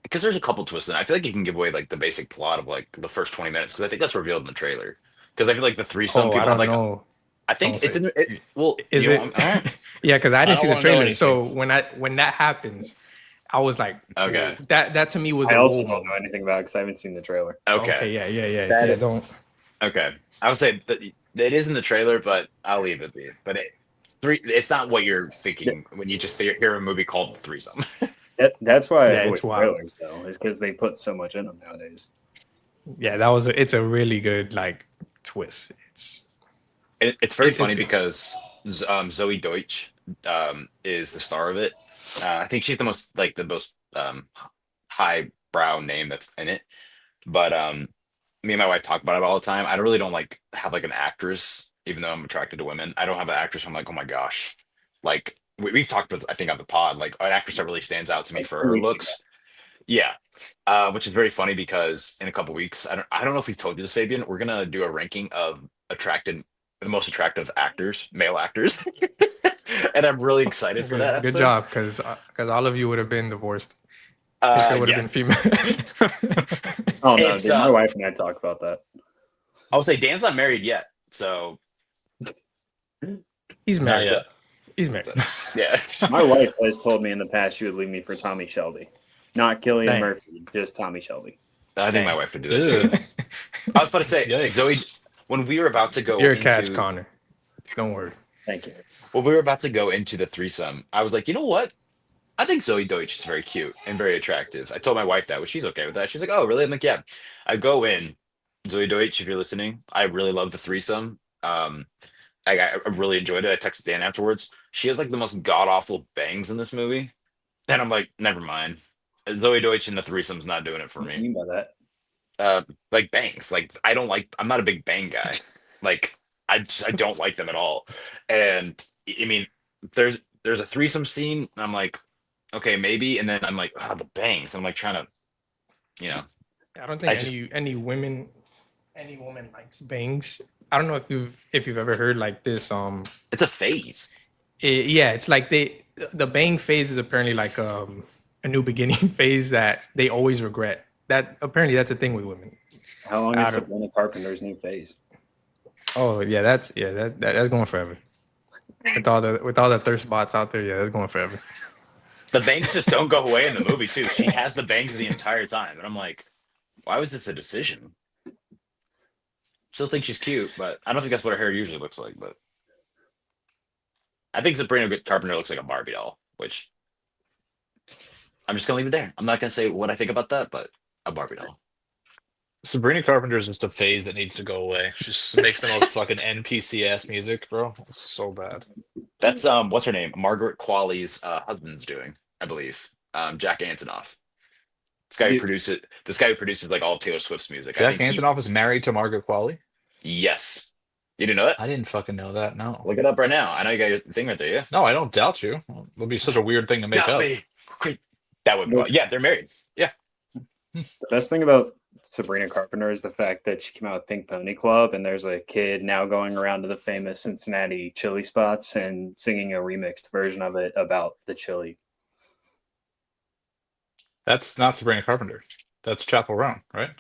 Speaker 1: because there's a couple twists in it. I feel like you can give away like the basic plot of like the first 20 minutes because I think that's revealed in the trailer. Because I feel like the threesome
Speaker 2: Oh, I
Speaker 1: people have
Speaker 2: don't
Speaker 1: like,
Speaker 2: know.
Speaker 1: I
Speaker 2: Don't
Speaker 1: think it's
Speaker 2: say.
Speaker 1: in it. Well,
Speaker 2: Is
Speaker 1: you know,
Speaker 2: it?
Speaker 1: all right.
Speaker 2: Yeah, because I
Speaker 3: I
Speaker 2: didn't
Speaker 3: don't
Speaker 2: see the
Speaker 3: want to know
Speaker 2: trailer.
Speaker 3: anything.
Speaker 2: So when that happens, I was like, whoa.
Speaker 1: Okay.
Speaker 2: That to me was
Speaker 4: I
Speaker 2: a
Speaker 4: also
Speaker 2: whoa
Speaker 4: don't know
Speaker 2: moment.
Speaker 4: anything about it because I haven't seen the trailer.
Speaker 1: Okay.
Speaker 2: Okay, yeah.
Speaker 1: That
Speaker 2: Don't.
Speaker 1: okay. I would say that it is in the trailer, but I'll leave it be. But it's not what you're
Speaker 4: Th-
Speaker 1: thinking when you just hear a movie called Threesome.
Speaker 4: That's why I
Speaker 2: Yeah,
Speaker 4: avoid
Speaker 2: it's wild.
Speaker 4: trailers, though, is because they put so much in them nowadays.
Speaker 2: Yeah, it's a really good like twist.
Speaker 1: It's very
Speaker 2: It's
Speaker 1: funny
Speaker 2: good.
Speaker 1: because Zoe Deutsch is the star of it. I think she's the most highbrow name that's in it. But me and my wife talk about it all the time. I really don't like have like an actress, even though I'm attracted to women. I don't have an actress. I'm like, oh my gosh, like we've talked about, this, I think, on the pod, like an actress that really stands out to me
Speaker 4: Like
Speaker 1: for
Speaker 4: 2
Speaker 1: her
Speaker 4: weeks ago.
Speaker 1: looks. Yeah, which is very funny because in a couple weeks, I don't know if we've told you this, Fabian. We're gonna do a ranking of the most attractive actors, male actors, and I'm really excited for that
Speaker 2: Good
Speaker 1: episode.
Speaker 2: job, because all of you would have been divorced if it would have
Speaker 1: Yeah,
Speaker 2: been female.
Speaker 4: Oh no,
Speaker 1: it's
Speaker 4: dude! My wife and I talk about that.
Speaker 1: I'll say Dan's not married yet, so
Speaker 2: He's
Speaker 3: Not
Speaker 2: married.
Speaker 3: yet.
Speaker 2: He's married.
Speaker 1: yeah.
Speaker 4: My wife has told me in the past she would leave me for Tommy Shelby, not Killian
Speaker 2: Dang.
Speaker 4: Murphy, just Tommy Shelby.
Speaker 1: I think my
Speaker 2: Dang.
Speaker 1: wife would do that too.
Speaker 3: Ew.
Speaker 1: I was about to say, Zoe,
Speaker 3: Yikes.
Speaker 1: when we were about to go
Speaker 2: You're a catch,
Speaker 1: into
Speaker 2: Connor. Don't worry.
Speaker 4: Thank you.
Speaker 1: the threesome, I was like, you know what? I think Zoe Deutsch is very cute and very attractive. I told my wife that, but she's okay with that. She's like, oh, really? I'm like, yeah. I go in, Zoe Deutsch, if you're listening, I really love the threesome. I really enjoyed it. I texted Dan afterwards. She has like the most god awful bangs in this movie, and I'm like, never mind. Zoe Deutsch in the threesome's not doing it for
Speaker 4: What do you
Speaker 1: me.
Speaker 4: mean by that?
Speaker 1: Like bangs. Like I don't like. I'm not a big bang guy. Like I don't like them at all. And I mean, there's a threesome scene. And I'm like, okay, maybe. And then I'm like, the bangs. I'm like trying to, you know,
Speaker 2: I don't think
Speaker 1: I just
Speaker 2: any woman likes bangs. I don't know if you've ever heard like this.
Speaker 1: it's a phase.
Speaker 2: Yeah, it's like the bang phase is apparently like a new beginning phase that they always regret. That apparently that's a thing with women.
Speaker 4: How long
Speaker 2: I
Speaker 4: is
Speaker 2: don't.
Speaker 4: Sabrina Carpenter's new phase?
Speaker 2: Oh yeah, that's going forever. With all the thirst bots out there, yeah, that's going forever.
Speaker 1: The bangs just don't go away in the movie too. She has the bangs the entire time, and I'm like, why was this a decision? Still think she's cute, but I don't think that's what her hair usually looks like. But I think Sabrina Carpenter looks like a Barbie doll, which I'm just gonna leave it there. I'm not gonna say what I think about that, but a Barbie doll.
Speaker 3: Sabrina Carpenter is just a phase that needs to go away. She just makes the most fucking NPC ass music, bro. It's so bad.
Speaker 1: That's what's her name? Margaret Qualley's husband's doing, I believe. Jack Antonoff.
Speaker 4: Dude,
Speaker 1: This guy who produces like all Taylor Swift's music. I
Speaker 3: Jack
Speaker 1: think
Speaker 3: Antonoff is married to Margaret Qualley.
Speaker 1: yes. You didn't know that?
Speaker 3: I didn't fucking know that. No.
Speaker 1: Look it up right now. I know you got your thing right there, yeah.
Speaker 3: No, I don't doubt you. It'll be such a weird thing to make
Speaker 1: Got
Speaker 3: up.
Speaker 1: me. That would,
Speaker 4: the,
Speaker 1: yeah, they're married. Yeah.
Speaker 4: the best thing about Sabrina Carpenter is the fact that she came out with Pink Pony Club, and there's a kid now going around to the famous Cincinnati chili spots and singing a remixed version of it about the chili.
Speaker 3: That's not Sabrina Carpenter. That's Chappell Roan, right?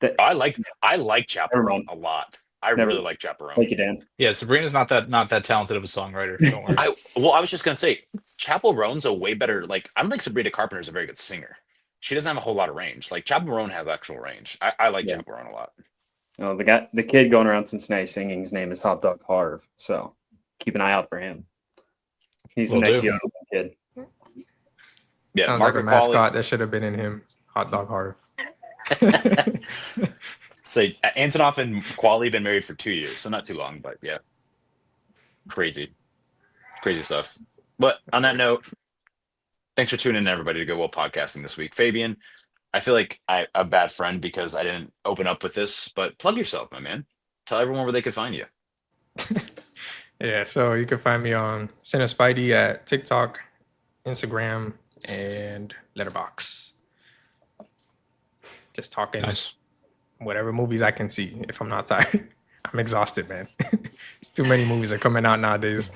Speaker 4: That,
Speaker 1: I like Chaperone
Speaker 4: mind.
Speaker 1: a lot. I
Speaker 4: Never
Speaker 1: really
Speaker 4: mind.
Speaker 1: like Chaperone.
Speaker 4: Thank you, Dan.
Speaker 3: Yeah, Sabrina's not that talented of a songwriter. Don't worry.
Speaker 1: I was just gonna say, Chapel Roan's a way better. Like, I don't think Sabrina Carpenter's a very good singer. She doesn't have a whole lot of range. Like Chapel Roan has actual range. I like
Speaker 4: Yeah.
Speaker 1: Chapel Roan a lot.
Speaker 4: Oh, the kid going around Cincinnati singing, his name is Hot Dog Harv. So keep an eye out for him. He's the
Speaker 3: Will
Speaker 4: next
Speaker 3: do.
Speaker 4: young kid.
Speaker 1: Yeah,
Speaker 2: Sounds
Speaker 1: Margaret
Speaker 2: like a
Speaker 1: Qualley.
Speaker 2: mascot that should have been in him. Hot dog Harv.
Speaker 1: Say Antonoff and Qualley been married for 2 years, so not too long, but yeah, crazy stuff. But on that note, thanks for tuning in, everybody, to Go Well Podcasting this week. Fabian, I feel like I'm a bad friend because I didn't open up with this, but plug yourself, my man. tell everyone where they could find you.
Speaker 2: Yeah, so you can find me on Spidey at TikTok, Instagram, and Letterbox. Just talking
Speaker 3: Nice.
Speaker 2: whatever movies I can see if I'm not tired. I'm exhausted, man. It's too many movies are coming out nowadays.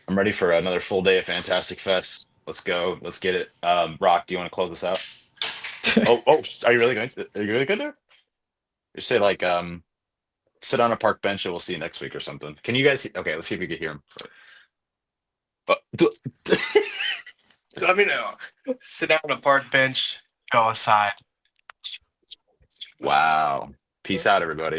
Speaker 1: I'm ready for another full day of Fantastic Fest. Let's go. Let's get it. Rock, do you want to close this out? Oh, are you really going to? Are you really good there? Just say like, sit on a park bench and we'll see you next week or something. Can you guys? Okay, let's see if we can hear him. But
Speaker 5: Let me know. Sit down on a park bench, go outside.
Speaker 1: wow. Peace out, everybody.